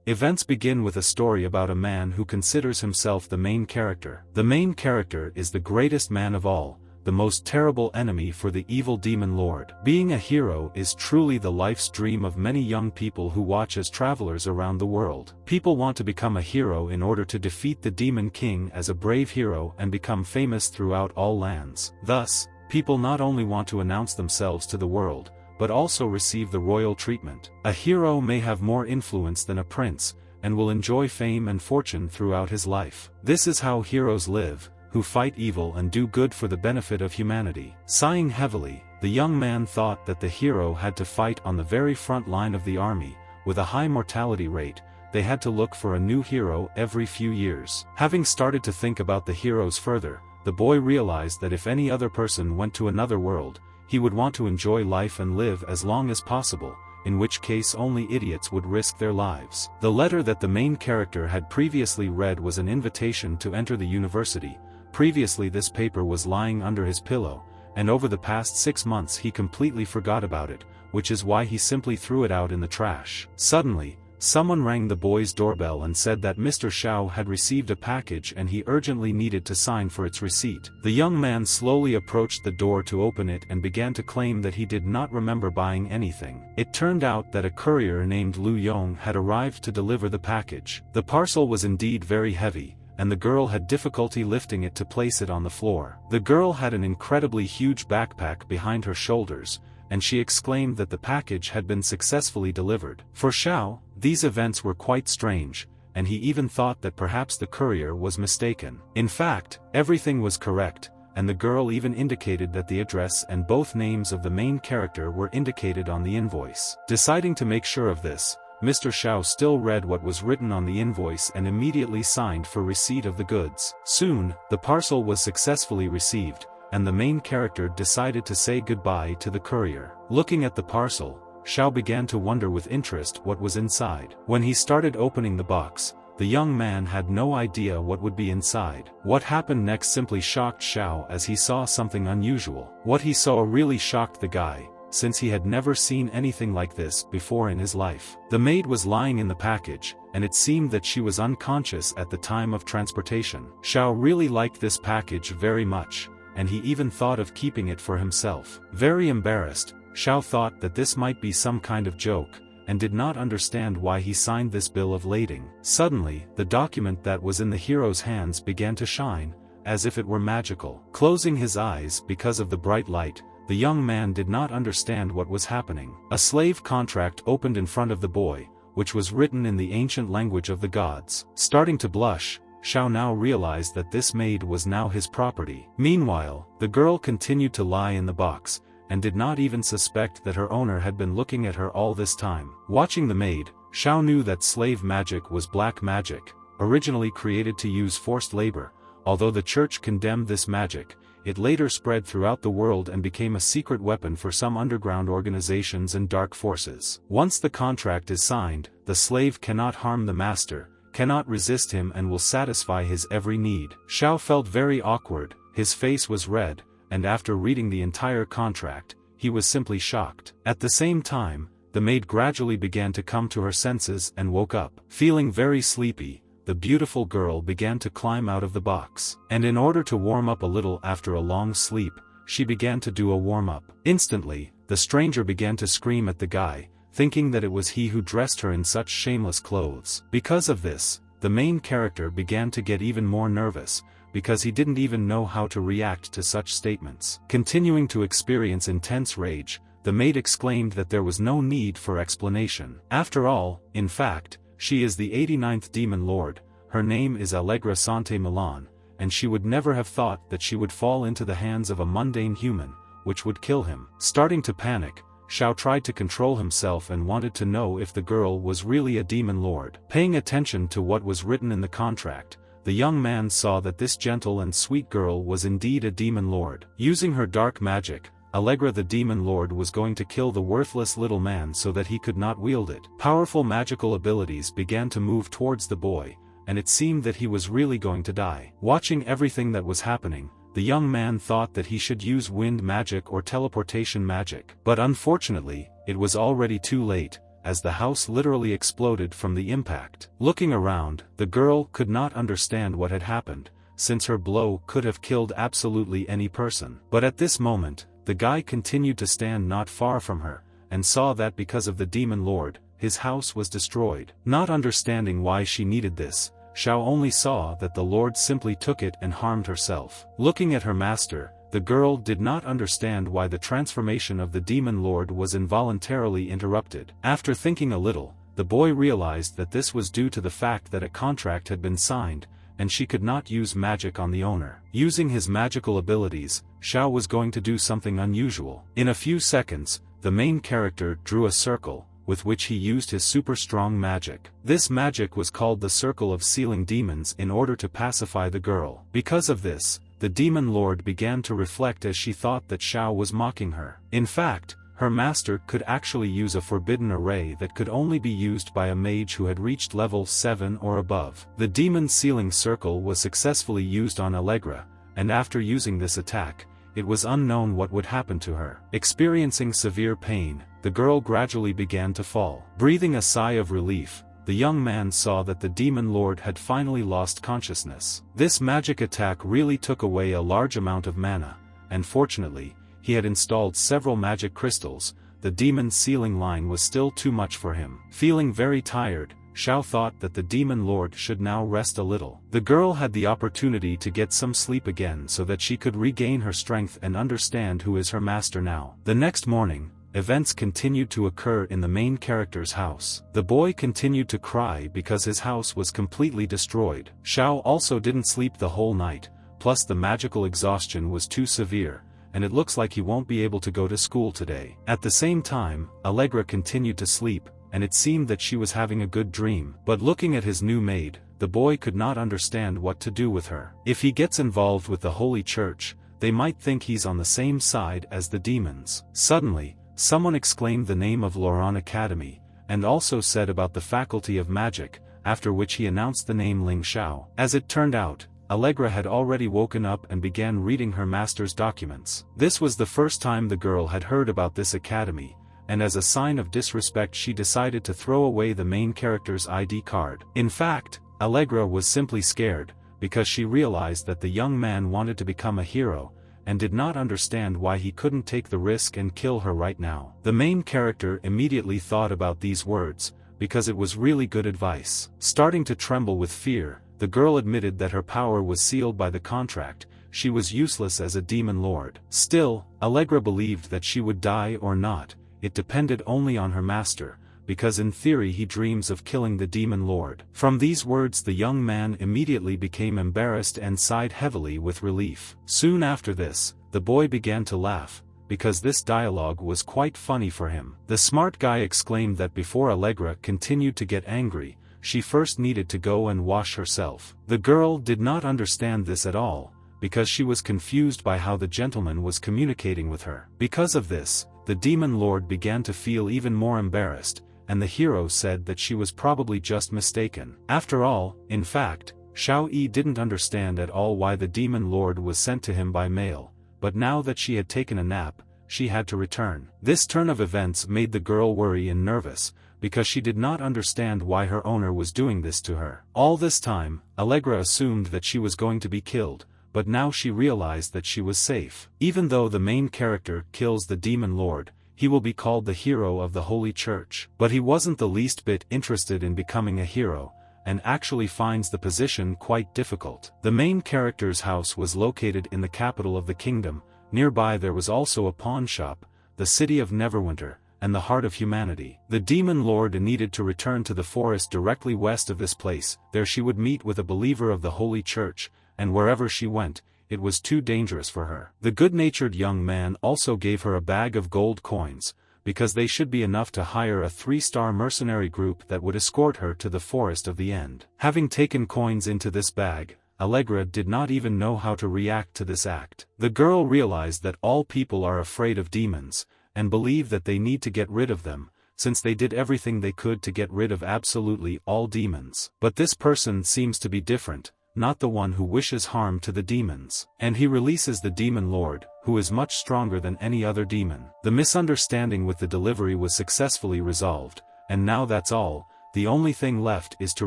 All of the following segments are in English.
Events begin with a story about a man who considers himself the main character. The main character is the greatest man of all, the most terrible enemy for the evil demon lord. Being a hero is truly the life's dream of many young people who watch as travelers around the world. People want to become a hero in order to defeat the demon king as a brave hero and become famous throughout all lands. Thus, people not only want to announce themselves to the world, but also receive the royal treatment. A hero may have more influence than a prince, and will enjoy fame and fortune throughout his life. This is how heroes live, who fight evil and do good for the benefit of humanity. Sighing heavily, the young man thought that the hero had to fight on the very front line of the army. With a high mortality rate, they had to look for a new hero every few years. Having started to think about the heroes further, the boy realized that if any other person went to another world, he would want to enjoy life and live as long as possible, in which case only idiots would risk their lives. The letter that the main character had previously read was an invitation to enter the university. Previously this paper was lying under his pillow, and over the past 6 months he completely forgot about it, which is why he simply threw it out in the trash. Suddenly, someone rang the boy's doorbell and said that Mr. Shao had received a package and he urgently needed to sign for its receipt. The young man slowly approached the door to open it and began to claim that he did not remember buying anything. It turned out that a courier named Lu Yong had arrived to deliver the package. The parcel was indeed very heavy, and the girl had difficulty lifting it to place it on the floor. The girl had an incredibly huge backpack behind her shoulders, and she exclaimed that the package had been successfully delivered. For Shao, these events were quite strange, and he even thought that perhaps the courier was mistaken. In fact, everything was correct, and the girl even indicated that the address and both names of the main character were indicated on the invoice. Deciding to make sure of this, Mr. Shao still read what was written on the invoice and immediately signed for receipt of the goods. Soon, the parcel was successfully received, and the main character decided to say goodbye to the courier. Looking at the parcel, Shao began to wonder with interest what was inside. When he started opening the box, the young man had no idea what would be inside. What happened next simply shocked Shao as he saw something unusual. What he saw really shocked the guy, since he had never seen anything like this before in his life. The maid was lying in the package, and it seemed that she was unconscious at the time of transportation. Shao really liked this package very much, and he even thought of keeping it for himself. Very embarrassed, Shao thought that this might be some kind of joke, and did not understand why he signed this bill of lading. Suddenly, the document that was in the hero's hands began to shine, as if it were magical. Closing his eyes because of the bright light, the young man did not understand what was happening. A slave contract opened in front of the boy, which was written in the ancient language of the gods. Starting to blush, Shao now realized that this maid was now his property. Meanwhile, the girl continued to lie in the box, and did not even suspect that her owner had been looking at her all this time. Watching the maid, Shao knew that slave magic was black magic, originally created to use forced labor. Although the church condemned this magic, it later spread throughout the world and became a secret weapon for some underground organizations and dark forces. Once the contract is signed, the slave cannot harm the master, cannot resist him, and will satisfy his every need. Shao felt very awkward, his face was red, and after reading the entire contract, he was simply shocked. At the same time, the maid gradually began to come to her senses and woke up. Feeling very sleepy, the beautiful girl began to climb out of the box. And in order to warm up a little after a long sleep, she began to do a warm-up. Instantly, the stranger began to scream at the guy, thinking that it was he who dressed her in such shameless clothes. Because of this, the main character began to get even more nervous, because he didn't even know how to react to such statements. Continuing to experience intense rage, the maid exclaimed that there was no need for explanation. After all, in fact, she is the 89th demon lord, her name is Allegra Sante Milan, and she would never have thought that she would fall into the hands of a mundane human, which would kill him. Starting to panic, Shao tried to control himself and wanted to know if the girl was really a demon lord. Paying attention to what was written in the contract, the young man saw that this gentle and sweet girl was indeed a demon lord. Using her dark magic, Allegra the demon lord was going to kill the worthless little man so that he could not wield it. Powerful magical abilities began to move towards the boy, and it seemed that he was really going to die. Watching everything that was happening, the young man thought that he should use wind magic or teleportation magic. But unfortunately, it was already too late, as the house literally exploded from the impact. Looking around, the girl could not understand what had happened, since her blow could have killed absolutely any person. But at this moment, the guy continued to stand not far from her, and saw that because of the demon lord, his house was destroyed. Not understanding why she needed this, Xiao only saw that the lord simply took it and harmed herself. Looking at her master, the girl did not understand why the transformation of the demon lord was involuntarily interrupted. After thinking a little, the boy realized that this was due to the fact that a contract had been signed, and she could not use magic on the owner. Using his magical abilities, Xiao was going to do something unusual. In a few seconds, the main character drew a circle, with which he used his super strong magic. This magic was called the Circle of Sealing Demons in order to pacify the girl. Because of this, the demon lord began to reflect as she thought that Xiao was mocking her. In fact, her master could actually use a forbidden array that could only be used by a mage who had reached level 7 or above. The demon sealing circle was successfully used on Allegra, and after using this attack, it was unknown what would happen to her. Experiencing severe pain, the girl gradually began to fall. Breathing a sigh of relief, the young man saw that the demon lord had finally lost consciousness. This magic attack really took away a large amount of mana, and fortunately, he had installed several magic crystals. The demon sealing line was still too much for him. Feeling very tired, Xiao thought that the demon lord should now rest a little. The girl had the opportunity to get some sleep again so that she could regain her strength and understand who is her master now. The next morning, events continued to occur in the main character's house. The boy continued to cry because his house was completely destroyed. Xiao also didn't sleep the whole night, plus the magical exhaustion was too severe, and it looks like he won't be able to go to school today. At the same time, Allegra continued to sleep, and it seemed that she was having a good dream. But looking at his new maid, the boy could not understand what to do with her. If he gets involved with the Holy Church, they might think he's on the same side as the demons. Suddenly, someone exclaimed the name of Loran Academy, and also said about the Faculty of Magic, after which he announced the name Ling Xiao. As it turned out, Allegra had already woken up and began reading her master's documents. This was the first time the girl had heard about this academy, and as a sign of disrespect she decided to throw away the main character's ID card. In fact, Allegra was simply scared, because she realized that the young man wanted to become a hero, and did not understand why he couldn't take the risk and kill her right now. The main character immediately thought about these words, because it was really good advice. Starting to tremble with fear, the girl admitted that her power was sealed by the contract. She was useless as a demon lord. Still, Allegra believed that she would die or not. It depended only on her master, because in theory he dreams of killing the demon lord. From these words the young man immediately became embarrassed and sighed heavily with relief. Soon after this, the boy began to laugh, because this dialogue was quite funny for him. The smart guy exclaimed that before Allegra continued to get angry, she first needed to go and wash herself. The girl did not understand this at all, because she was confused by how the gentleman was communicating with her. Because of this, the demon lord began to feel even more embarrassed, and the hero said that she was probably just mistaken. After all, in fact, Xiao Yi didn't understand at all why the demon lord was sent to him by mail, but now that she had taken a nap, she had to return. This turn of events made the girl worry and nervous, because she did not understand why her owner was doing this to her. All this time, Allegra assumed that she was going to be killed, but now she realized that she was safe. Even though the main character kills the demon lord, he will be called the hero of the Holy Church. But he wasn't the least bit interested in becoming a hero, and actually finds the position quite difficult. The main character's house was located in the capital of the kingdom. Nearby there was also a pawn shop, the city of Neverwinter, and the heart of humanity. The demon lord needed to return to the forest directly west of this place. There she would meet with a believer of the Holy Church, and wherever she went, it was too dangerous for her. The good-natured young man also gave her a bag of gold coins, because they should be enough to hire a 3-star mercenary group that would escort her to the Forest of the End. Having taken coins into this bag, Allegra did not even know how to react to this act. The girl realized that all people are afraid of demons, and believe that they need to get rid of them, since they did everything they could to get rid of absolutely all demons. But this person seems to be different, not the one who wishes harm to the demons. And he releases the demon lord, who is much stronger than any other demon. The misunderstanding with the delivery was successfully resolved, and now that's all. The only thing left is to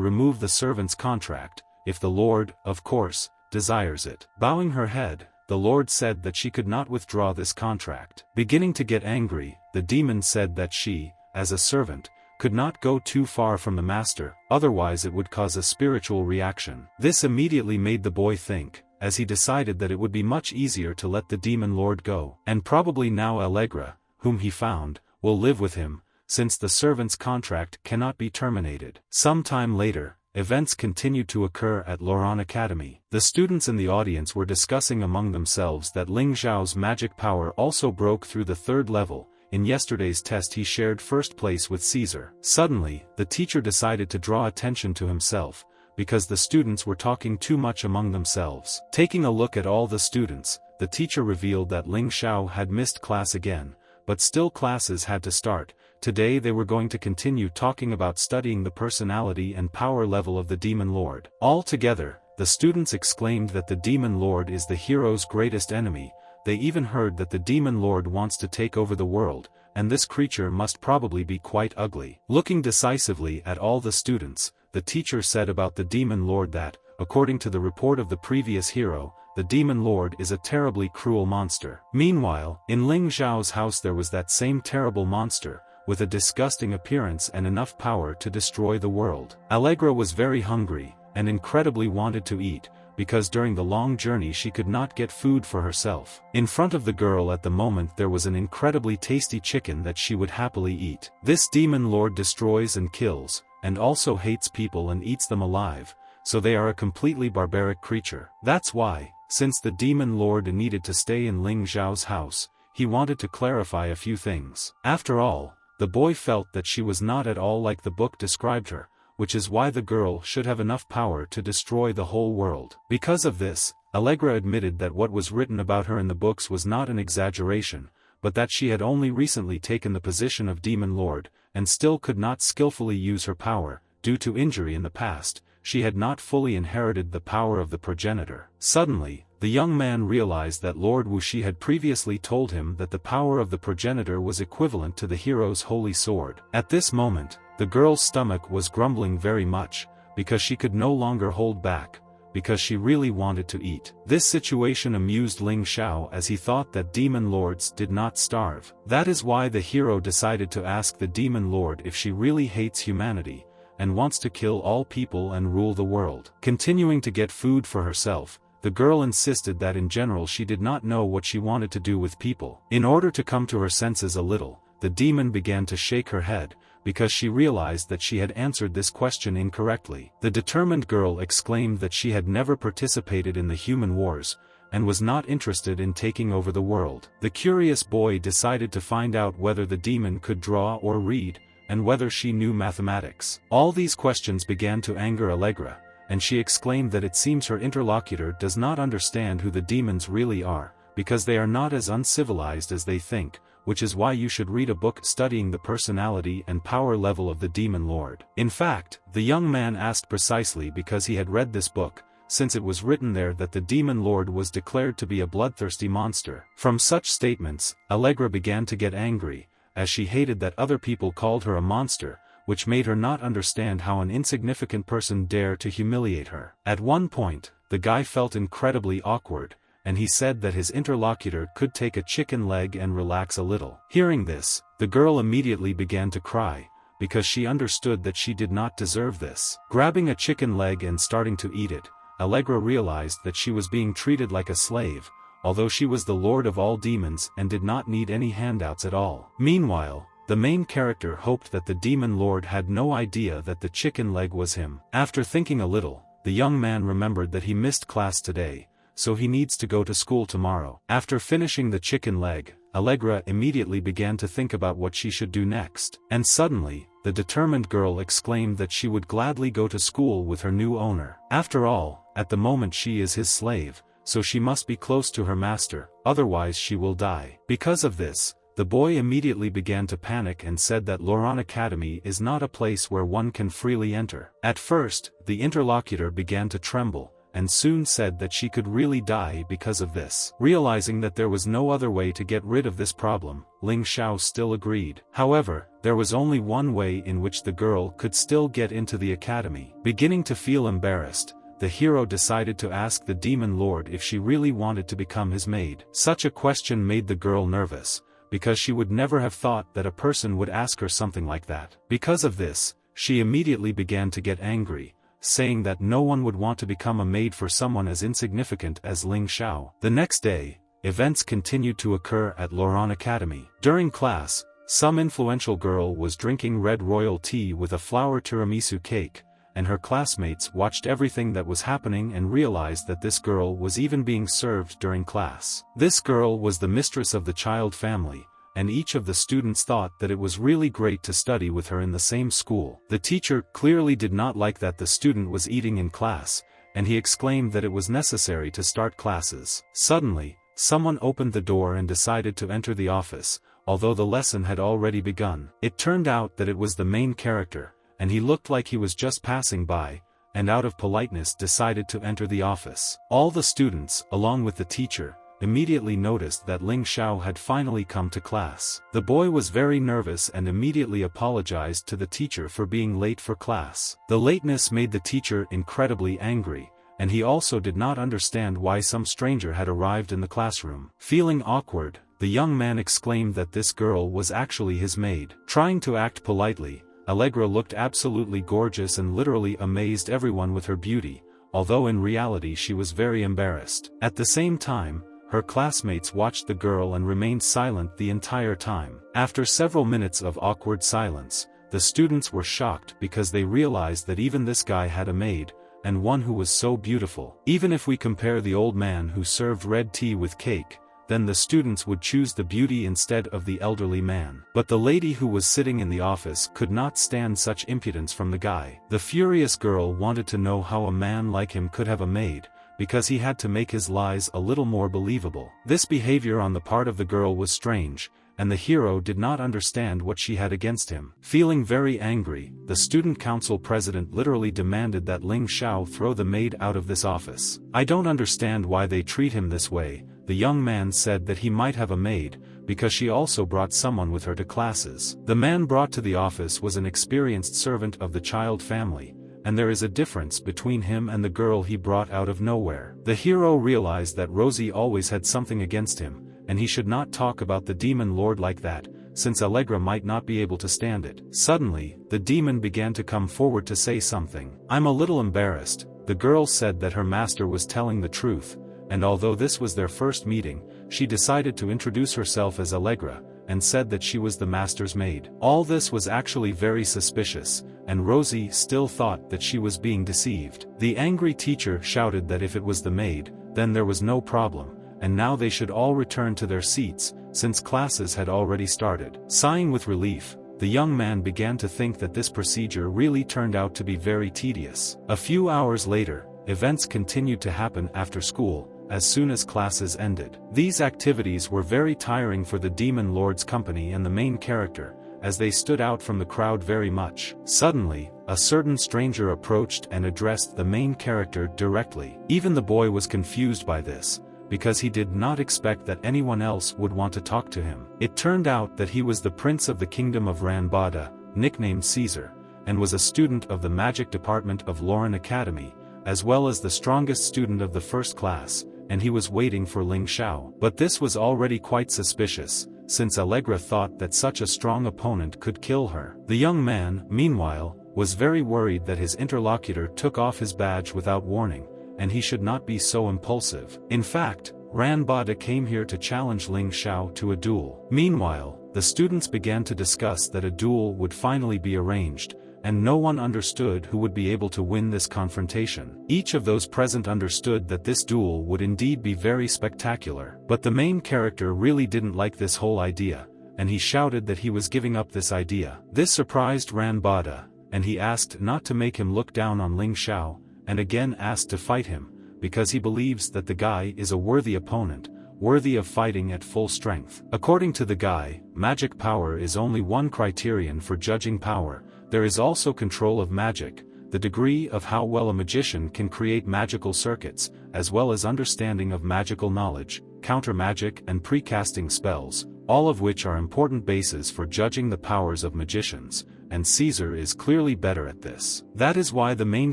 remove the servant's contract, if the Lord, of course, desires it. Bowing her head, the Lord said that she could not withdraw this contract. Beginning to get angry, the demon said that she, as a servant, could not go too far from the master, otherwise it would cause a spiritual reaction. This immediately made the boy think, as he decided that it would be much easier to let the demon lord go. And probably now Allegra, whom he found, will live with him, since the servant's contract cannot be terminated. Some time later, events continued to occur at Loran Academy. The students in the audience were discussing among themselves that Ling Zhao's magic power also broke through the 3rd level. In yesterday's test he shared first place with Caesar. Suddenly, the teacher decided to draw attention to himself, because the students were talking too much among themselves. Taking a look at all the students, the teacher revealed that Ling Zhao had missed class again, but still classes had to start. Today they were going to continue talking about studying the personality and power level of the Demon Lord. All together, the students exclaimed that the Demon Lord is the hero's greatest enemy. They even heard that the Demon Lord wants to take over the world, and this creature must probably be quite ugly. Looking decisively at all the students, the teacher said about the Demon Lord that, according to the report of the previous hero, the Demon Lord is a terribly cruel monster. Meanwhile, in Ling Zhao's house there was that same terrible monster, with a disgusting appearance and enough power to destroy the world. Allegra was very hungry, and incredibly wanted to eat, because during the long journey she could not get food for herself. In front of the girl at the moment there was an incredibly tasty chicken that she would happily eat. This Demon Lord destroys and kills, and also hates people and eats them alive, so they are a completely barbaric creature. That's why, since the Demon Lord needed to stay in Ling Zhao's house, he wanted to clarify a few things. After all, the boy felt that she was not at all like the book described her, which is why the girl should have enough power to destroy the whole world. Because of this, Allegra admitted that what was written about her in the books was not an exaggeration, but that she had only recently taken the position of Demon Lord, and still could not skillfully use her power. Due to injury in the past, she had not fully inherited the power of the progenitor. Suddenly, the young man realized that Lord Wuxi had previously told him that the power of the progenitor was equivalent to the hero's holy sword. At this moment, the girl's stomach was grumbling very much, because she could no longer hold back, because she really wanted to eat. This situation amused Ling Zhao as he thought that demon lords did not starve. That is why the hero decided to ask the demon lord if she really hates humanity, and wants to kill all people and rule the world. Continuing to get food for herself, the girl insisted that in general she did not know what she wanted to do with people. In order to come to her senses a little, the demon began to shake her head, because she realized that she had answered this question incorrectly. The determined girl exclaimed that she had never participated in the human wars, and was not interested in taking over the world. The curious boy decided to find out whether the demon could draw or read, and whether she knew mathematics. All these questions began to anger Allegra, and she exclaimed that it seems her interlocutor does not understand who the demons really are, because they are not as uncivilized as they think, which is why you should read a book studying the personality and power level of the demon lord. In fact, the young man asked precisely because he had read this book, since it was written there that the demon lord was declared to be a bloodthirsty monster. From such statements, Allegra began to get angry, as she hated that other people called her a monster, which made her not understand how an insignificant person dared to humiliate her. At one point, the guy felt incredibly awkward, and he said that his interlocutor could take a chicken leg and relax a little. Hearing this, the girl immediately began to cry, because she understood that she did not deserve this. Grabbing a chicken leg and starting to eat it, Allegra realized that she was being treated like a slave, although she was the lord of all demons and did not need any handouts at all. Meanwhile, the main character hoped that the demon lord had no idea that the chicken leg was him. After thinking a little, the young man remembered that he missed class today, so he needs to go to school tomorrow. After finishing the chicken leg, Allegra immediately began to think about what she should do next. And suddenly, the determined girl exclaimed that she would gladly go to school with her new owner. After all, at the moment she is his slave, so she must be close to her master, otherwise she will die. Because of this, the boy immediately began to panic and said that Loran Academy is not a place where one can freely enter. At first, the interlocutor began to tremble, and soon said that she could really die because of this. Realizing that there was no other way to get rid of this problem, Ling Xiao still agreed. However, there was only one way in which the girl could still get into the academy. Beginning to feel embarrassed, the hero decided to ask the demon lord if she really wanted to become his maid. Such a question made the girl nervous, because she would never have thought that a person would ask her something like that. Because of this, she immediately began to get angry, saying that no one would want to become a maid for someone as insignificant as Ling Xiao. The next day, events continued to occur at Loran Academy. During class, some influential girl was drinking red royal tea with a flour tiramisu cake, and her classmates watched everything that was happening and realized that this girl was even being served during class. This girl was the mistress of the child family, and each of the students thought that it was really great to study with her in the same school. The teacher clearly did not like that the student was eating in class, and he exclaimed that it was necessary to start classes. Suddenly, someone opened the door and decided to enter the office, although the lesson had already begun. It turned out that it was the main character, and he looked like he was just passing by, and out of politeness decided to enter the office. All the students, along with the teacher, immediately noticed that Ling Xiao had finally come to class. The boy was very nervous and immediately apologized to the teacher for being late for class. The lateness made the teacher incredibly angry, and he also did not understand why some stranger had arrived in the classroom. Feeling awkward, the young man exclaimed that this girl was actually his maid. Trying to act politely, Allegra looked absolutely gorgeous and literally amazed everyone with her beauty, although in reality she was very embarrassed. At the same time, her classmates watched the girl and remained silent the entire time. After several minutes of awkward silence, the students were shocked because they realized that even this guy had a maid, and one who was so beautiful. Even if we compare the old man who served red tea with cake, then the students would choose the beauty instead of the elderly man. But the lady who was sitting in the office could not stand such impudence from the guy. The furious girl wanted to know how a man like him could have a maid, because he had to make his lies a little more believable. This behavior on the part of the girl was strange, and the hero did not understand what she had against him. Feeling very angry, the student council president literally demanded that Ling Xiao throw the maid out of this office. "I don't understand why they treat him this way." The young man said that he might have a maid, because she also brought someone with her to classes. The man brought to the office was an experienced servant of the child family, and there is a difference between him and the girl he brought out of nowhere. The hero realized that Rosie always had something against him, and he should not talk about the demon lord like that, since Allegra might not be able to stand it. Suddenly, the demon began to come forward to say something. "I'm a little embarrassed." The girl said that her master was telling the truth, and although this was their first meeting, she decided to introduce herself as Allegra, and said that she was the master's maid. All this was actually very suspicious, and Rosie still thought that she was being deceived. The angry teacher shouted that if it was the maid, then there was no problem, and now they should all return to their seats, since classes had already started. Sighing with relief, the young man began to think that this procedure really turned out to be very tedious. A few hours later, events continued to happen after school, as soon as classes ended. These activities were very tiring for the demon lord's company and the main character, as they stood out from the crowd very much. Suddenly, a certain stranger approached and addressed the main character directly. Even the boy was confused by this, because he did not expect that anyone else would want to talk to him. It turned out that he was the prince of the kingdom of Ranbada, nicknamed Caesar, and was a student of the magic department of Loran Academy, as well as the strongest student of the first class, and he was waiting for Ling Xiao. But this was already quite suspicious, since Allegra thought that such a strong opponent could kill her. The young man, meanwhile, was very worried that his interlocutor took off his badge without warning, and he should not be so impulsive. In fact, Ranbada came here to challenge Ling Xiao to a duel. Meanwhile, the students began to discuss that a duel would finally be arranged, and no one understood who would be able to win this confrontation. Each of those present understood that this duel would indeed be very spectacular. But the main character really didn't like this whole idea, and he shouted that he was giving up this idea. This surprised Ranbada, and he asked not to make him look down on Ling Xiao, and again asked to fight him, because he believes that the guy is a worthy opponent, worthy of fighting at full strength. According to the guy, magic power is only one criterion for judging power. There is also control of magic, the degree of how well a magician can create magical circuits, as well as understanding of magical knowledge, counter-magic and precasting spells, all of which are important bases for judging the powers of magicians, and Caesar is clearly better at this. That is why the main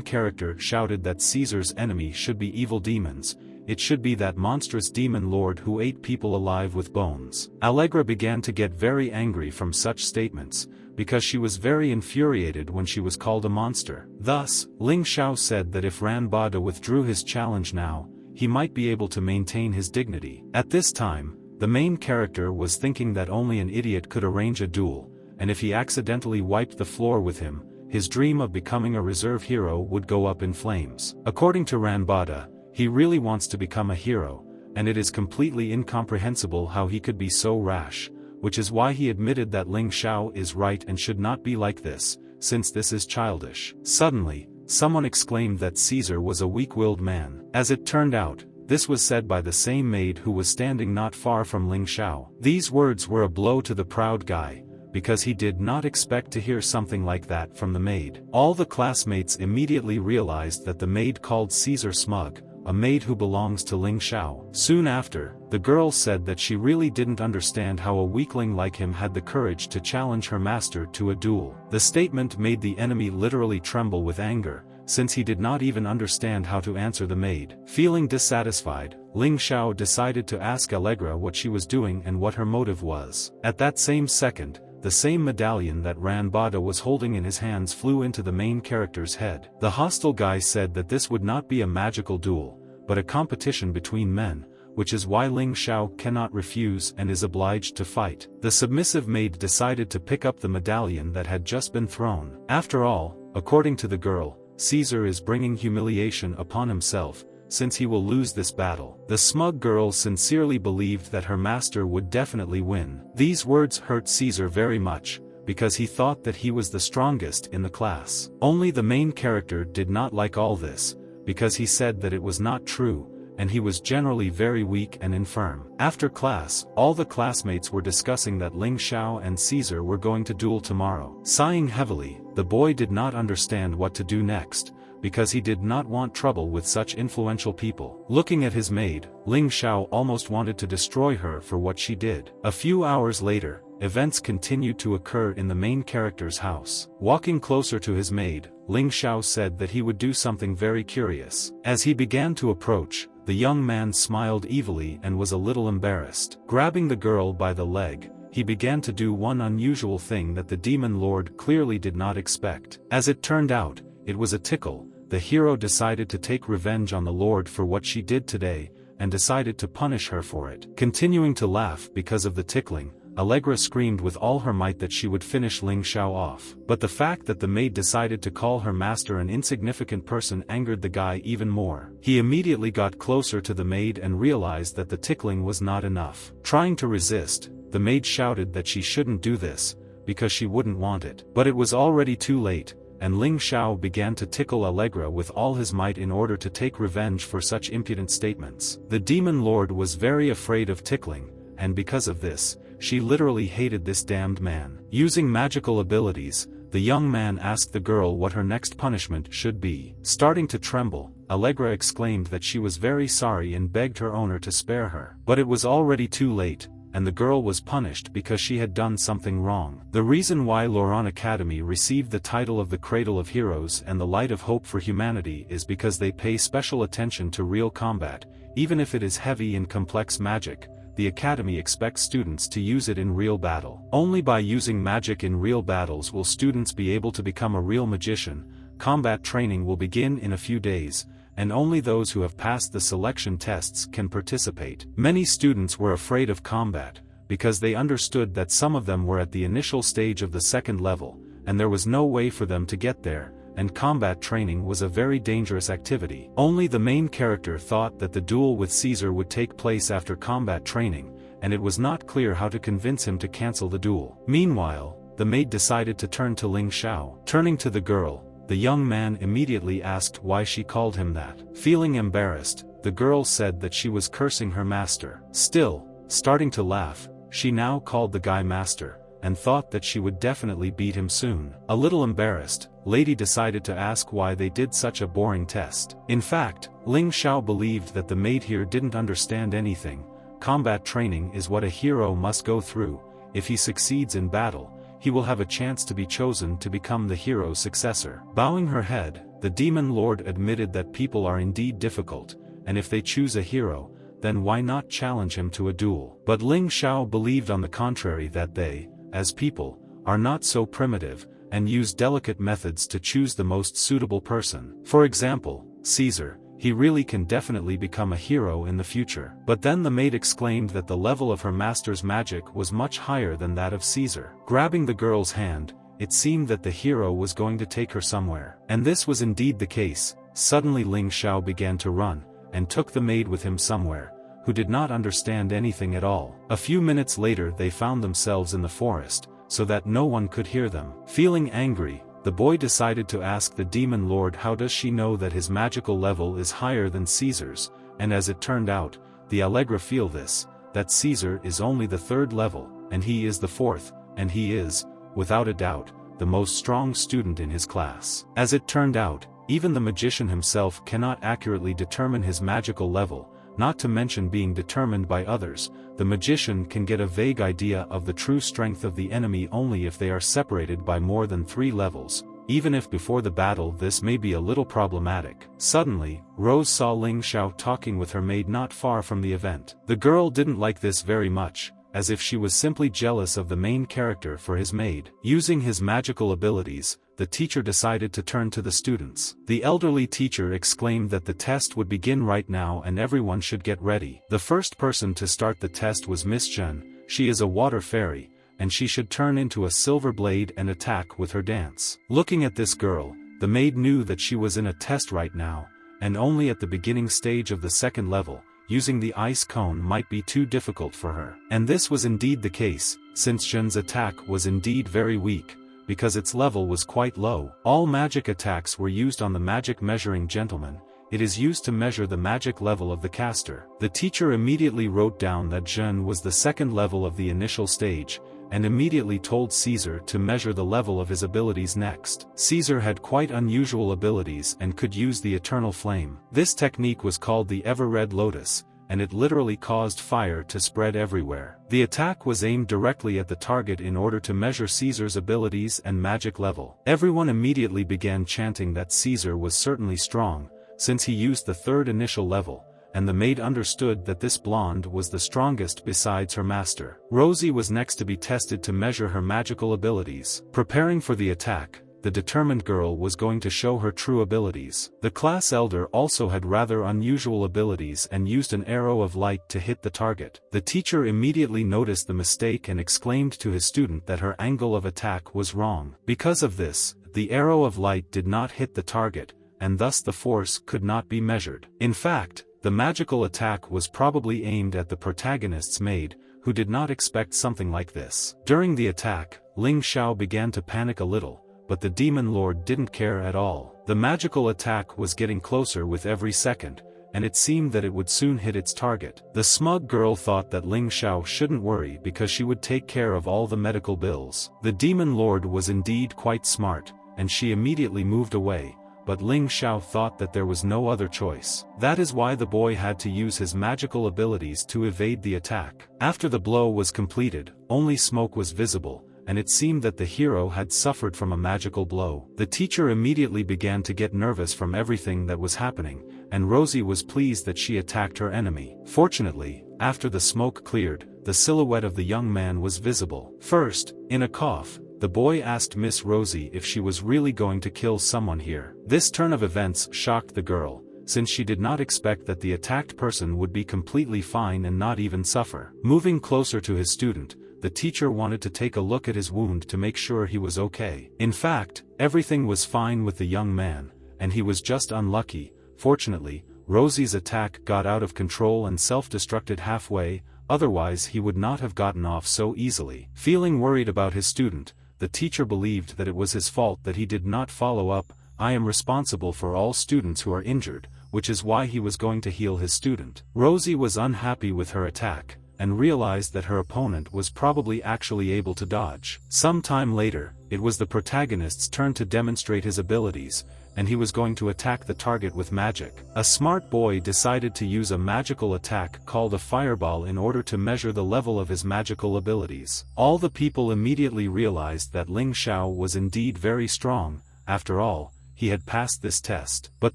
character shouted that Caesar's enemy should be evil demons. It should be that monstrous demon lord who ate people alive with bones. Allegra began to get very angry from such statements, because she was very infuriated when she was called a monster. Thus, Ling Xiao said that if Ranbada withdrew his challenge now, he might be able to maintain his dignity. At this time, the main character was thinking that only an idiot could arrange a duel, and if he accidentally wiped the floor with him, his dream of becoming a reserve hero would go up in flames. According to Ranbada, he really wants to become a hero, and it is completely incomprehensible how he could be so rash, which is why he admitted that Ling Xiao is right and should not be like this, since this is childish. Suddenly, someone exclaimed that Caesar was a weak-willed man. As it turned out, this was said by the same maid who was standing not far from Ling Xiao. These words were a blow to the proud guy, because he did not expect to hear something like that from the maid. All the classmates immediately realized that the maid called Caesar smug, a maid who belongs to Ling Xiao. Soon after, the girl said that she really didn't understand how a weakling like him had the courage to challenge her master to a duel. The statement made the enemy literally tremble with anger, since he did not even understand how to answer the maid. Feeling dissatisfied, Ling Xiao decided to ask Allegra what she was doing and what her motive was. At that same second, the same medallion that Ranbada was holding in his hands flew into the main character's head. The hostile guy said that this would not be a magical duel, but a competition between men, which is why Ling Xiao cannot refuse and is obliged to fight. The submissive maid decided to pick up the medallion that had just been thrown. After all, according to the girl, Caesar is bringing humiliation upon himself, since he will lose this battle. The smug girl sincerely believed that her master would definitely win. These words hurt Caesar very much, because he thought that he was the strongest in the class. Only the main character did not like all this, because he said that it was not true, and he was generally very weak and infirm. After class, all the classmates were discussing that Ling Xiao and Caesar were going to duel tomorrow. Sighing heavily, the boy did not understand what to do next, because he did not want trouble with such influential people. Looking at his maid, Ling Xiao almost wanted to destroy her for what she did. A few hours later, events continued to occur in the main character's house. Walking closer to his maid, Ling Xiao said that he would do something very curious. As he began to approach, the young man smiled evilly and was a little embarrassed. Grabbing the girl by the leg, he began to do one unusual thing that the demon lord clearly did not expect. As it turned out, it was a tickle. The hero decided to take revenge on the lord for what she did today, and decided to punish her for it. Continuing to laugh because of the tickling, Allegra screamed with all her might that she would finish Ling Xiao off. But the fact that the maid decided to call her master an insignificant person angered the guy even more. He immediately got closer to the maid and realized that the tickling was not enough. Trying to resist, the maid shouted that she shouldn't do this, because she wouldn't want it. But it was already too late, and Ling Xiao began to tickle Allegra with all his might in order to take revenge for such impudent statements. The demon lord was very afraid of tickling, and because of this, she literally hated this damned man. Using magical abilities, the young man asked the girl what her next punishment should be. Starting to tremble, Allegra exclaimed that she was very sorry and begged her owner to spare her. But it was already too late, and the girl was punished because she had done something wrong. The reason why Loran Academy received the title of the Cradle of Heroes and the Light of Hope for Humanity is because they pay special attention to real combat. Even if it is heavy and complex magic, the Academy expects students to use it in real battle. Only by using magic in real battles will students be able to become a real magician. Combat training will begin in a few days, and only those who have passed the selection tests can participate. Many students were afraid of combat, because they understood that some of them were at the initial stage of the second level, and there was no way for them to get there, and combat training was a very dangerous activity. Only the main character thought that the duel with Caesar would take place after combat training, and it was not clear how to convince him to cancel the duel. Meanwhile, the maid decided to turn to Ling Xiao. Turning to the girl, the young man immediately asked why she called him that. Feeling embarrassed, the girl said that she was cursing her master. Still, starting to laugh, she now called the guy master, and thought that she would definitely beat him soon. A little embarrassed, Lady decided to ask why they did such a boring test. In fact, Ling Xiao believed that the maid here didn't understand anything. Combat training is what a hero must go through. If he succeeds in battle, he will have a chance to be chosen to become the hero's successor. Bowing her head, the demon lord admitted that people are indeed difficult, and if they choose a hero, then why not challenge him to a duel? But Ling Xiao believed on the contrary that they, as people, are not so primitive, and use delicate methods to choose the most suitable person. For example, Caesar, he really can definitely become a hero in the future. But then the maid exclaimed that the level of her master's magic was much higher than that of Caesar. Grabbing the girl's hand, it seemed that the hero was going to take her somewhere. And this was indeed the case. Suddenly Ling Xiao began to run, and took the maid with him somewhere, who did not understand anything at all. A few minutes later they found themselves in the forest, so that no one could hear them. Feeling angry, the boy decided to ask the demon lord how does she know that his magical level is higher than Caesar's, and as it turned out, the Allegra feel this, that Caesar is only the 3rd level, and he is the 4th, and he is, without a doubt, the most strong student in his class. As it turned out, even the magician himself cannot accurately determine his magical level, not to mention being determined by others. The magician can get a vague idea of the true strength of the enemy only if they are separated by more than 3 levels, even if before the battle this may be a little problematic. Suddenly, Rose saw Ling Xiao talking with her maid not far from the event. The girl didn't like this very much, as if she was simply jealous of the main character for his maid. Using his magical abilities, the teacher decided to turn to the students. The elderly teacher exclaimed that the test would begin right now and everyone should get ready. The first person to start the test was Miss Zhen. She is a water fairy, and she should turn into a silver blade and attack with her dance. Looking at this girl, the maid knew that she was in a test right now, and only at the beginning stage of the 2nd level. Using the ice cone might be too difficult for her. And this was indeed the case, since Zhen's attack was indeed very weak, because its level was quite low. All magic attacks were used on the magic measuring gentleman. It is used to measure the magic level of the caster. The teacher immediately wrote down that Zhen was the 2nd level of the initial stage, and immediately told Caesar to measure the level of his abilities next. Caesar had quite unusual abilities and could use the eternal flame. This technique was called the ever-red lotus, and it literally caused fire to spread everywhere. The attack was aimed directly at the target in order to measure Caesar's abilities and magic level. Everyone immediately began chanting that Caesar was certainly strong, since he used the 3rd initial level, and the maid understood that this blonde was the strongest besides her master. Rosie was next to be tested to measure her magical abilities. Preparing for the attack, the determined girl was going to show her true abilities. The class elder also had rather unusual abilities and used an arrow of light to hit the target. The teacher immediately noticed the mistake and exclaimed to his student that her angle of attack was wrong. Because of this, the arrow of light did not hit the target, and thus the force could not be measured. In fact, the magical attack was probably aimed at the protagonist's maid, who did not expect something like this. During the attack, Ling Xiao began to panic a little, but the demon lord didn't care at all. The magical attack was getting closer with every second, and it seemed that it would soon hit its target. The smug girl thought that Ling Xiao shouldn't worry because she would take care of all the medical bills. The demon lord was indeed quite smart, and she immediately moved away, but Ling Xiao thought that there was no other choice. That is why the boy had to use his magical abilities to evade the attack. After the blow was completed, only smoke was visible, and it seemed that the hero had suffered from a magical blow. The teacher immediately began to get nervous from everything that was happening, and Rosie was pleased that she attacked her enemy. Fortunately, after the smoke cleared, the silhouette of the young man was visible. First, in a cough, the boy asked Miss Rosie if she was really going to kill someone here. This turn of events shocked the girl, since she did not expect that the attacked person would be completely fine and not even suffer. Moving closer to his student, the teacher wanted to take a look at his wound to make sure he was okay. In fact, everything was fine with the young man, and he was just unlucky. Fortunately, Rosie's attack got out of control and self-destructed halfway, otherwise he would not have gotten off so easily. Feeling worried about his student, the teacher believed that it was his fault that he did not follow up. I am responsible for all students who are injured, which is why he was going to heal his student. Rosie was unhappy with her attack, and realized that her opponent was probably actually able to dodge. Some time later, it was the protagonist's turn to demonstrate his abilities, and he was going to attack the target with magic. A smart boy decided to use a magical attack called a fireball in order to measure the level of his magical abilities. All the people immediately realized that Ling Xiao was indeed very strong. After all, he had passed this test. But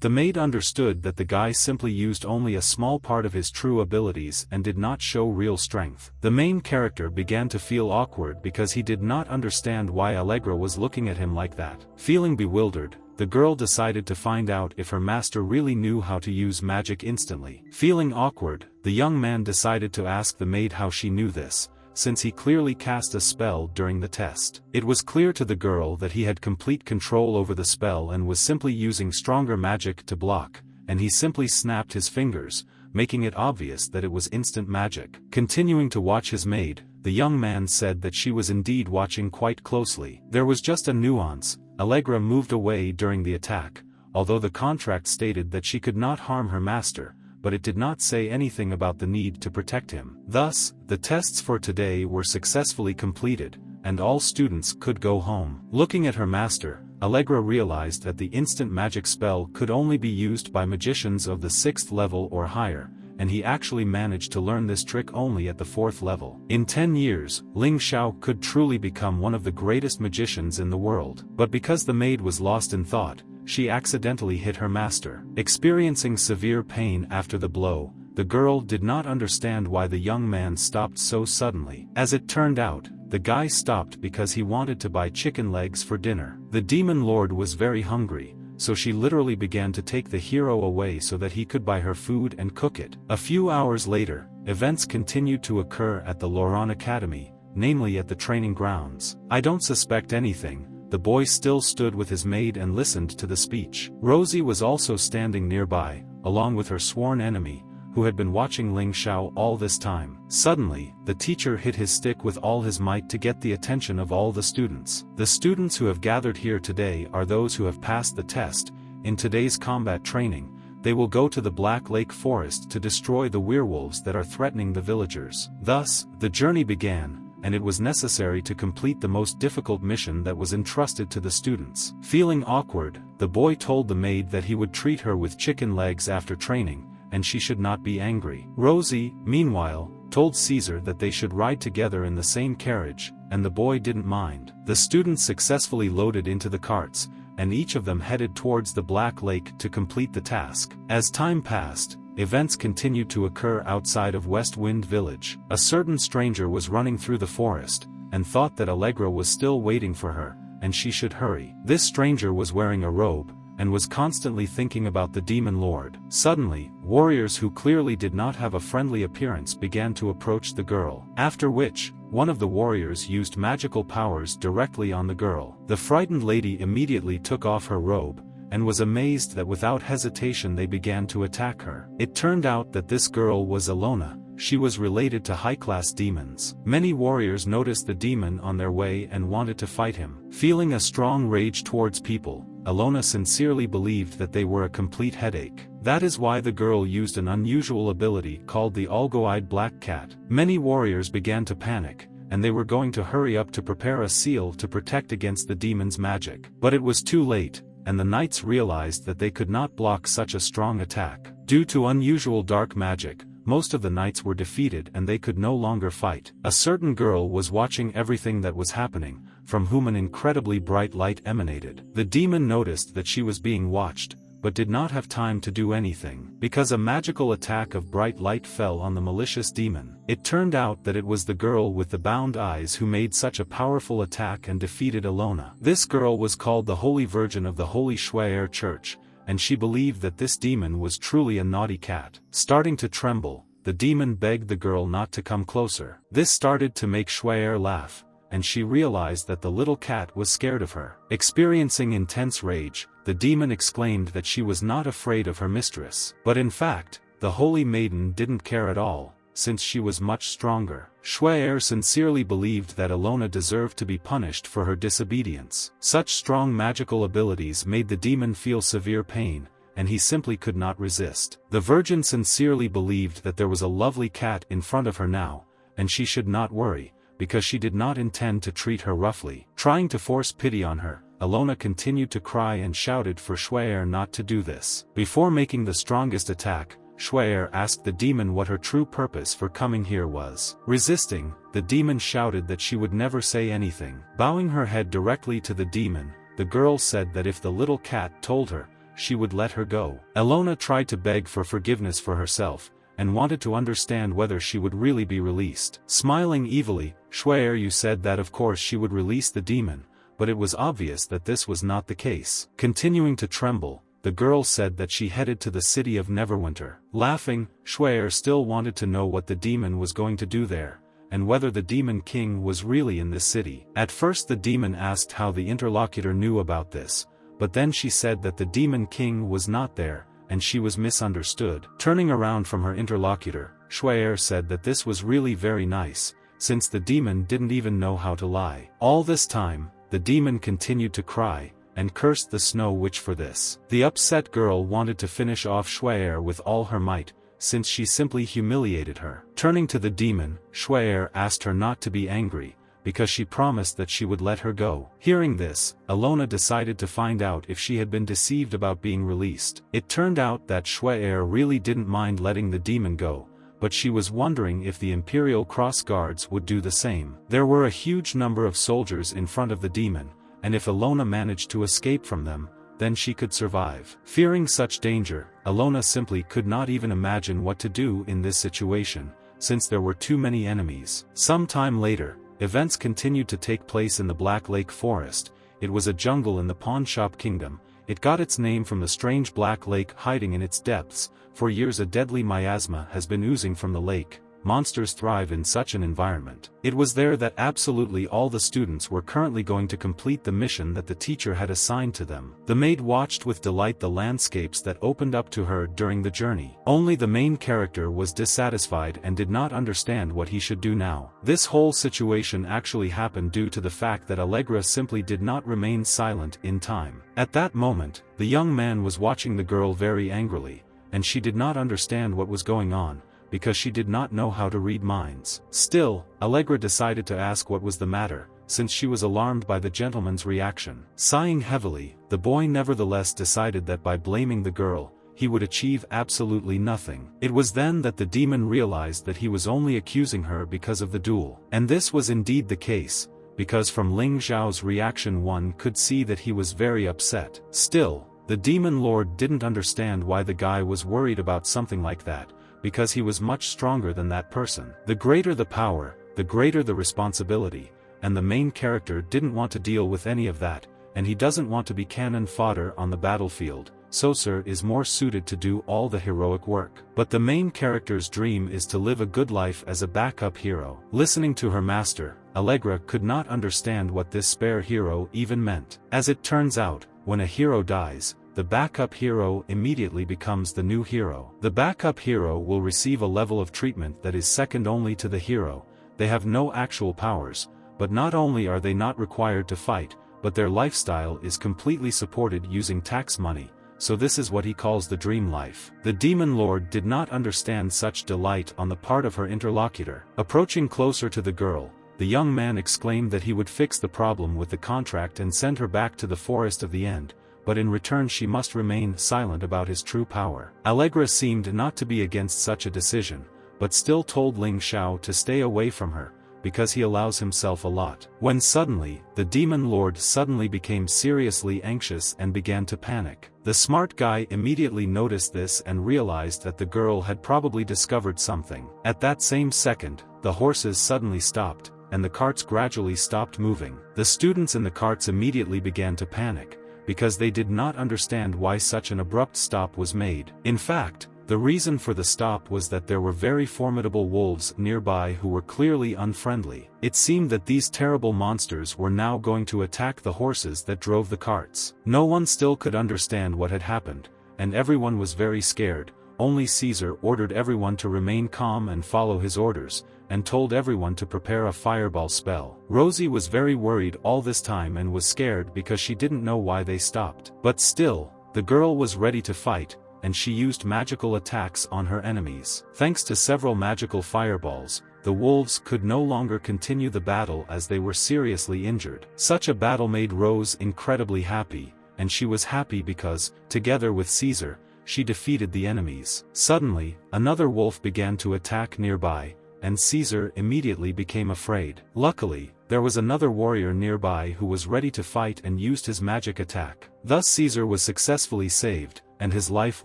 the maid understood that the guy simply used only a small part of his true abilities and did not show real strength. The main character began to feel awkward because he did not understand why Allegra was looking at him like that. Feeling bewildered, the girl decided to find out if her master really knew how to use magic instantly. Feeling awkward, the young man decided to ask the maid how she knew this, since he clearly cast a spell during the test. It was clear to the girl that he had complete control over the spell and was simply using stronger magic to block, and he simply snapped his fingers, making it obvious that it was instant magic. Continuing to watch his maid, the young man said that she was indeed watching quite closely. There was just a nuance. Allegra moved away during the attack, although the contract stated that she could not harm her master, but it did not say anything about the need to protect him. Thus, the tests for today were successfully completed, and all students could go home. Looking at her master, Allegra realized that the instant magic spell could only be used by magicians of the 6th level or higher, and he actually managed to learn this trick only at the 4th level. In 10 years, Ling Xiao could truly become one of the greatest magicians in the world. But because the maid was lost in thought, she accidentally hit her master. Experiencing severe pain after the blow, the girl did not understand why the young man stopped so suddenly. As it turned out, the guy stopped because he wanted to buy chicken legs for dinner. The demon lord was very hungry, so she literally began to take the hero away so that he could buy her food and cook it. A few hours later, events continued to occur at the Loran Academy, namely at the training grounds. I don't suspect anything. The boy still stood with his maid and listened to the speech. Rosie was also standing nearby, along with her sworn enemy, who had been watching Ling Xiao all this time. Suddenly, the teacher hit his stick with all his might to get the attention of all the students. The students who have gathered here today are those who have passed the test. In today's combat training, they will go to the Black Lake Forest to destroy the werewolves that are threatening the villagers. Thus, the journey began, and it was necessary to complete the most difficult mission that was entrusted to the students. Feeling awkward, the boy told the maid that he would treat her with chicken legs after training, and she should not be angry. Rosie, meanwhile, told Caesar that they should ride together in the same carriage, and the boy didn't mind. The students successfully loaded into the carts, and each of them headed towards the Black Lake to complete the task. As time passed, events continued to occur outside of West Wind Village. A certain stranger was running through the forest, and thought that Allegra was still waiting for her, and she should hurry. This stranger was wearing a robe, and was constantly thinking about the demon lord. Suddenly, warriors who clearly did not have a friendly appearance began to approach the girl. After which, one of the warriors used magical powers directly on the girl. The frightened lady immediately took off her robe, and was amazed that without hesitation they began to attack her. It turned out that this girl was Alona. She was related to high-class demons. Many warriors noticed the demon on their way and wanted to fight him. Feeling a strong rage towards people, Alona sincerely believed that they were a complete headache. That is why the girl used an unusual ability called the Algo-eyed Black Cat. Many warriors began to panic, and they were going to hurry up to prepare a seal to protect against the demon's magic. But it was too late, and the knights realized that they could not block such a strong attack. Due to unusual dark magic, most of the knights were defeated and they could no longer fight. A certain girl was watching everything that was happening, from whom an incredibly bright light emanated. The demon noticed that she was being watched, but did not have time to do anything, because a magical attack of bright light fell on the malicious demon. It turned out that it was the girl with the bound eyes who made such a powerful attack and defeated Alona. This girl was called the Holy Virgin of the Holy Schwaer Church, and she believed that this demon was truly a naughty cat. Starting to tremble, the demon begged the girl not to come closer. This started to make Schwaer laugh, and she realized that the little cat was scared of her. Experiencing intense rage, the demon exclaimed that she was not afraid of her mistress. But in fact, the holy maiden didn't care at all, since she was much stronger. Schwaer sincerely believed that Alona deserved to be punished for her disobedience. Such strong magical abilities made the demon feel severe pain, and he simply could not resist. The virgin sincerely believed that there was a lovely cat in front of her now, and she should not worry, because she did not intend to treat her roughly. Trying to force pity on her, Alona continued to cry and shouted for Schwer not to do this. Before making the strongest attack, Schwer asked the demon what her true purpose for coming here was. Resisting, the demon shouted that she would never say anything. Bowing her head directly to the demon, the girl said that if the little cat told her, she would let her go. Alona tried to beg for forgiveness for herself, and wanted to understand whether she would really be released. Smiling evilly, Schwer, you said that of course she would release the demon, but it was obvious that this was not the case. Continuing to tremble, the girl said that she headed to the city of Neverwinter. Laughing, Schwer still wanted to know what the demon was going to do there, and whether the demon king was really in this city. At first the demon asked how the interlocutor knew about this, but then she said that the demon king was not there, and she was misunderstood. Turning around from her interlocutor, Schwer said that this was really very nice, since the demon didn't even know how to lie. All this time, the demon continued to cry, and cursed the Snow Witch for this. The upset girl wanted to finish off Schwer with all her might, since she simply humiliated her. Turning to the demon, Schwer asked her not to be angry, because she promised that she would let her go. Hearing this, Alona decided to find out if she had been deceived about being released. It turned out that Schwer really didn't mind letting the demon go, but she was wondering if the Imperial Cross Guards would do the same. There were a huge number of soldiers in front of the demon, and if Alona managed to escape from them, then she could survive. Fearing such danger, Alona simply could not even imagine what to do in this situation, since there were too many enemies. Some time later, events continued to take place in the Black Lake Forest. It was a jungle in the Pawnshop Kingdom. It got its name from the strange Black Lake hiding in its depths. For years a deadly miasma has been oozing from the lake. Monsters thrive in such an environment. It was there that absolutely all the students were currently going to complete the mission that the teacher had assigned to them. The maid watched with delight the landscapes that opened up to her during the journey. Only the main character was dissatisfied and did not understand what he should do now. This whole situation actually happened due to the fact that Allegra simply did not remain silent in time. At that moment, the young man was watching the girl very angrily, and she did not understand what was going on, because she did not know how to read minds. Still, Allegra decided to ask what was the matter, since she was alarmed by the gentleman's reaction. Sighing heavily, the boy nevertheless decided that by blaming the girl, he would achieve absolutely nothing. It was then that the demon realized that he was only accusing her because of the duel. And this was indeed the case, because from Ling Zhao's reaction one could see that he was very upset. Still, the demon lord didn't understand why the guy was worried about something like that, because he was much stronger than that person. The greater the power, the greater the responsibility, and the main character didn't want to deal with any of that, and he doesn't want to be cannon fodder on the battlefield. Sir is more suited to do all the heroic work. But the main character's dream is to live a good life as a backup hero. Listening to her master, Allegra could not understand what this spare hero even meant. As it turns out, when a hero dies, the backup hero immediately becomes the new hero. The backup hero will receive a level of treatment that is second only to the hero. They have no actual powers, but not only are they not required to fight, but their lifestyle is completely supported using tax money, so this is what he calls the dream life. The demon lord did not understand such delight on the part of her interlocutor. Approaching closer to the girl, the young man exclaimed that he would fix the problem with the contract and send her back to the Forest of the End, but in return she must remain silent about his true power. Allegra seemed not to be against such a decision, but still told Ling Xiao to stay away from her, because he allows himself a lot. When suddenly, the demon lord suddenly became seriously anxious and began to panic. The smart guy immediately noticed this and realized that the girl had probably discovered something. At that same second, the horses suddenly stopped, and the carts gradually stopped moving. The students in the carts immediately began to panic, because they did not understand why such an abrupt stop was made. In fact, the reason for the stop was that there were very formidable wolves nearby who were clearly unfriendly. It seemed that these terrible monsters were now going to attack the horses that drove the carts. No one still could understand what had happened, and everyone was very scared. Only Caesar ordered everyone to remain calm and follow his orders, and told everyone to prepare a fireball spell. Rosie was very worried all this time and was scared because she didn't know why they stopped. But still, the girl was ready to fight, and she used magical attacks on her enemies. Thanks to several magical fireballs, the wolves could no longer continue the battle as they were seriously injured. Such a battle made Rose incredibly happy, and she was happy because, together with Caesar, she defeated the enemies. Suddenly, another wolf began to attack nearby, and Caesar immediately became afraid. Luckily, there was another warrior nearby who was ready to fight and used his magic attack. Thus Caesar was successfully saved, and his life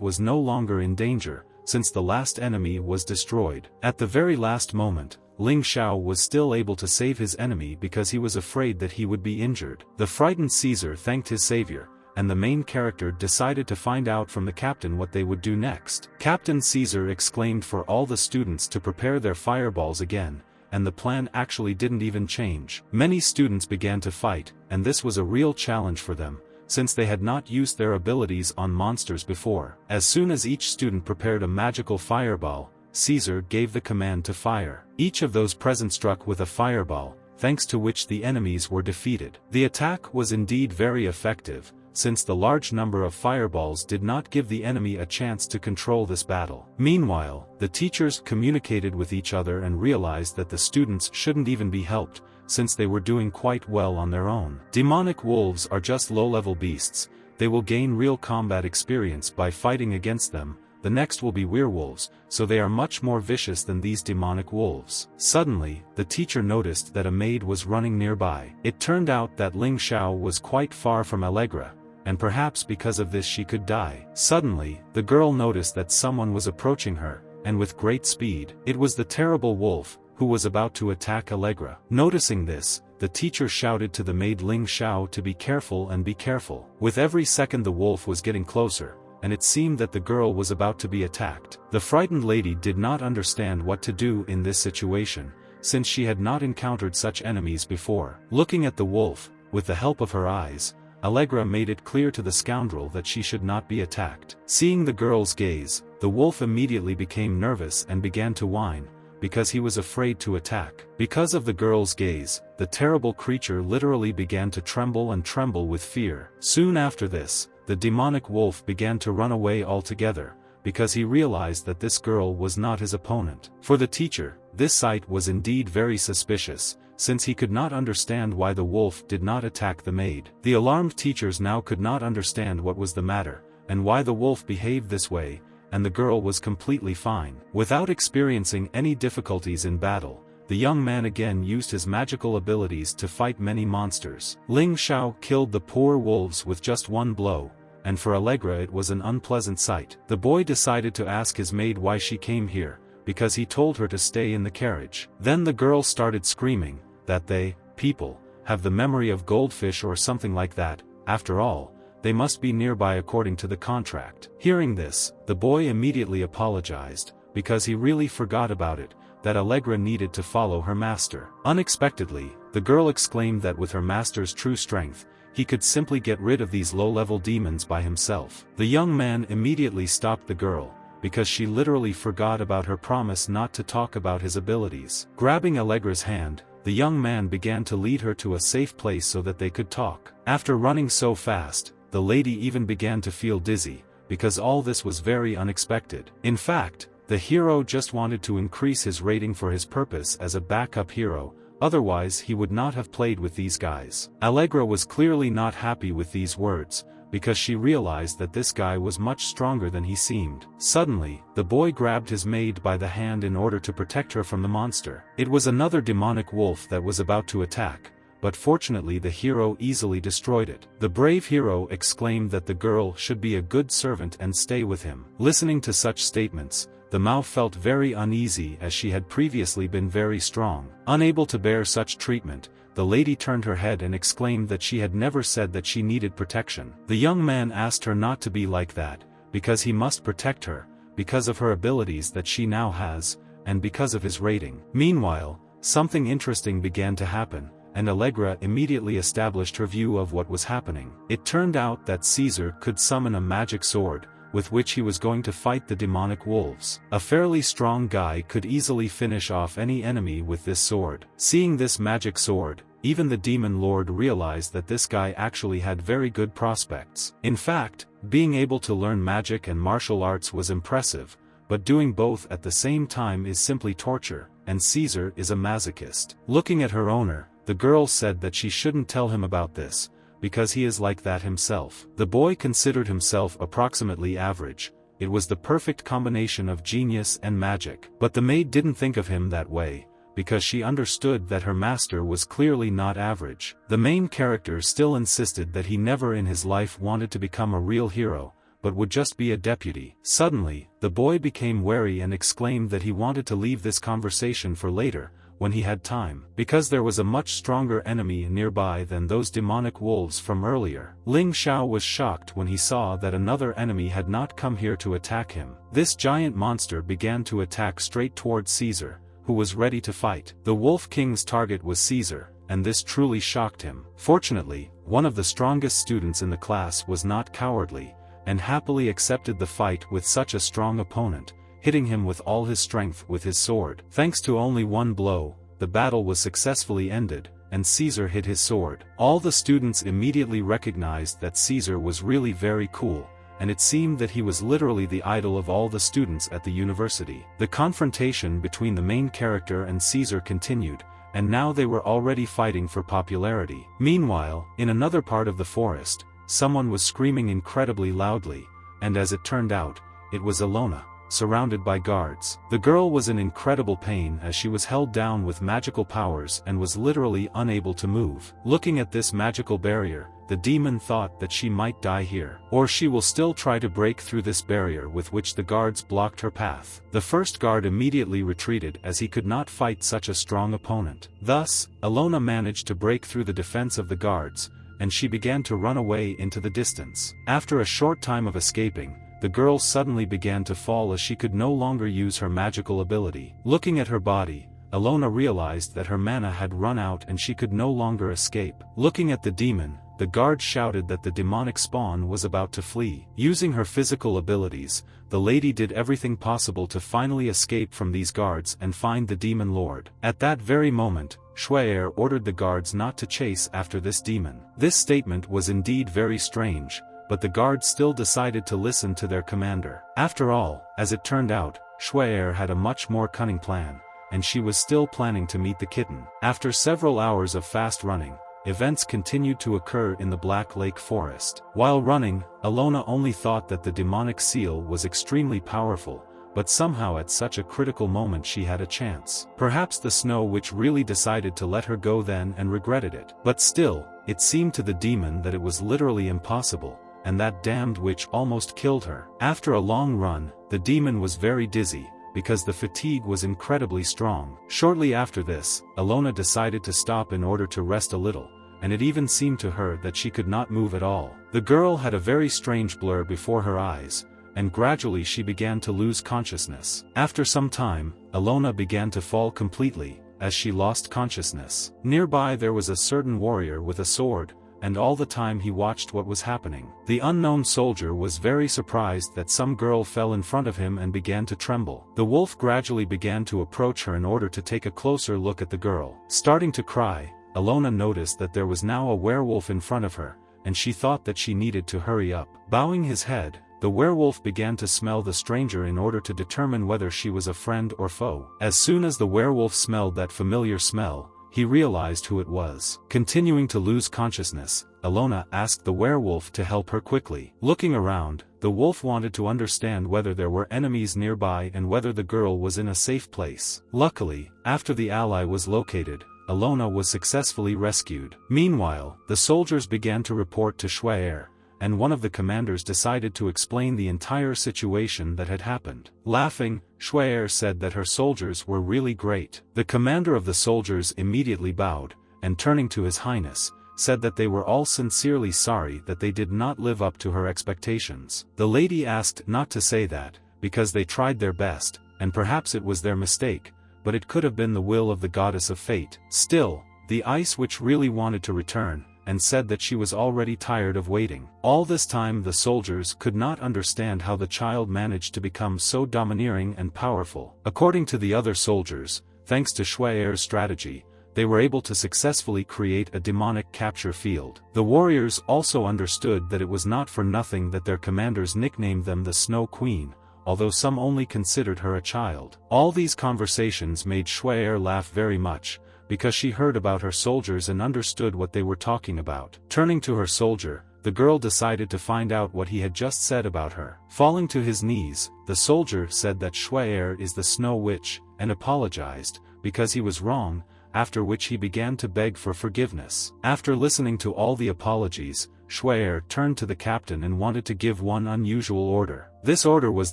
was no longer in danger, since the last enemy was destroyed. At the very last moment, Ling Xiao was still able to save his enemy because he was afraid that he would be injured. The frightened Caesar thanked his savior, and the main character decided to find out from the captain what they would do next. Captain Caesar exclaimed for all the students to prepare their fireballs again, and the plan actually didn't even change. Many students began to fight, and this was a real challenge for them, since they had not used their abilities on monsters before. As soon as each student prepared a magical fireball, Caesar gave the command to fire. Each of those present struck with a fireball, thanks to which the enemies were defeated. The attack was indeed very effective, since the large number of fireballs did not give the enemy a chance to control this battle. Meanwhile, the teachers communicated with each other and realized that the students shouldn't even be helped, since they were doing quite well on their own. Demonic wolves are just low-level beasts. They will gain real combat experience by fighting against them. The next will be werewolves, so they are much more vicious than these demonic wolves. Suddenly, the teacher noticed that a maid was running nearby. It turned out that Ling Xiao was quite far from Allegra, and perhaps because of this she could die. Suddenly, the girl noticed that someone was approaching her, and with great speed. It was the terrible wolf, who was about to attack Allegra. Noticing this, the teacher shouted to the maid Ling Xiao to be careful and be careful. With every second the wolf was getting closer, and it seemed that the girl was about to be attacked. The frightened lady did not understand what to do in this situation, since she had not encountered such enemies before. Looking at the wolf, with the help of her eyes, Allegra made it clear to the scoundrel that she should not be attacked. Seeing the girl's gaze, the wolf immediately became nervous and began to whine, because he was afraid to attack. Because of the girl's gaze, the terrible creature literally began to tremble with fear. Soon after this, the demonic wolf began to run away altogether, because he realized that this girl was not his opponent. For the teacher, this sight was indeed very suspicious, since he could not understand why the wolf did not attack the maid. The alarmed teachers now could not understand what was the matter, and why the wolf behaved this way, and the girl was completely fine. Without experiencing any difficulties in battle, the young man again used his magical abilities to fight many monsters. Ling Xiao killed the poor wolves with just one blow, and for Allegra it was an unpleasant sight. The boy decided to ask his maid why she came here, because he told her to stay in the carriage. Then the girl started screaming that they, people, have the memory of goldfish or something like that. After all, they must be nearby according to the contract. Hearing this, the boy immediately apologized, because he really forgot about it, that Allegra needed to follow her master. Unexpectedly, the girl exclaimed that with her master's true strength, he could simply get rid of these low-level demons by himself. The young man immediately stopped the girl, because she literally forgot about her promise not to talk about his abilities. Grabbing Allegra's hand, the young man began to lead her to a safe place so that they could talk. After running so fast, the lady even began to feel dizzy, because all this was very unexpected. In fact, the hero just wanted to increase his rating for his purpose as a backup hero, otherwise he would not have played with these guys. Allegra was clearly not happy with these words, because she realized that this guy was much stronger than he seemed. Suddenly, the boy grabbed his maid by the hand in order to protect her from the monster. It was another demonic wolf that was about to attack, but fortunately the hero easily destroyed it. The brave hero exclaimed that the girl should be a good servant and stay with him. Listening to such statements, the Mao felt very uneasy as she had previously been very strong. Unable to bear such treatment, the lady turned her head and exclaimed that she had never said that she needed protection. The young man asked her not to be like that, because he must protect her, because of her abilities that she now has, and because of his rating. Meanwhile, something interesting began to happen, and Allegra immediately established her view of what was happening. It turned out that Caesar could summon a magic sword, with which he was going to fight the demonic wolves. A fairly strong guy could easily finish off any enemy with this sword. Seeing this magic sword, even the demon lord realized that this guy actually had very good prospects. In fact, being able to learn magic and martial arts was impressive, but doing both at the same time is simply torture, and Caesar is a masochist. Looking at her owner, the girl said that she shouldn't tell him about this, because he is like that himself. The boy considered himself approximately average. It was the perfect combination of genius and magic. But the maid didn't think of him that way, because she understood that her master was clearly not average. The main character still insisted that he never in his life wanted to become a real hero, but would just be a deputy. Suddenly, the boy became wary and exclaimed that he wanted to leave this conversation for later, when he had time, because there was a much stronger enemy nearby than those demonic wolves from earlier. Ling Xiao was shocked when he saw that another enemy had not come here to attack him. This giant monster began to attack straight towards Caesar, who was ready to fight. The Wolf King's target was Caesar, and this truly shocked him. Fortunately, one of the strongest students in the class was not cowardly, and happily accepted the fight with such a strong opponent, hitting him with all his strength with his sword. Thanks to only one blow, the battle was successfully ended, and Caesar hit his sword. All the students immediately recognized that Caesar was really very cool, and it seemed that he was literally the idol of all the students at the university. The confrontation between the main character and Caesar continued, and now they were already fighting for popularity. Meanwhile, in another part of the forest, someone was screaming incredibly loudly, and as it turned out, it was Alona, surrounded by guards. The girl was in incredible pain as she was held down with magical powers and was literally unable to move. Looking at this magical barrier, the demon thought that she might die here, or she will still try to break through this barrier with which the guards blocked her path. The first guard immediately retreated as he could not fight such a strong opponent. Thus, Alona managed to break through the defense of the guards, and she began to run away into the distance. After a short time of escaping, the girl suddenly began to fall as she could no longer use her magical ability. Looking at her body, Alona realized that her mana had run out and she could no longer escape. Looking at the demon, the guard shouted that the demonic spawn was about to flee. Using her physical abilities, the lady did everything possible to finally escape from these guards and find the demon lord. At that very moment, Shui'er ordered the guards not to chase after this demon. This statement was indeed very strange, but the guards still decided to listen to their commander. After all, as it turned out, Shui'er had a much more cunning plan, and she was still planning to meet the kitten. After several hours of fast running, events continued to occur in the Black Lake Forest. While running, Alona only thought that the demonic seal was extremely powerful, but somehow at such a critical moment she had a chance. Perhaps the Snow Witch really decided to let her go then and regretted it. But still, it seemed to the demon that it was literally impossible, and that damned witch almost killed her. After a long run, the demon was very dizzy, because the fatigue was incredibly strong. Shortly after this, Alona decided to stop in order to rest a little, and it even seemed to her that she could not move at all. The girl had a very strange blur before her eyes, and gradually she began to lose consciousness. After some time, Alona began to fall completely, as she lost consciousness. Nearby there was a certain warrior with a sword, and all the time he watched what was happening. The unknown soldier was very surprised that some girl fell in front of him and began to tremble. The wolf gradually began to approach her in order to take a closer look at the girl. Starting to cry, Alona noticed that there was now a werewolf in front of her, and she thought that she needed to hurry up. Bowing his head, the werewolf began to smell the stranger in order to determine whether she was a friend or foe. As soon as the werewolf smelled that familiar smell, he realized who it was. Continuing to lose consciousness, Alona asked the werewolf to help her quickly. Looking around, the wolf wanted to understand whether there were enemies nearby and whether the girl was in a safe place. Luckily, after the ally was located, Alona was successfully rescued. Meanwhile, the soldiers began to report to Shui'er, and one of the commanders decided to explain the entire situation that had happened. Laughing, Shui'er said that her soldiers were really great. The commander of the soldiers immediately bowed, and turning to His Highness, said that they were all sincerely sorry that they did not live up to her expectations. The lady asked not to say that, because they tried their best, and perhaps it was their mistake, but it could have been the will of the goddess of fate. Still, the Ice Witch really wanted to return, and said that she was already tired of waiting. All this time the soldiers could not understand how the child managed to become so domineering and powerful. According to the other soldiers, thanks to Shui'er's strategy, they were able to successfully create a demonic capture field. The warriors also understood that it was not for nothing that their commanders nicknamed them the Snow Queen, although some only considered her a child. All these conversations made Shuai laugh very much, because she heard about her soldiers and understood what they were talking about. Turning to her soldier, the girl decided to find out what he had just said about her. Falling to his knees, the soldier said that Shuai is the Snow Witch, and apologized, because he was wrong, after which he began to beg for forgiveness. After listening to all the apologies, Shuai turned to the captain and wanted to give one unusual order. This order was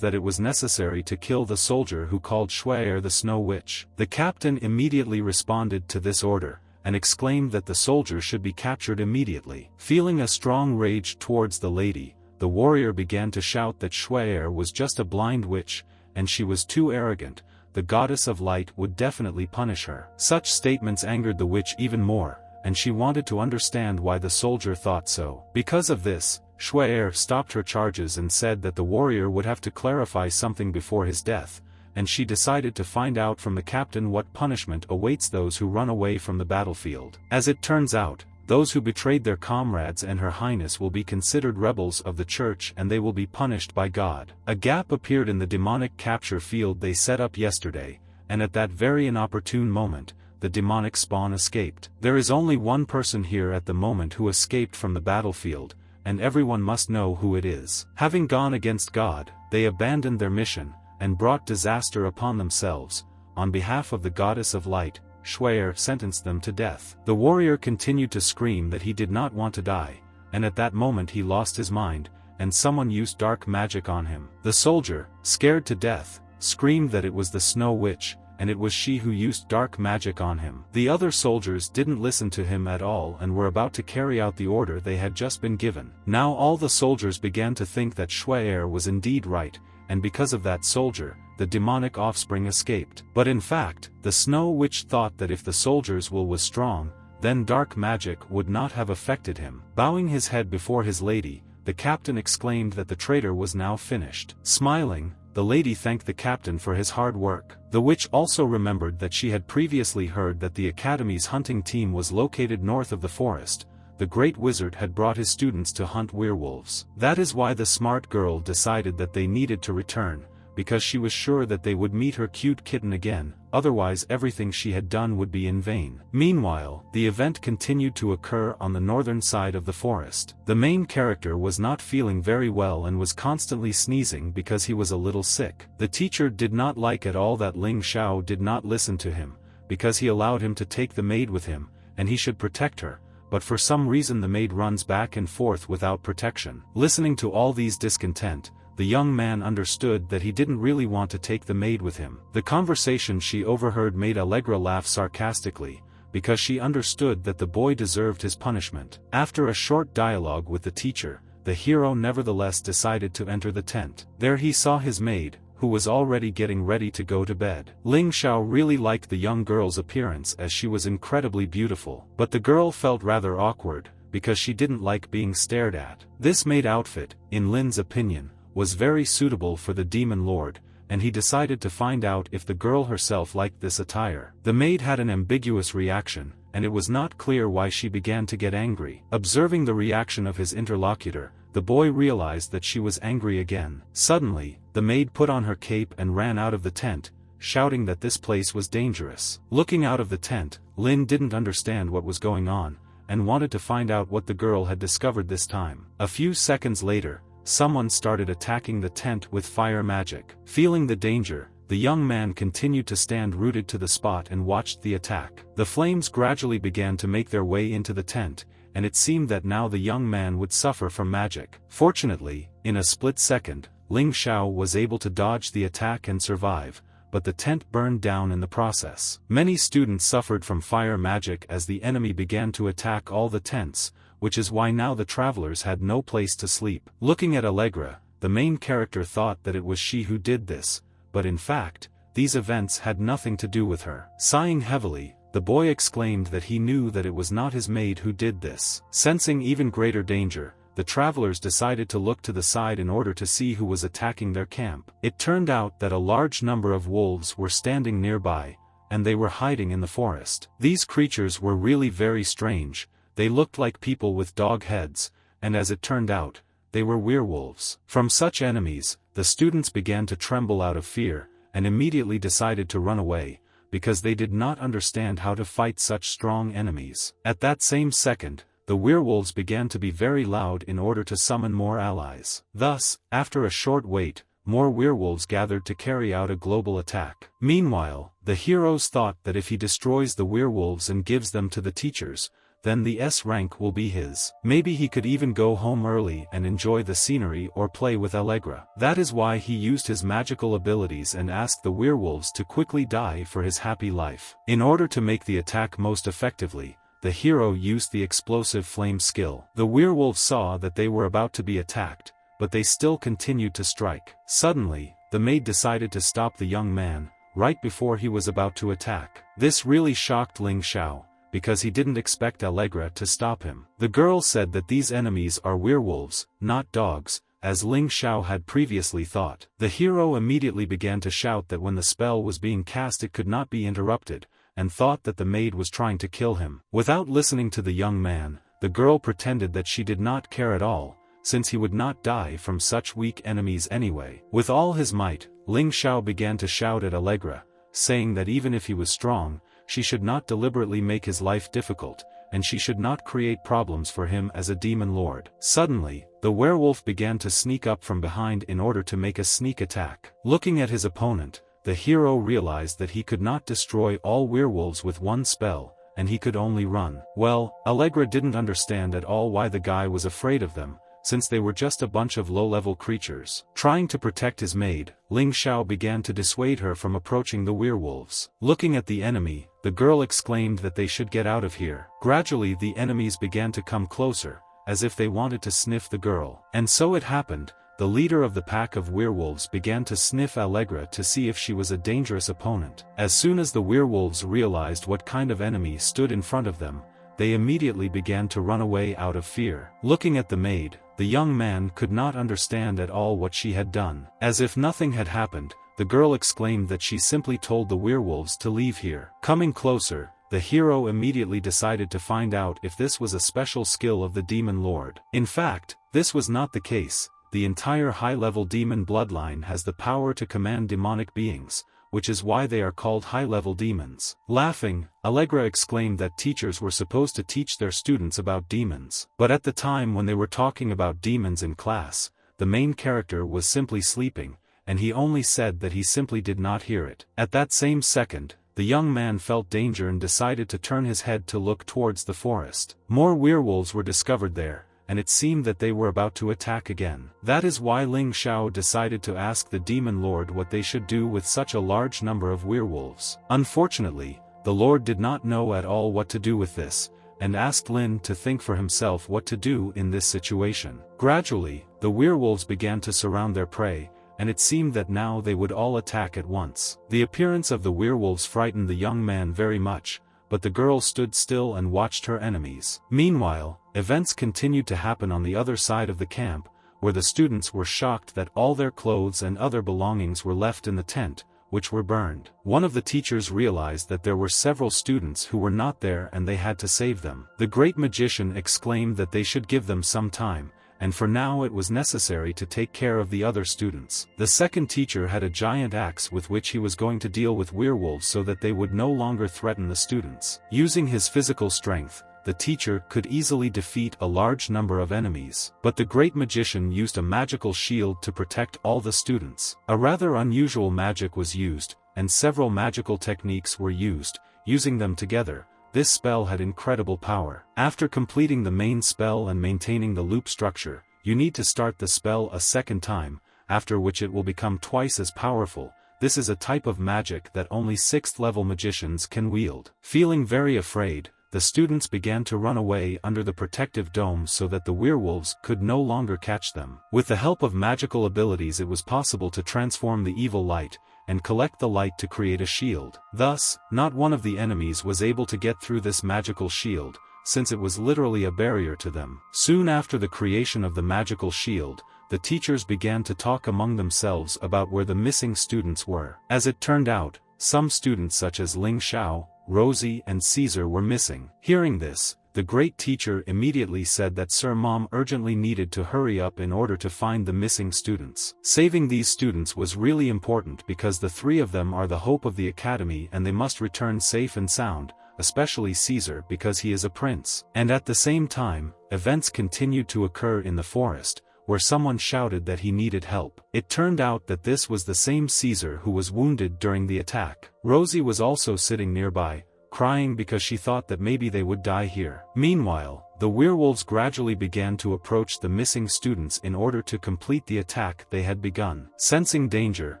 that it was necessary to kill the soldier who called Shuai the Snow Witch. The captain immediately responded to this order, and exclaimed that the soldier should be captured immediately. Feeling a strong rage towards the lady, the warrior began to shout that Shuai was just a blind witch, and she was too arrogant. The goddess of light would definitely punish her. Such statements angered the witch even more, and she wanted to understand why the soldier thought so. Because of this, Shuai stopped her charges and said that the warrior would have to clarify something before his death, and she decided to find out from the captain what punishment awaits those who run away from the battlefield. As it turns out, those who betrayed their comrades and Her Highness will be considered rebels of the church and they will be punished by God. A gap appeared in the demonic capture field they set up yesterday, and at that very inopportune moment, the demonic spawn escaped. There is only one person here at the moment who escaped from the battlefield, and everyone must know who it is. Having gone against God, they abandoned their mission, and brought disaster upon themselves. On behalf of the goddess of light, Shuai sentenced them to death. The warrior continued to scream that he did not want to die, and at that moment he lost his mind, and someone used dark magic on him. The soldier, scared to death, screamed that it was the Snow Witch, and it was she who used dark magic on him. The other soldiers didn't listen to him at all and were about to carry out the order they had just been given. Now all the soldiers began to think that Shuai was indeed right, and because of that soldier, the demonic offspring escaped. But in fact, the Snow Witch thought that if the soldier's will was strong, then dark magic would not have affected him. Bowing his head before his lady, the captain exclaimed that the traitor was now finished. Smiling, the lady thanked the captain for his hard work. The witch also remembered that she had previously heard that the academy's hunting team was located north of the forest. The great wizard had brought his students to hunt werewolves. That is why the smart girl decided that they needed to return, because she was sure that they would meet her cute kitten again, otherwise everything she had done would be in vain. Meanwhile, the event continued to occur on the northern side of the forest. The main character was not feeling very well and was constantly sneezing because he was a little sick. The teacher did not like at all that Ling Xiao did not listen to him, because he allowed him to take the maid with him, and he should protect her. But for some reason the maid runs back and forth without protection. Listening to all these discontent, the young man understood that he didn't really want to take the maid with him. The conversation she overheard made Allegra laugh sarcastically, because she understood that the boy deserved his punishment. After a short dialogue with the teacher, the hero nevertheless decided to enter the tent. There he saw his maid, who was already getting ready to go to bed. Ling Xiao really liked the young girl's appearance as she was incredibly beautiful. But the girl felt rather awkward, because she didn't like being stared at. This maid outfit, in Lin's opinion, was very suitable for the demon lord, and he decided to find out if the girl herself liked this attire. The maid had an ambiguous reaction, and it was not clear why she began to get angry. Observing the reaction of his interlocutor, the boy realized that she was angry again. Suddenly, the maid put on her cape and ran out of the tent, shouting that this place was dangerous. Looking out of the tent, Lin didn't understand what was going on, and wanted to find out what the girl had discovered this time. A few seconds later, someone started attacking the tent with fire magic. Feeling the danger, the young man continued to stand rooted to the spot and watched the attack. The flames gradually began to make their way into the tent, and it seemed that now the young man would suffer from magic. Fortunately, in a split second, Ling Xiao was able to dodge the attack and survive, but the tent burned down in the process. Many students suffered from fire magic as the enemy began to attack all the tents, which is why now the travelers had no place to sleep. Looking at Allegra, the main character thought that it was she who did this, but in fact, these events had nothing to do with her. Sighing heavily, the boy exclaimed that he knew that it was not his maid who did this. Sensing even greater danger, the travelers decided to look to the side in order to see who was attacking their camp. It turned out that a large number of wolves were standing nearby, and they were hiding in the forest. These creatures were really very strange. They looked like people with dog heads, and as it turned out, they were werewolves. From such enemies, the students began to tremble out of fear, and immediately decided to run away, because they did not understand how to fight such strong enemies. At that same second, the werewolves began to be very loud in order to summon more allies. Thus, after a short wait, more werewolves gathered to carry out a global attack. Meanwhile, the heroes thought that if he destroys the werewolves and gives them to the teachers, then the S rank will be his. Maybe he could even go home early and enjoy the scenery or play with Allegra. That is why he used his magical abilities and asked the werewolves to quickly die for his happy life. In order to make the attack most effectively, the hero used the explosive flame skill. The werewolves saw that they were about to be attacked, but they still continued to strike. Suddenly, the maid decided to stop the young man, right before he was about to attack. This really shocked Ling Xiao, because he didn't expect Allegra to stop him. The girl said that these enemies are werewolves, not dogs, as Ling Xiao had previously thought. The hero immediately began to shout that when the spell was being cast it could not be interrupted, and thought that the maid was trying to kill him. Without listening to the young man, the girl pretended that she did not care at all, since he would not die from such weak enemies anyway. With all his might, Ling Xiao began to shout at Allegra, saying that even if he was strong, she should not deliberately make his life difficult, and she should not create problems for him as a demon lord. Suddenly, the werewolf began to sneak up from behind in order to make a sneak attack. Looking at his opponent, the hero realized that he could not destroy all werewolves with one spell, and he could only run. Well, Allegra didn't understand at all why the guy was afraid of them, since they were just a bunch of low-level creatures. Trying to protect his maid, Ling Xiao began to dissuade her from approaching the werewolves. Looking at the enemy, the girl exclaimed that they should get out of here. Gradually the enemies began to come closer, as if they wanted to sniff the girl. And so it happened, the leader of the pack of werewolves began to sniff Allegra to see if she was a dangerous opponent. As soon as the werewolves realized what kind of enemy stood in front of them, they immediately began to run away out of fear. Looking at the maid, the young man could not understand at all what she had done. As if nothing had happened, the girl exclaimed that she simply told the werewolves to leave here. Coming closer, the hero immediately decided to find out if this was a special skill of the demon lord. In fact, this was not the case. The entire high-level demon bloodline has the power to command demonic beings, which is why they are called high-level demons. Laughing, Allegra exclaimed that teachers were supposed to teach their students about demons. But at the time when they were talking about demons in class, the main character was simply sleeping, and he only said that he simply did not hear it. At that same second, the young man felt danger and decided to turn his head to look towards the forest. More werewolves were discovered there, and it seemed that they were about to attack again. That is why Ling Xiao decided to ask the demon lord what they should do with such a large number of werewolves. Unfortunately, the lord did not know at all what to do with this, and asked Lin to think for himself what to do in this situation. Gradually, the werewolves began to surround their prey, and it seemed that now they would all attack at once. The appearance of the werewolves frightened the young man very much, but the girl stood still and watched her enemies. Meanwhile, events continued to happen on the other side of the camp, where the students were shocked that all their clothes and other belongings were left in the tent, which were burned. One of the teachers realized that there were several students who were not there and they had to save them. The great magician exclaimed that they should give them some time, and for now it was necessary to take care of the other students. The second teacher had a giant axe with which he was going to deal with werewolves so that they would no longer threaten the students. Using his physical strength, the teacher could easily defeat a large number of enemies. But the great magician used a magical shield to protect all the students. A rather unusual magic was used, and several magical techniques were used. Using them together, this spell had incredible power. After completing the main spell and maintaining the loop structure, you need to start the spell a second time, after which it will become twice as powerful. This is a type of magic that only 6th level magicians can wield. Feeling very afraid, the students began to run away under the protective dome so that the werewolves could no longer catch them. With the help of magical abilities it was possible to transform the evil light, and collect the light to create a shield. Thus, not one of the enemies was able to get through this magical shield, since it was literally a barrier to them. Soon after the creation of the magical shield, the teachers began to talk among themselves about where the missing students were. As it turned out, some students such as Ling Xiao, Rosie and Caesar were missing. Hearing this, the great teacher immediately said that Sir Mom urgently needed to hurry up in order to find the missing students. Saving these students was really important because the three of them are the hope of the academy and they must return safe and sound, especially Caesar because he is a prince. And at the same time, events continued to occur in the forest, where someone shouted that he needed help. It turned out that this was the same Caesar who was wounded during the attack. Rosie was also sitting nearby, crying because she thought that maybe they would die here. Meanwhile, the werewolves gradually began to approach the missing students in order to complete the attack they had begun. Sensing danger,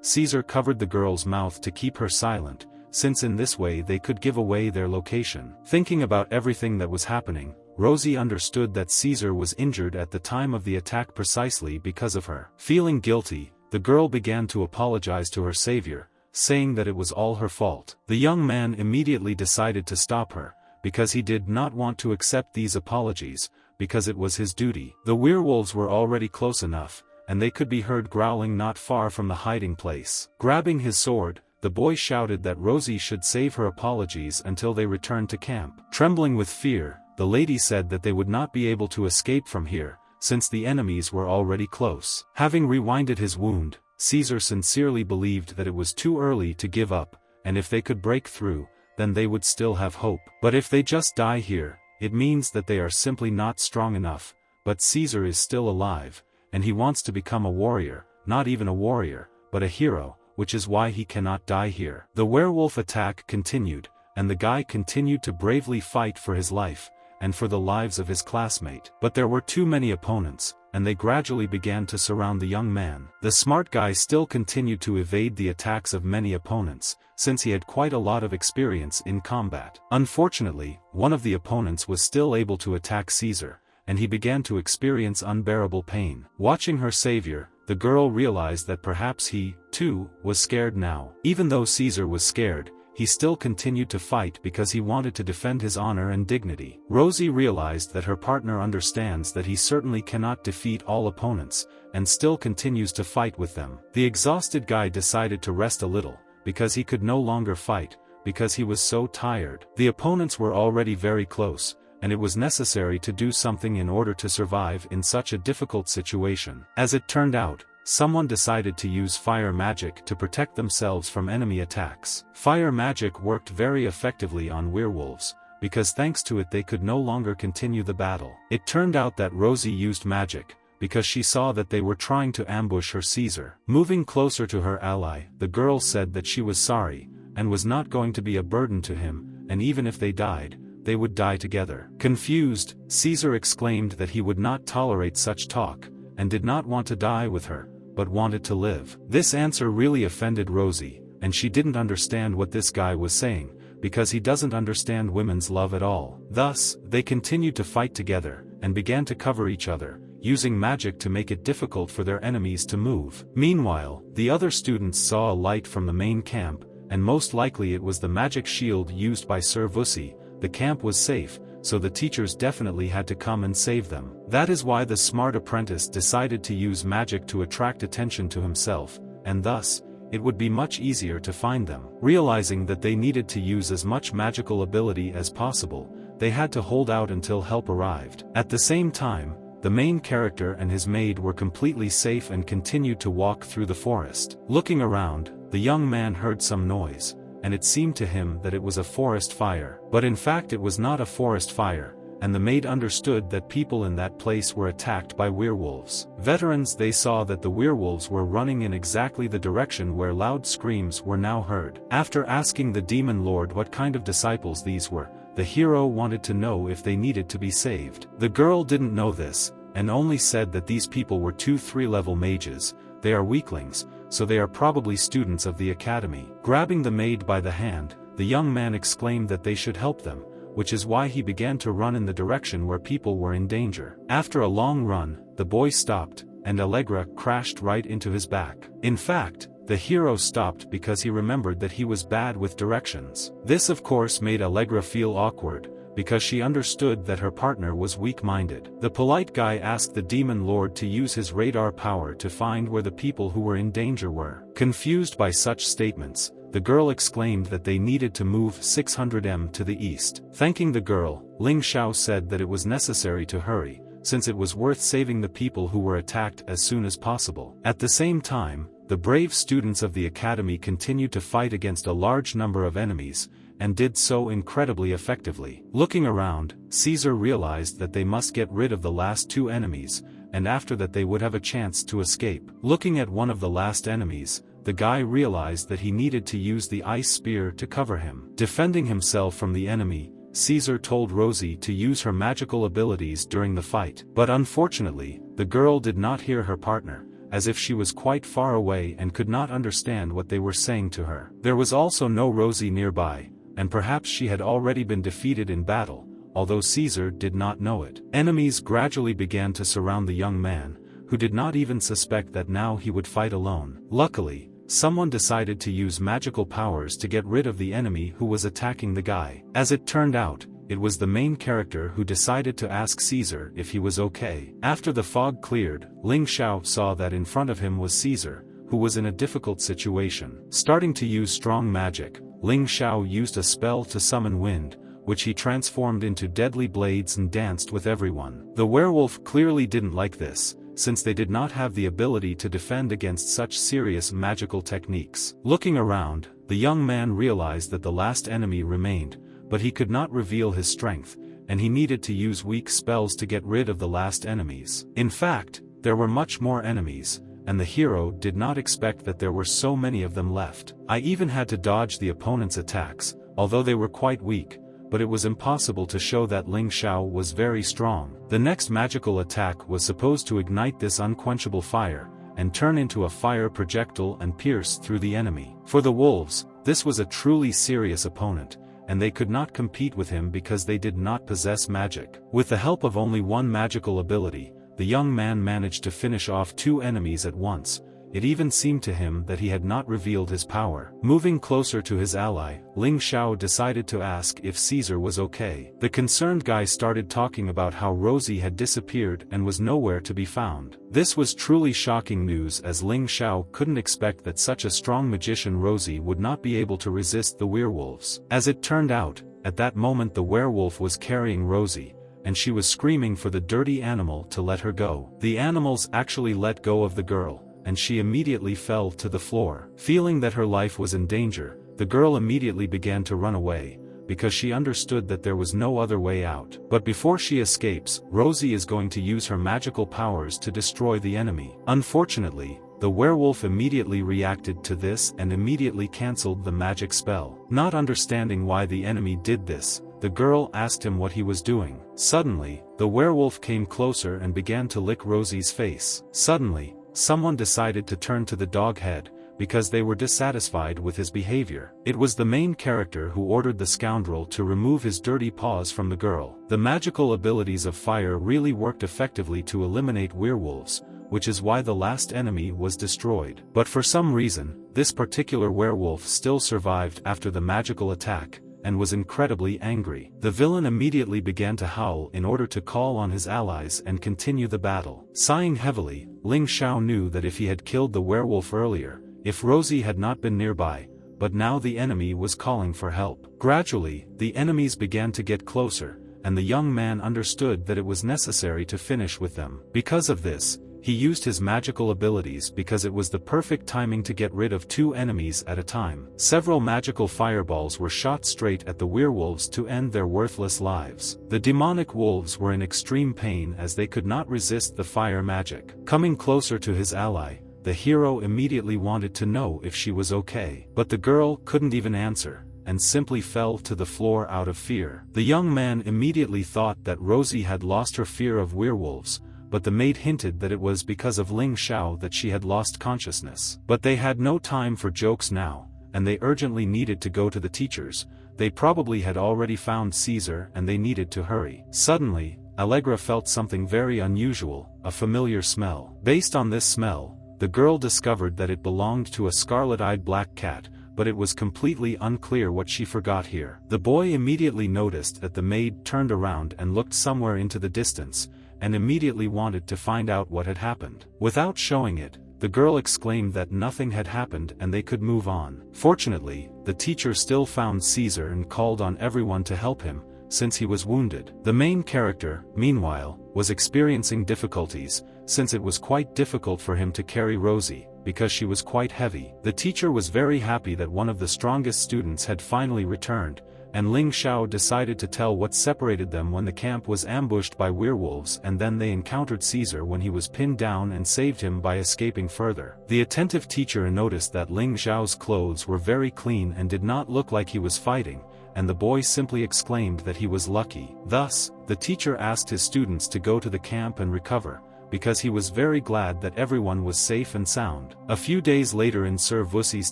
Caesar covered the girl's mouth to keep her silent, since in this way they could give away their location. Thinking about everything that was happening, Rosie understood that Caesar was injured at the time of the attack precisely because of her. Feeling guilty, the girl began to apologize to her savior, saying that it was all her fault. The young man immediately decided to stop her, because he did not want to accept these apologies, because it was his duty. The werewolves were already close enough, and they could be heard growling not far from the hiding place. Grabbing his sword, the boy shouted that Rosie should save her apologies until they returned to camp. Trembling with fear, the lady said that they would not be able to escape from here, since the enemies were already close. Having rewinded his wound, Caesar sincerely believed that it was too early to give up, and if they could break through, then they would still have hope. But if they just die here, it means that they are simply not strong enough. But Caesar is still alive, and he wants to become a warrior, not even a warrior, but a hero, which is why he cannot die here. The werewolf attack continued, and the guy continued to bravely fight for his life, and for the lives of his classmate. But there were too many opponents, and they gradually began to surround the young man. The smart guy still continued to evade the attacks of many opponents, since he had quite a lot of experience in combat. Unfortunately, one of the opponents was still able to attack Caesar, and he began to experience unbearable pain. Watching her savior, the girl realized that perhaps he, too, was scared now. Even though Caesar was scared, he still continued to fight because he wanted to defend his honor and dignity. Rosie realized that her partner understands that he certainly cannot defeat all opponents, and still continues to fight with them. The exhausted guy decided to rest a little, because he could no longer fight, because he was so tired. The opponents were already very close, and it was necessary to do something in order to survive in such a difficult situation. As it turned out, someone decided to use fire magic to protect themselves from enemy attacks. Fire magic worked very effectively on werewolves, because thanks to it they could no longer continue the battle. It turned out that Rosie used magic, because she saw that they were trying to ambush her Caesar. Moving closer to her ally, the girl said that she was sorry, and was not going to be a burden to him, and even if they died, they would die together. Confused, Caesar exclaimed that he would not tolerate such talk, and did not want to die with her, but wanted to live. This answer really offended Rosie, and she didn't understand what this guy was saying, because he doesn't understand women's love at all. Thus, they continued to fight together, and began to cover each other, using magic to make it difficult for their enemies to move. Meanwhile, the other students saw a light from the main camp, and most likely it was the magic shield used by Sir Vusi. The camp was safe, so the teachers definitely had to come and save them. That is why the smart apprentice decided to use magic to attract attention to himself, and thus, it would be much easier to find them. Realizing that they needed to use as much magical ability as possible, they had to hold out until help arrived. At the same time, the main character and his maid were completely safe and continued to walk through the forest. Looking around, the young man heard some noise, and it seemed to him that it was a forest fire. But in fact it was not a forest fire, and the maid understood that people in that place were attacked by werewolves. Veterans, they saw that the werewolves were running in exactly the direction where loud screams were now heard. After asking the demon lord what kind of disciples these were, the hero wanted to know if they needed to be saved. The girl didn't know this, and only said that these people were 2 3-level mages. They are weaklings, so they are probably students of the academy. Grabbing the maid by the hand, the young man exclaimed that they should help them, which is why he began to run in the direction where people were in danger. After a long run, the boy stopped, and Allegra crashed right into his back. In fact, the hero stopped because he remembered that he was bad with directions. This of course made Allegra feel awkward, because she understood that her partner was weak-minded. The polite guy asked the demon lord to use his radar power to find where the people who were in danger were. Confused by such statements, the girl exclaimed that they needed to move 600 m to the east. Thanking the girl, Ling Xiao said that it was necessary to hurry, since it was worth saving the people who were attacked as soon as possible. At the same time, the brave students of the academy continued to fight against a large number of enemies, and did so incredibly effectively. Looking around, Caesar realized that they must get rid of the last two enemies, and after that they would have a chance to escape. Looking at one of the last enemies, the guy realized that he needed to use the ice spear to cover him. Defending himself from the enemy, Caesar told Rosie to use her magical abilities during the fight. But unfortunately, the girl did not hear her partner, as if she was quite far away and could not understand what they were saying to her. There was also no Rosie nearby, and perhaps she had already been defeated in battle, although Caesar did not know it. Enemies gradually began to surround the young man, who did not even suspect that now he would fight alone. Luckily, someone decided to use magical powers to get rid of the enemy who was attacking the guy. As it turned out, it was the main character who decided to ask Caesar if he was okay. After the fog cleared, Ling Xiao saw that in front of him was Caesar, who was in a difficult situation. Starting to use strong magic, Ling Xiao used a spell to summon wind, which he transformed into deadly blades and danced with everyone. The werewolf clearly didn't like this, since they did not have the ability to defend against such serious magical techniques. Looking around, the young man realized that the last enemy remained, but he could not reveal his strength, and he needed to use weak spells to get rid of the last enemies. In fact, there were much more enemies, and the hero did not expect that there were so many of them left. I even had to dodge the opponent's attacks, although they were quite weak, but it was impossible to show that Ling Xiao was very strong. The next magical attack was supposed to ignite this unquenchable fire, and turn into a fire projectile and pierce through the enemy. For the wolves, this was a truly serious opponent, and they could not compete with him because they did not possess magic. With the help of only one magical ability, the young man managed to finish off two enemies at once. It even seemed to him that he had not revealed his power. Moving closer to his ally, Ling Xiao decided to ask if Caesar was okay. The concerned guy started talking about how Rosie had disappeared and was nowhere to be found. This was truly shocking news, as Ling Xiao couldn't expect that such a strong magician Rosie would not be able to resist the werewolves. As it turned out, at that moment the werewolf was carrying Rosie, and she was screaming for the dirty animal to let her go. The animals actually let go of the girl, and she immediately fell to the floor. Feeling that her life was in danger, the girl immediately began to run away, because she understood that there was no other way out. But before she escapes, Rosie is going to use her magical powers to destroy the enemy. Unfortunately, the werewolf immediately reacted to this and immediately cancelled the magic spell. Not understanding why the enemy did this, the girl asked him what he was doing. Suddenly, the werewolf came closer and began to lick Rosie's face. Suddenly, someone decided to turn to the dog head, because they were dissatisfied with his behavior. It was the main character who ordered the scoundrel to remove his dirty paws from the girl. The magical abilities of fire really worked effectively to eliminate werewolves, which is why the last enemy was destroyed. But for some reason, this particular werewolf still survived after the magical attack, and was incredibly angry. The villain immediately began to howl in order to call on his allies and continue the battle. Sighing heavily, Ling Xiao knew that if he had killed the werewolf earlier, if Rosie had not been nearby, but now the enemy was calling for help. Gradually, the enemies began to get closer, and the young man understood that it was necessary to finish with them. Because of this, he used his magical abilities because it was the perfect timing to get rid of two enemies at a time. Several magical fireballs were shot straight at the werewolves to end their worthless lives. The demonic wolves were in extreme pain as they could not resist the fire magic. Coming closer to his ally, the hero immediately wanted to know if she was okay. But the girl couldn't even answer, and simply fell to the floor out of fear. The young man immediately thought that Rosie had lost her fear of werewolves, but the maid hinted that it was because of Ling Xiao that she had lost consciousness. But they had no time for jokes now, and they urgently needed to go to the teachers. They probably had already found Caesar and they needed to hurry. Suddenly, Allegra felt something very unusual, a familiar smell. Based on this smell, the girl discovered that it belonged to a scarlet-eyed black cat, but it was completely unclear what she forgot here. The boy immediately noticed that the maid turned around and looked somewhere into the distance, and immediately wanted to find out what had happened. Without showing it, the girl exclaimed that nothing had happened and they could move on. Fortunately, the teacher still found Caesar and called on everyone to help him, since he was wounded. The main character, meanwhile, was experiencing difficulties, since it was quite difficult for him to carry Rosie, because she was quite heavy. The teacher was very happy that one of the strongest students had finally returned, and Ling Xiao decided to tell what separated them when the camp was ambushed by werewolves, and then they encountered Caesar when he was pinned down and saved him by escaping further. The attentive teacher noticed that Ling Xiao's clothes were very clean and did not look like he was fighting, and the boy simply exclaimed that he was lucky. Thus, the teacher asked his students to go to the camp and recover, because he was very glad that everyone was safe and sound. A few days later in Sir Vussi's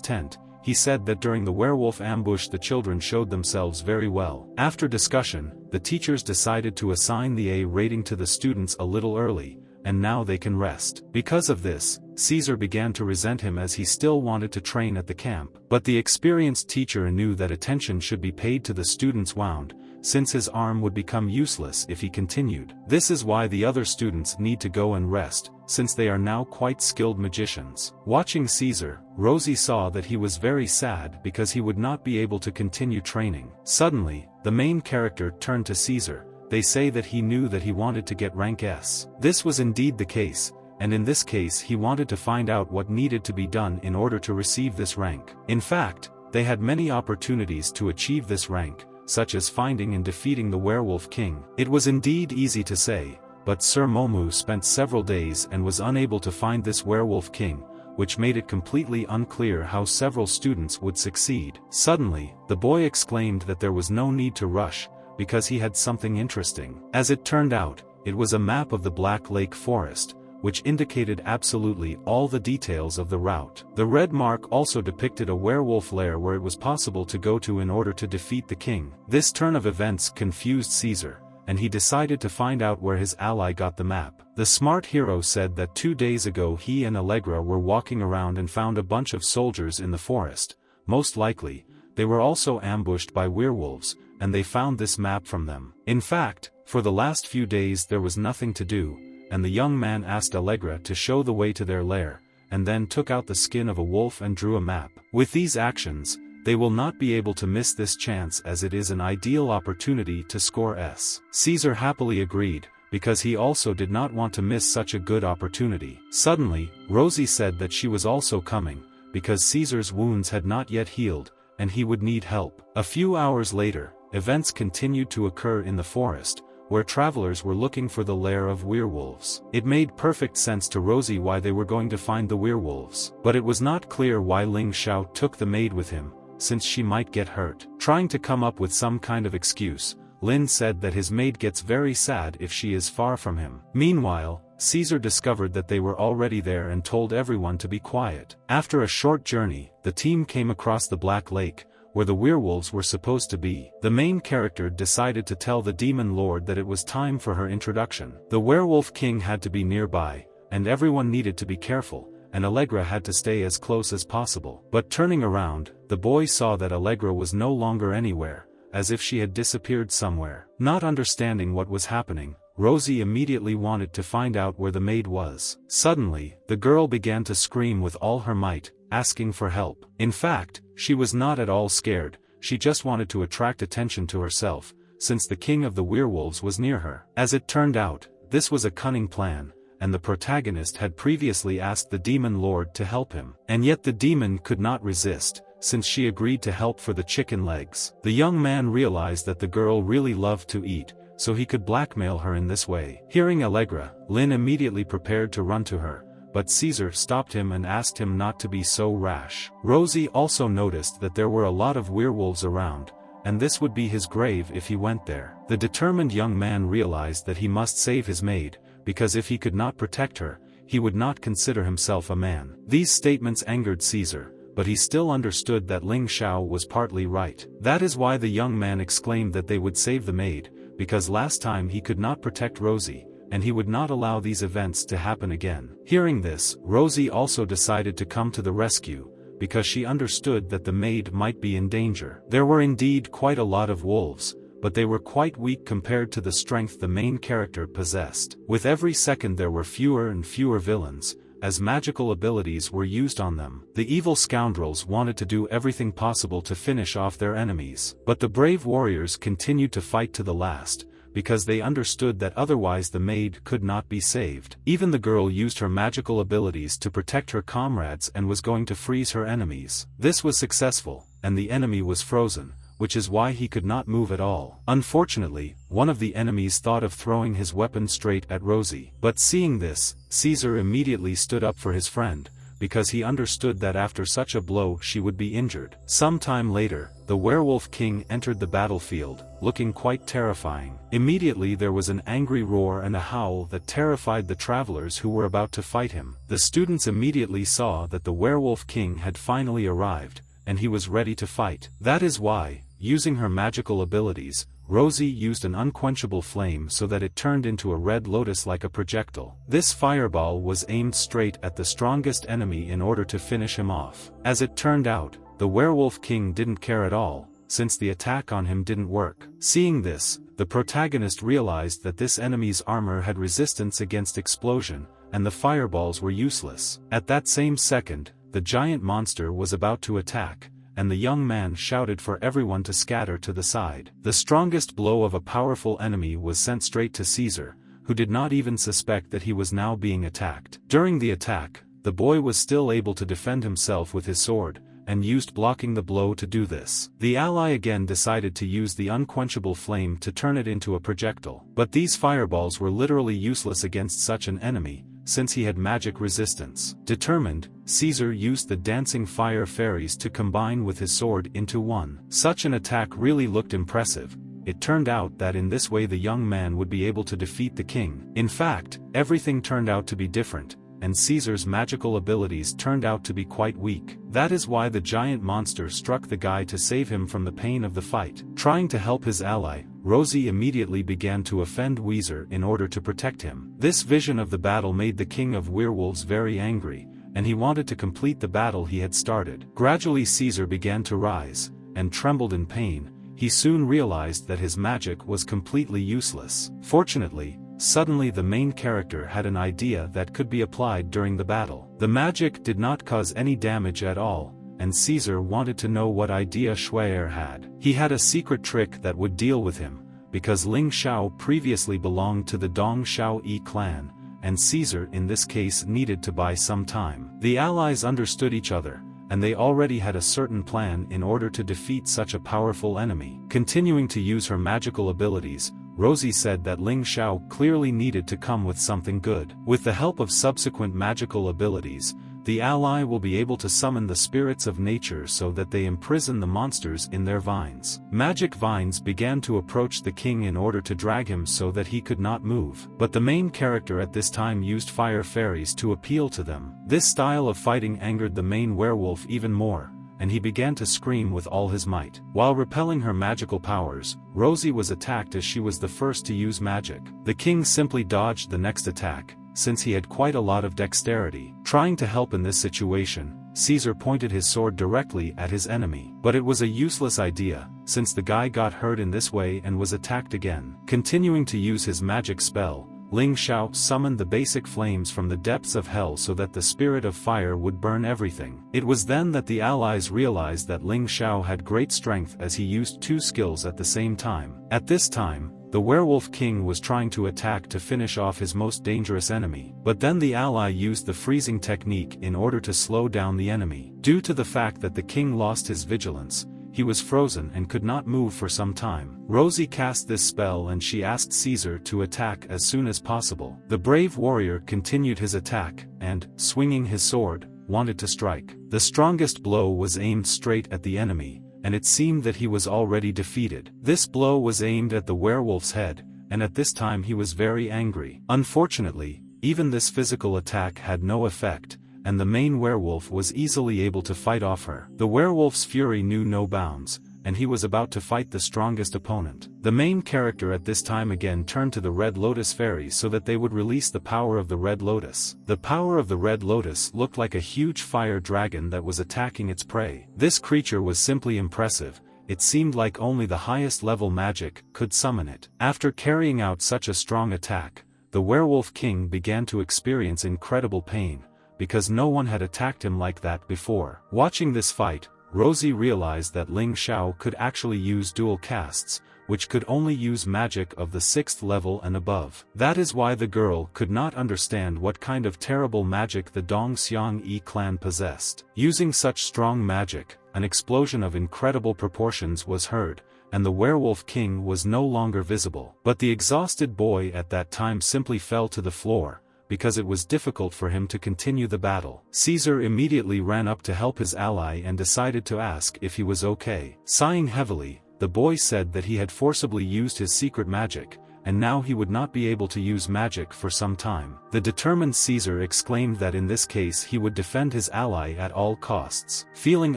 tent, he said that during the werewolf ambush the children showed themselves very well. After discussion, the teachers decided to assign the A rating to the students a little early, and now they can rest. Because of this, Caesar began to resent him as he still wanted to train at the camp. But the experienced teacher knew that attention should be paid to the student's wound, since his arm would become useless if he continued. This is why the other students need to go and rest, since they are now quite skilled magicians. Watching Caesar, Rosie saw that he was very sad because he would not be able to continue training. Suddenly, the main character turned to Caesar. They say that he knew that he wanted to get rank S. This was indeed the case, and in this case he wanted to find out what needed to be done in order to receive this rank. In fact, they had many opportunities to achieve this rank, such as finding and defeating the werewolf king. It was indeed easy to say, but Sir Momu spent several days and was unable to find this werewolf king, which made it completely unclear how several students would succeed. Suddenly, the boy exclaimed that there was no need to rush, because he had something interesting. As it turned out, it was a map of the Black Lake Forest, which indicated absolutely all the details of the route. The red mark also depicted a werewolf lair where it was possible to go to in order to defeat the king. This turn of events confused Caesar, and he decided to find out where his ally got the map. The smart hero said that 2 days ago he and Allegra were walking around and found a bunch of soldiers in the forest. Most likely, they were also ambushed by werewolves, and they found this map from them. In fact, for the last few days there was nothing to do, and the young man asked Allegra to show the way to their lair, and then took out the skin of a wolf and drew a map. With these actions, they will not be able to miss this chance as it is an ideal opportunity to score S. Caesar happily agreed, because he also did not want to miss such a good opportunity. Suddenly, Rosie said that she was also coming, because Caesar's wounds had not yet healed, and he would need help. A few hours later, events continued to occur in the forest, where travelers were looking for the lair of werewolves. It made perfect sense to Rosie why they were going to find the werewolves, but it was not clear why Ling Xiao took the maid with him, since she might get hurt. Trying to come up with some kind of excuse, Lin said that his maid gets very sad if she is far from him. Meanwhile, Caesar discovered that they were already there and told everyone to be quiet. After a short journey, the team came across the Black Lake, where the werewolves were supposed to be. The main character decided to tell the demon lord that it was time for her introduction. The werewolf king had to be nearby, and everyone needed to be careful, and Allegra had to stay as close as possible. But turning around, the boy saw that Allegra was no longer anywhere, as if she had disappeared somewhere. Not understanding what was happening, Rosie immediately wanted to find out where the maid was. Suddenly, the girl began to scream with all her might, asking for help. In fact, she was not at all scared, she just wanted to attract attention to herself, since the king of the werewolves was near her. As it turned out, this was a cunning plan, and the protagonist had previously asked the demon lord to help him. And yet the demon could not resist, since she agreed to help for the chicken legs. The young man realized that the girl really loved to eat, so he could blackmail her in this way. Hearing Allegra, Lin immediately prepared to run to her, but Caesar stopped him and asked him not to be so rash. Rosie also noticed that there were a lot of werewolves around, and this would be his grave if he went there. The determined young man realized that he must save his maid, because if he could not protect her, he would not consider himself a man. These statements angered Caesar, but he still understood that Ling Xiao was partly right. That is why the young man exclaimed that they would save the maid, because last time he could not protect Rosie, and he would not allow these events to happen again. Hearing this, Rosie also decided to come to the rescue, because she understood that the maid might be in danger. There were indeed quite a lot of wolves, but they were quite weak compared to the strength the main character possessed. With every second there were fewer and fewer villains, as magical abilities were used on them. The evil scoundrels wanted to do everything possible to finish off their enemies. But the brave warriors continued to fight to the last, because they understood that otherwise the maid could not be saved. Even the girl used her magical abilities to protect her comrades and was going to freeze her enemies. This was successful, and the enemy was frozen, which is why he could not move at all. Unfortunately, one of the enemies thought of throwing his weapon straight at Rosie. But seeing this, Caesar immediately stood up for his friend, because he understood that after such a blow she would be injured. Some time later, the werewolf king entered the battlefield, looking quite terrifying. Immediately there was an angry roar and a howl that terrified the travelers who were about to fight him. The students immediately saw that the werewolf king had finally arrived, and he was ready to fight. That is why, using her magical abilities, Rosie used an unquenchable flame so that it turned into a red lotus like a projectile. This fireball was aimed straight at the strongest enemy in order to finish him off. As it turned out, the werewolf king didn't care at all, since the attack on him didn't work. Seeing this, the protagonist realized that this enemy's armor had resistance against explosion, and the fireballs were useless. At that same second, the giant monster was about to attack, and the young man shouted for everyone to scatter to the side. The strongest blow of a powerful enemy was sent straight to Caesar, who did not even suspect that he was now being attacked. During the attack, the boy was still able to defend himself with his sword, and used blocking the blow to do this. The ally again decided to use the unquenchable flame to turn it into a projectile. But these fireballs were literally useless against such an enemy, since he had magic resistance. Determined, Caesar used the dancing fire fairies to combine with his sword into one. Such an attack really looked impressive. It turned out that in this way the young man would be able to defeat the king. In fact, everything turned out to be different, and Caesar's magical abilities turned out to be quite weak. That is why the giant monster struck the guy to save him from the pain of the fight. Trying to help his ally, Rosie immediately began to offend Weezer in order to protect him. This vision of the battle made the king of werewolves very angry, and he wanted to complete the battle he had started. Gradually Caesar began to rise, and trembled in pain. He soon realized that his magic was completely useless. Fortunately, suddenly the main character had an idea that could be applied during the battle. The magic did not cause any damage at all, and Caesar wanted to know what idea Schweier had. He had a secret trick that would deal with him, because Ling Xiao previously belonged to the Dong Xiao clan, and Caesar in this case needed to buy some time. The allies understood each other, and they already had a certain plan in order to defeat such a powerful enemy. Continuing to use her magical abilities, Rosie said that Ling Xiao clearly needed to come with something good. With the help of subsequent magical abilities, the ally will be able to summon the spirits of nature so that they imprison the monsters in their vines. Magic vines began to approach the king in order to drag him so that he could not move. But the main character at this time used fire fairies to appeal to them. This style of fighting angered the main werewolf even more, and he began to scream with all his might. While repelling her magical powers, Rosie was attacked as she was the first to use magic. The king simply dodged the next attack, since he had quite a lot of dexterity. Trying to help in this situation, Caesar pointed his sword directly at his enemy. But it was a useless idea, since the guy got hurt in this way and was attacked again. Continuing to use his magic spell, Ling Xiao summoned the basic flames from the depths of hell so that the spirit of fire would burn everything. It was then that the allies realized that Ling Xiao had great strength as he used two skills at the same time. At this time, the werewolf king was trying to attack to finish off his most dangerous enemy. But then the ally used the freezing technique in order to slow down the enemy. Due to the fact that the king lost his vigilance, he was frozen and could not move for some time. Rosie cast this spell and she asked Caesar to attack as soon as possible. The brave warrior continued his attack, and, swinging his sword, wanted to strike. The strongest blow was aimed straight at the enemy, and it seemed that he was already defeated. This blow was aimed at the werewolf's head, and at this time he was very angry. Unfortunately, even this physical attack had no effect, and the main werewolf was easily able to fight off her. The werewolf's fury knew no bounds, and he was about to fight the strongest opponent. The main character at this time again turned to the Red Lotus fairies so that they would release the power of the Red Lotus. The power of the Red Lotus looked like a huge fire dragon that was attacking its prey. This creature was simply impressive. It seemed like only the highest level magic could summon it. After carrying out such a strong attack, the werewolf king began to experience incredible pain, because no one had attacked him like that before. Watching this fight, Rosie realized that Ling Xiao could actually use dual casts, which could only use magic of the 6th level and above. That is why the girl could not understand what kind of terrible magic the Dong Xiang Yi clan possessed. Using such strong magic, an explosion of incredible proportions was heard, and the werewolf king was no longer visible. But the exhausted boy at that time simply fell to the floor, because it was difficult for him to continue the battle. Caesar immediately ran up to help his ally and decided to ask if he was okay. Sighing heavily, the boy said that he had forcibly used his secret magic, and now he would not be able to use magic for some time. The determined Caesar exclaimed that in this case he would defend his ally at all costs. Feeling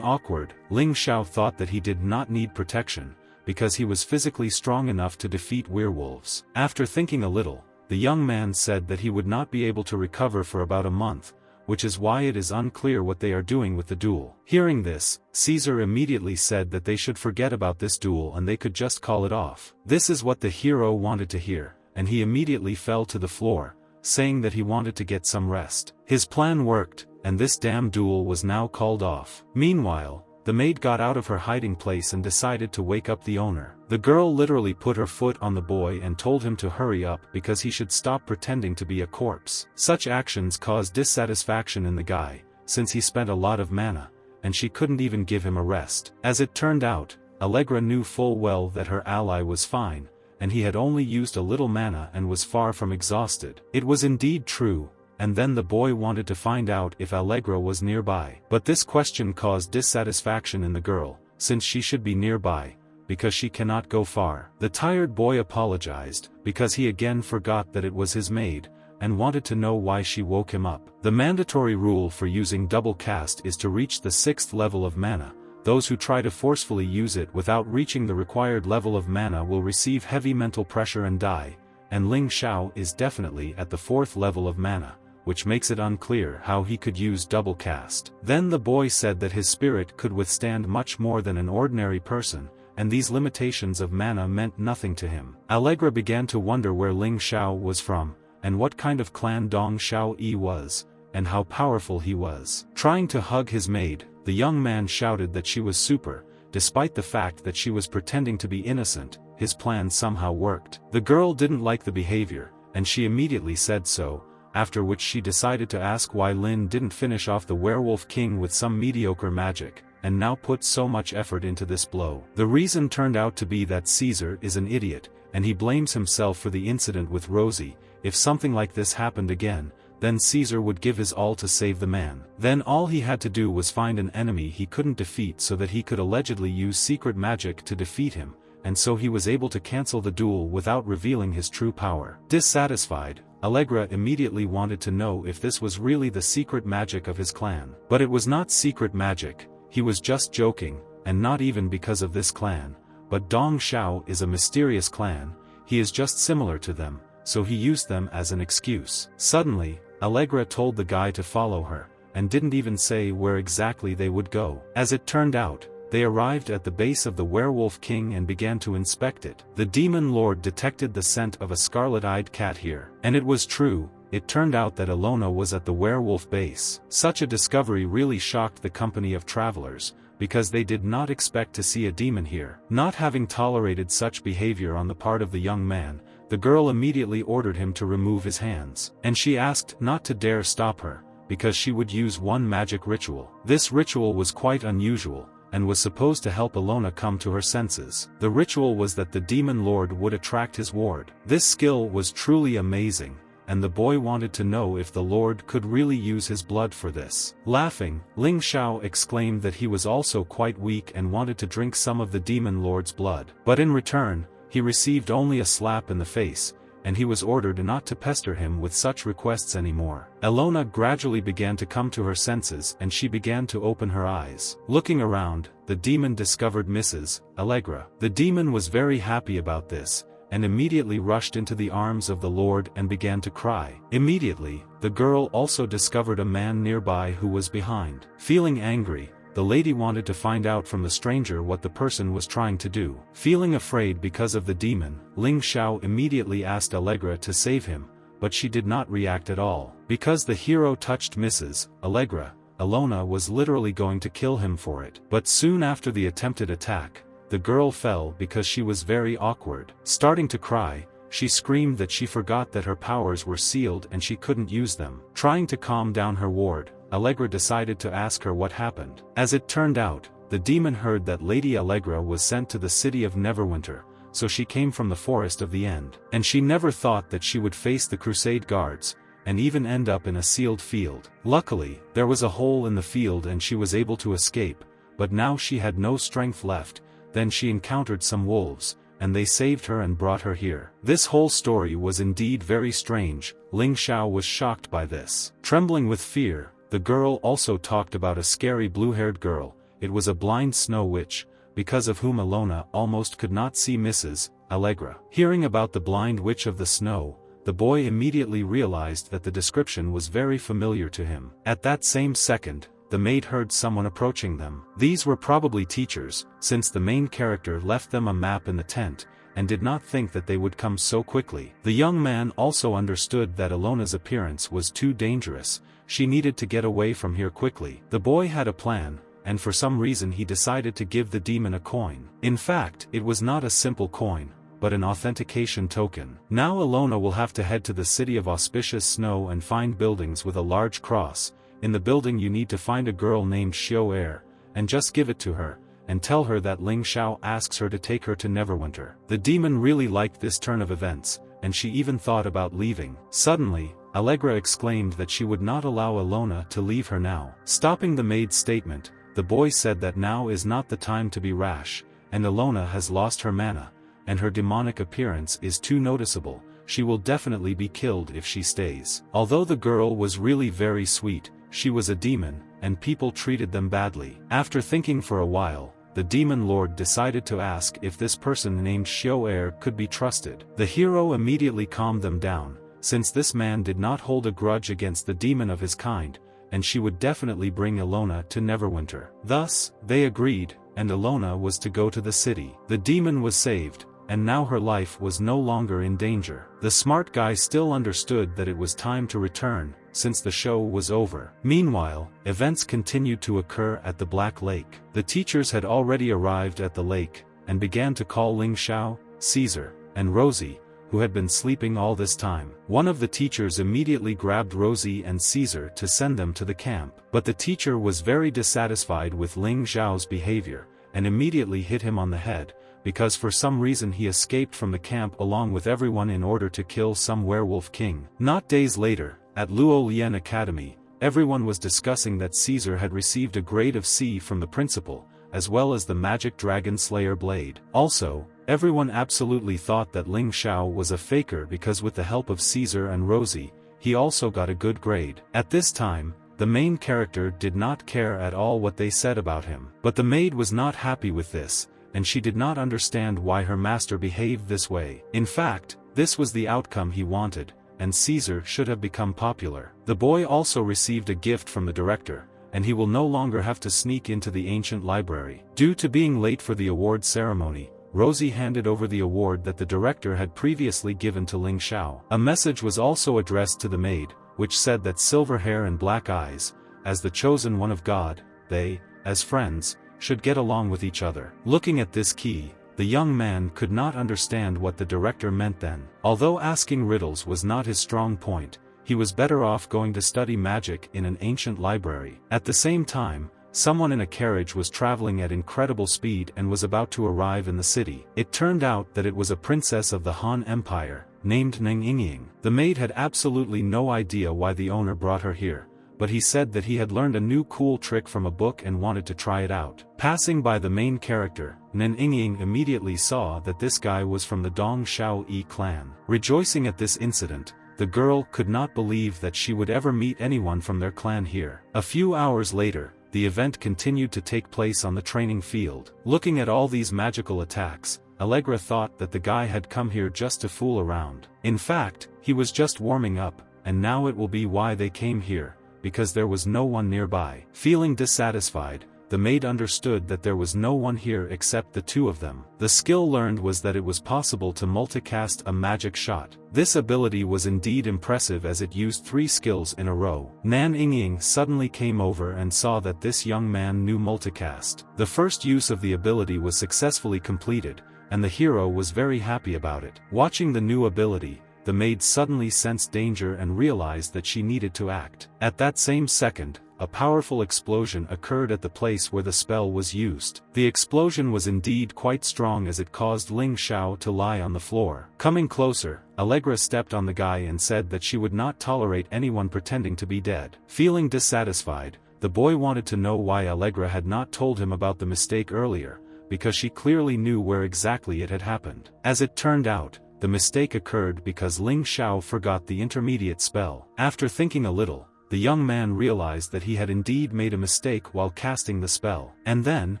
awkward, Ling Xiao thought that he did not need protection, because he was physically strong enough to defeat werewolves. After thinking a little, the young man said that he would not be able to recover for about a month, which is why it is unclear what they are doing with the duel. Hearing this, Caesar immediately said that they should forget about this duel and they could just call it off. This is what the hero wanted to hear, and he immediately fell to the floor, saying that he wanted to get some rest. His plan worked, and this damn duel was now called off. Meanwhile, the maid got out of her hiding place and decided to wake up the owner. The girl literally put her foot on the boy and told him to hurry up because he should stop pretending to be a corpse. Such actions caused dissatisfaction in the guy, since he spent a lot of mana, and she couldn't even give him a rest. As it turned out, Allegra knew full well that her ally was fine, and he had only used a little mana and was far from exhausted. It was indeed true. And then the boy wanted to find out if Allegra was nearby. But this question caused dissatisfaction in the girl, since she should be nearby, because she cannot go far. The tired boy apologized, because he again forgot that it was his maid, and wanted to know why she woke him up. The mandatory rule for using double cast is to reach the 6th level of mana. Those who try to forcefully use it without reaching the required level of mana will receive heavy mental pressure and die, and Ling Xiao is definitely at the 4th level of mana, which makes it unclear how he could use double cast. Then the boy said that his spirit could withstand much more than an ordinary person, and these limitations of mana meant nothing to him. Allegra began to wonder where Ling Xiao was from, and what kind of clan Dong Xiao Yi was, and how powerful he was. Trying to hug his maid, the young man shouted that she was super. Despite the fact that she was pretending to be innocent, his plan somehow worked. The girl didn't like the behavior, and she immediately said so, after which she decided to ask why Lin didn't finish off the werewolf king with some mediocre magic, and now put so much effort into this blow. The reason turned out to be that Caesar is an idiot, and he blames himself for the incident with Rosie. If something like this happened again, then Caesar would give his all to save the man. Then all he had to do was find an enemy he couldn't defeat so that he could allegedly use secret magic to defeat him, and so he was able to cancel the duel without revealing his true power. Dissatisfied, Allegra immediately wanted to know if this was really the secret magic of his clan. But it was not secret magic, he was just joking, and not even because of this clan. But Dong Xiao is a mysterious clan, he is just similar to them, so he used them as an excuse. Suddenly, Allegra told the guy to follow her, and didn't even say where exactly they would go. As it turned out, they arrived at the base of the werewolf king and began to inspect it. The demon lord detected the scent of a scarlet-eyed cat here. And it was true, it turned out that Alona was at the werewolf base. Such a discovery really shocked the company of travelers, because they did not expect to see a demon here. Not having tolerated such behavior on the part of the young man, the girl immediately ordered him to remove his hands. And she asked not to dare stop her, because she would use one magic ritual. This ritual was quite unusual, and was supposed to help Alona come to her senses. The ritual was that the demon lord would attract his ward. This skill was truly amazing, and the boy wanted to know if the lord could really use his blood for this. Laughing, Ling Xiao exclaimed that he was also quite weak and wanted to drink some of the demon lord's blood. But in return, he received only a slap in the face, and he was ordered not to pester him with such requests anymore. Alona gradually began to come to her senses and she began to open her eyes. Looking around, the demon discovered Mrs. Allegra. The demon was very happy about this, and immediately rushed into the arms of the Lord and began to cry. Immediately, the girl also discovered a man nearby who was behind. Feeling angry, the lady wanted to find out from the stranger what the person was trying to do. Feeling afraid because of the demon, Ling Xiao immediately asked Allegra to save him, but she did not react at all. Because the hero touched Mrs. Allegra, Alona was literally going to kill him for it. But soon after the attempted attack, the girl fell because she was very awkward. Starting to cry, she screamed that she forgot that her powers were sealed and she couldn't use them. Trying to calm down her ward, Allegra decided to ask her what happened. As it turned out, the demon heard that Lady Allegra was sent to the city of Neverwinter, so she came from the Forest of the End. And she never thought that she would face the Crusade guards, and even end up in a sealed field. Luckily, there was a hole in the field and she was able to escape, but now she had no strength left. Then she encountered some wolves, and they saved her and brought her here. This whole story was indeed very strange. Ling Xiao was shocked by this. Trembling with fear, the girl also talked about a scary blue-haired girl. It was a blind snow witch, because of whom Alona almost could not see Mrs. Allegra. Hearing about the blind witch of the snow, the boy immediately realized that the description was very familiar to him. At that same second, the maid heard someone approaching them. These were probably teachers, since the main character left them a map in the tent, and did not think that they would come so quickly. The young man also understood that Alona's appearance was too dangerous. She needed to get away from here quickly. The boy had a plan, and for some reason he decided to give the demon a coin. In fact, it was not a simple coin, but an authentication token. Now Alona will have to head to the city of auspicious snow and find buildings with a large cross. In the building you need to find a girl named Xiao Er, and just give it to her, and tell her that Ling Xiao asks her to take her to Neverwinter. The demon really liked this turn of events, and she even thought about leaving. Suddenly, Allegra exclaimed that she would not allow Alona to leave her now. Stopping the maid's statement, the boy said that now is not the time to be rash, and Alona has lost her mana, and her demonic appearance is too noticeable. She will definitely be killed if she stays. Although the girl was really very sweet, she was a demon, and people treated them badly. After thinking for a while, the demon lord decided to ask if this person named Xiao Er could be trusted. The hero immediately calmed them down, since this man did not hold a grudge against the demon of his kind, and she would definitely bring Alona to Neverwinter. Thus, they agreed, and Alona was to go to the city. The demon was saved, and now her life was no longer in danger. The smart guy still understood that it was time to return, since the show was over. Meanwhile, events continued to occur at the Black Lake. The teachers had already arrived at the lake, and began to call Ling Xiao, Caesar, and Rosie, who had been sleeping all this time. One of the teachers immediately grabbed Rosie and Caesar to send them to the camp. But the teacher was very dissatisfied with Ling Xiao's behavior, and immediately hit him on the head, because for some reason he escaped from the camp along with everyone in order to kill some werewolf king. Not days later, at Luo Lian Academy, everyone was discussing that Caesar had received a grade of C from the principal, as well as the magic dragon slayer blade. Also, everyone absolutely thought that Ling Xiao was a faker because with the help of Caesar and Rosie, he also got a good grade. At this time, the main character did not care at all what they said about him. But the maid was not happy with this, and she did not understand why her master behaved this way. In fact, this was the outcome he wanted, and Caesar should have become popular. The boy also received a gift from the director, and he will no longer have to sneak into the ancient library. Due to being late for the award ceremony, Rosie handed over the award that the director had previously given to Ling Xiao. A message was also addressed to the maid, which said that silver hair and black eyes, as the chosen one of God, they, as friends, should get along with each other. Looking at this key, the young man could not understand what the director meant then. Although asking riddles was not his strong point, he was better off going to study magic in an ancient library. At the same time, someone in a carriage was traveling at incredible speed and was about to arrive in the city. It turned out that it was a princess of the Han Empire, named Ning Yingying. The maid had absolutely no idea why the owner brought her here, but he said that he had learned a new cool trick from a book and wanted to try it out. Passing by the main character, Ning Yingying immediately saw that this guy was from the Dong Xiao Yi clan. Rejoicing at this incident, the girl could not believe that she would ever meet anyone from their clan here. A few hours later, the event continued to take place on the training field. Looking at all these magical attacks, Allegra thought that the guy had come here just to fool around. In fact, he was just warming up, and now it will be why they came here, because there was no one nearby. Feeling dissatisfied, the maid understood that there was no one here except the two of them. The skill learned was that it was possible to multicast a magic shot. This ability was indeed impressive as it used 3 skills in a row. Nan Yingying suddenly came over and saw that this young man knew multicast. The first use of the ability was successfully completed, and the hero was very happy about it. Watching the new ability, the maid suddenly sensed danger and realized that she needed to act. At that same second, a powerful explosion occurred at the place where the spell was used. The explosion was indeed quite strong as it caused Ling Xiao to lie on the floor. Coming closer, Allegra stepped on the guy and said that she would not tolerate anyone pretending to be dead. Feeling dissatisfied, the boy wanted to know why Allegra had not told him about the mistake earlier, because she clearly knew where exactly it had happened. As it turned out, the mistake occurred because Ling Xiao forgot the intermediate spell. After thinking a little, the young man realized that he had indeed made a mistake while casting the spell. And then,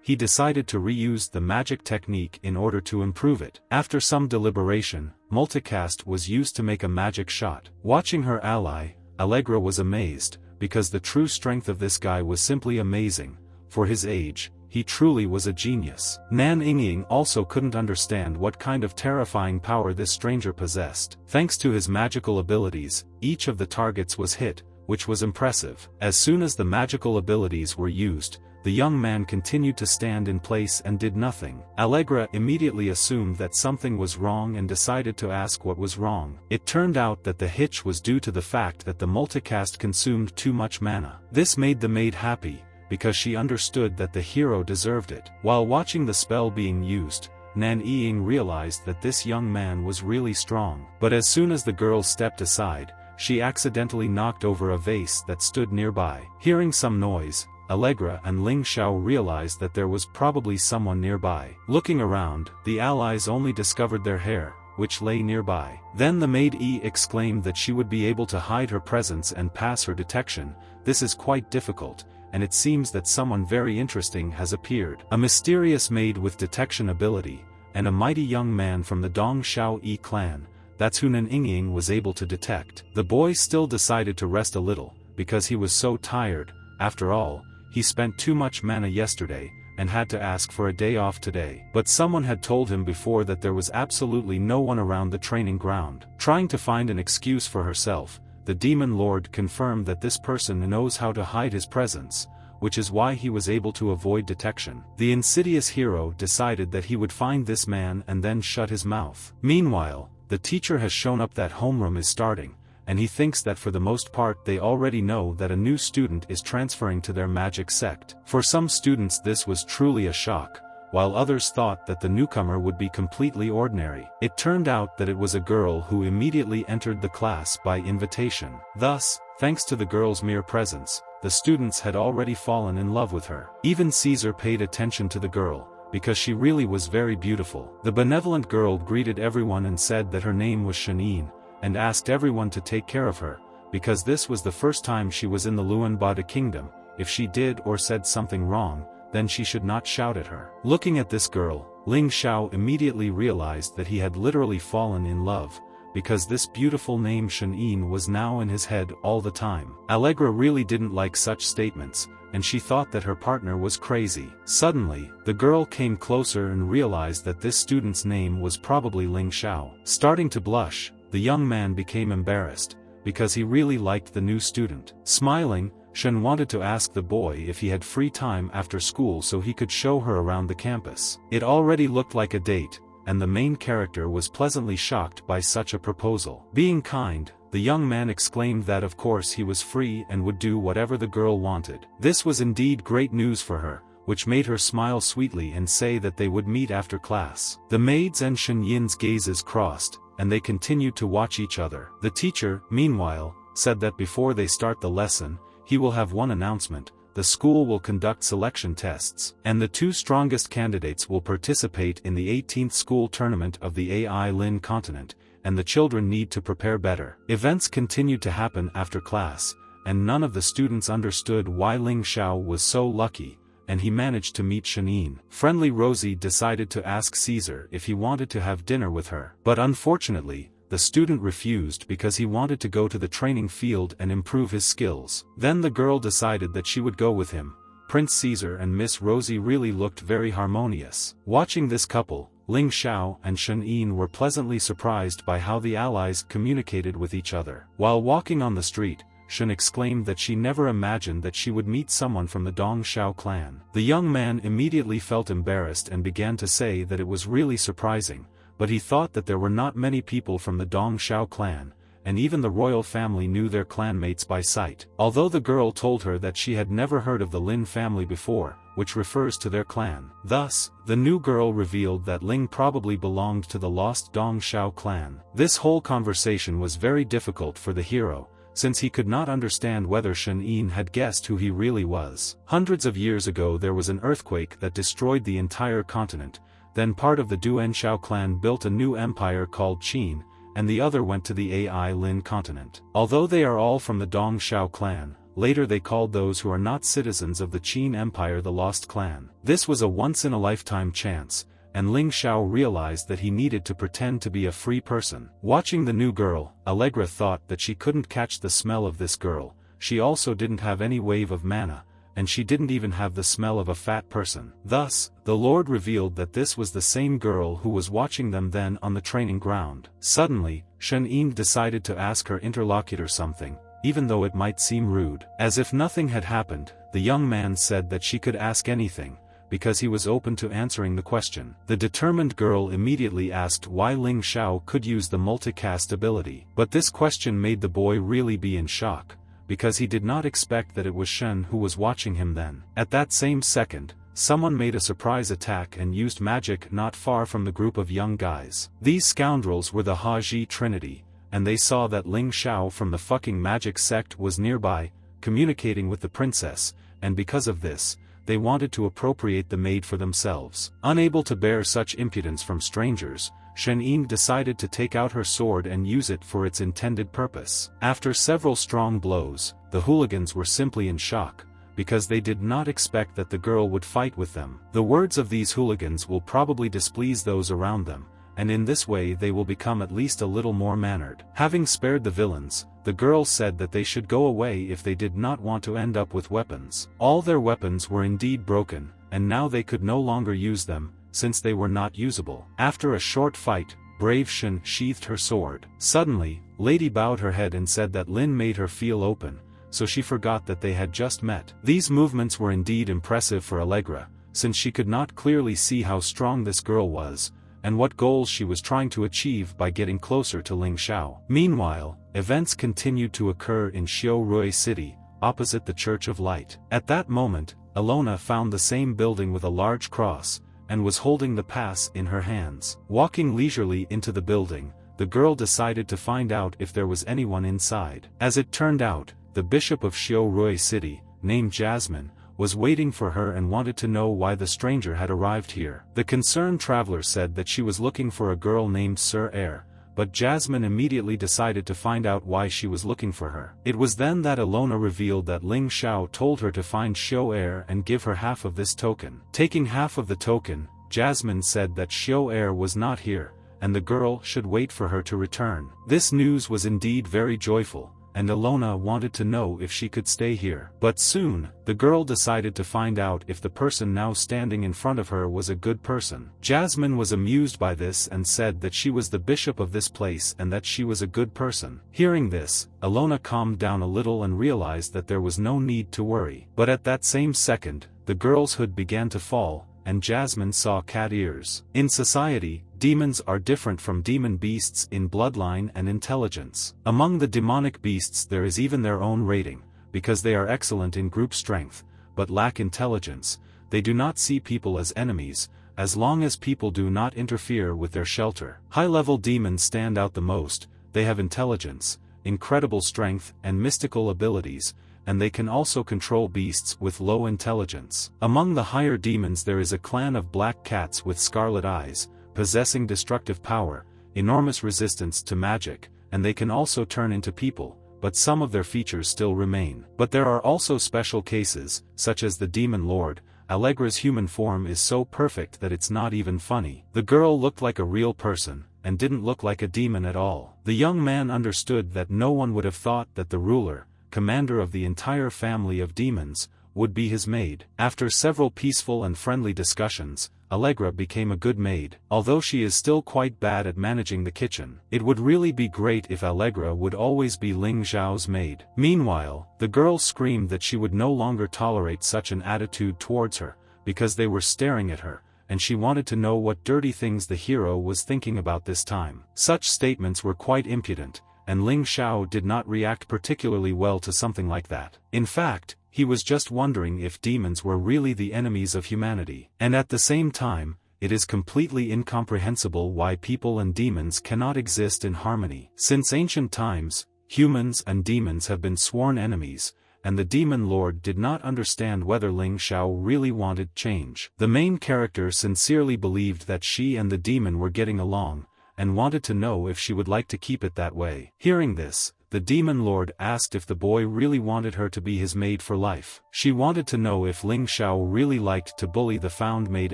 he decided to reuse the magic technique in order to improve it. After some deliberation, multicast was used to make a magic shot. Watching her ally, Allegra was amazed, because the true strength of this guy was simply amazing. For his age, he truly was a genius. Nan Yingying also couldn't understand what kind of terrifying power this stranger possessed. Thanks to his magical abilities, each of the targets was hit, which was impressive. As soon as the magical abilities were used, the young man continued to stand in place and did nothing. Allegra immediately assumed that something was wrong and decided to ask what was wrong. It turned out that the hitch was due to the fact that the multicast consumed too much mana. This made the maid happy, because she understood that the hero deserved it. While watching the spell being used, Nan Yingying realized that this young man was really strong. But as soon as the girl stepped aside, she accidentally knocked over a vase that stood nearby. Hearing some noise, Allegra and Ling Xiao realized that there was probably someone nearby. Looking around, the allies only discovered their hair, which lay nearby. Then the maid exclaimed that she would be able to hide her presence and pass her detection. This is quite difficult, and it seems that someone very interesting has appeared. A mysterious maid with detection ability, and a mighty young man from the Dong Xiao Yi clan. That's who Nan Yingying was able to detect. The boy still decided to rest a little, because he was so tired. After all, he spent too much mana yesterday, and had to ask for a day off today. But someone had told him before that there was absolutely no one around the training ground. Trying to find an excuse for herself, the Demon Lord confirmed that this person knows how to hide his presence, which is why he was able to avoid detection. The insidious hero decided that he would find this man and then shut his mouth. Meanwhile, the teacher has shown up that homeroom is starting, and he thinks that for the most part they already know that a new student is transferring to their magic sect. For some students this was truly a shock, while others thought that the newcomer would be completely ordinary. It turned out that it was a girl who immediately entered the class by invitation. Thus, thanks to the girl's mere presence, the students had already fallen in love with her. Even Caesar paid attention to the girl, because she really was very beautiful. The benevolent girl greeted everyone and said that her name was Shanine, and asked everyone to take care of her, because this was the first time she was in the Luanbada kingdom. If she did or said something wrong, then she should not shout at her. Looking at this girl, Ling Xiao immediately realized that he had literally fallen in love, because this beautiful name Shanine was now in his head all the time. Allegra really didn't like such statements, and she thought that her partner was crazy. Suddenly, the girl came closer and realized that this student's name was probably Ling Xiao. Starting to blush, the young man became embarrassed, because he really liked the new student. Smiling, Shen wanted to ask the boy if he had free time after school so he could show her around the campus. It already looked like a date, and the main character was pleasantly shocked by such a proposal. Being kind, the young man exclaimed that of course he was free and would do whatever the girl wanted. This was indeed great news for her, which made her smile sweetly and say that they would meet after class. The maids and Shen Yin's gazes crossed, and they continued to watch each other. The teacher, meanwhile, said that before they start the lesson, he will have one announcement. The school will conduct selection tests, and the 2 strongest candidates will participate in the 18th school tournament of the AI Lin continent, and the children need to prepare better. Events continued to happen after class, and none of the students understood why Ling Xiao was so lucky, and he managed to meet Shanine. Friendly Rosie decided to ask Caesar if he wanted to have dinner with her, but unfortunately, the student refused because he wanted to go to the training field and improve his skills. Then the girl decided that she would go with him, Prince Caesar and Miss Rosie really looked very harmonious. Watching this couple, Ling Xiao and Shen Yin were pleasantly surprised by how the allies communicated with each other. While walking on the street, Shen exclaimed that she never imagined that she would meet someone from the Dong Xiao clan. The young man immediately felt embarrassed and began to say that it was really surprising, but he thought that there were not many people from the Dong Xiao clan, and even the royal family knew their clanmates by sight. Although the girl told her that she had never heard of the Lin family before, which refers to their clan. Thus, the new girl revealed that Ling probably belonged to the lost Dong Xiao clan. This whole conversation was very difficult for the hero, since he could not understand whether Shen Yin had guessed who he really was. Hundreds of years ago there was an earthquake that destroyed the entire continent, then part of the Duan Xiao clan built a new empire called Qin, and the other went to the Ai Lin continent. Although they are all from the Dong Xiao clan, later they called those who are not citizens of the Qin Empire the Lost Clan. This was a once-in-a-lifetime chance, and Ling Xiao realized that he needed to pretend to be a free person. Watching the new girl, Allegra thought that she couldn't catch the smell of this girl. She also didn't have any wave of mana, and she didn't even have the smell of a fat person. Thus, the Lord revealed that this was the same girl who was watching them then on the training ground. Suddenly, Shen Yin decided to ask her interlocutor something, even though it might seem rude. As if nothing had happened, the young man said that she could ask anything, because he was open to answering the question. The determined girl immediately asked why Ling Xiao could use the multicast ability. But this question made the boy really be in shock, because he did not expect that it was Shen who was watching him then. At that same second, someone made a surprise attack and used magic not far from the group of young guys. These scoundrels were the Haji Trinity, and they saw that Ling Xiao from the fucking magic sect was nearby, communicating with the princess, and because of this, they wanted to appropriate the maid for themselves. Unable to bear such impudence from strangers, Shen Yin decided to take out her sword and use it for its intended purpose. After several strong blows, the hooligans were simply in shock, because they did not expect that the girl would fight with them. The words of these hooligans will probably displease those around them, and in this way they will become at least a little more mannered. Having spared the villains, the girl said that they should go away if they did not want to end up with weapons. All their weapons were indeed broken, and now they could no longer use them, since they were not usable. After a short fight, brave Shen sheathed her sword. Suddenly, Lady bowed her head and said that Lin made her feel open, so she forgot that they had just met. These movements were indeed impressive for Allegra, since she could not clearly see how strong this girl was, and what goals she was trying to achieve by getting closer to Ling Xiao. Meanwhile, events continued to occur in Xiaorui City, opposite the Church of Light. At that moment, Alona found the same building with a large cross, and was holding the pass in her hands. Walking leisurely into the building, the girl decided to find out if there was anyone inside. As it turned out, the bishop of Xiaorui City, named Jasmine, was waiting for her and wanted to know why the stranger had arrived here. The concerned traveler said that she was looking for a girl named Sir Air, but Jasmine immediately decided to find out why she was looking for her. It was then that Alona revealed that Ling Xiao told her to find Xiao Air and give her half of this token. Taking half of the token, Jasmine said that Xiao Air was not here, and the girl should wait for her to return. This news was indeed very joyful, and Alona wanted to know if she could stay here. But soon, the girl decided to find out if the person now standing in front of her was a good person. Jasmine was amused by this and said that she was the bishop of this place and that she was a good person. Hearing this, Alona calmed down a little and realized that there was no need to worry. But at that same second, the girl's hood began to fall, and Jasmine saw cat ears. In society, demons are different from demon beasts in bloodline and intelligence. Among the demonic beasts there is even their own rating, because they are excellent in group strength, but lack intelligence. They do not see people as enemies, as long as people do not interfere with their shelter. High-level demons stand out the most. They have intelligence, incredible strength, and mystical abilities, and they can also control beasts with low intelligence. Among the higher demons there is a clan of black cats with scarlet eyes, possessing destructive power, enormous resistance to magic, and they can also turn into people, but some of their features still remain. But there are also special cases, such as the Demon Lord. Allegra's human form is so perfect that it's not even funny. The girl looked like a real person, and didn't look like a demon at all. The young man understood that no one would have thought that the ruler, commander of the entire family of demons, would be his maid. After several peaceful and friendly discussions, Allegra became a good maid. Although she is still quite bad at managing the kitchen, it would really be great if Allegra would always be Ling Xiao's maid. Meanwhile, the girl screamed that she would no longer tolerate such an attitude towards her, because they were staring at her, and she wanted to know what dirty things the hero was thinking about this time. Such statements were quite impudent, and Ling Xiao did not react particularly well to something like that. In fact, he was just wondering if demons were really the enemies of humanity. And at the same time, it is completely incomprehensible why people and demons cannot exist in harmony. Since ancient times, humans and demons have been sworn enemies, and the demon lord did not understand whether Ling Xiao really wanted change. The main character sincerely believed that she and the demon were getting along, and wanted to know if she would like to keep it that way. Hearing this, the demon lord asked if the boy really wanted her to be his maid for life. She wanted to know if Ling Xiao really liked to bully the found maid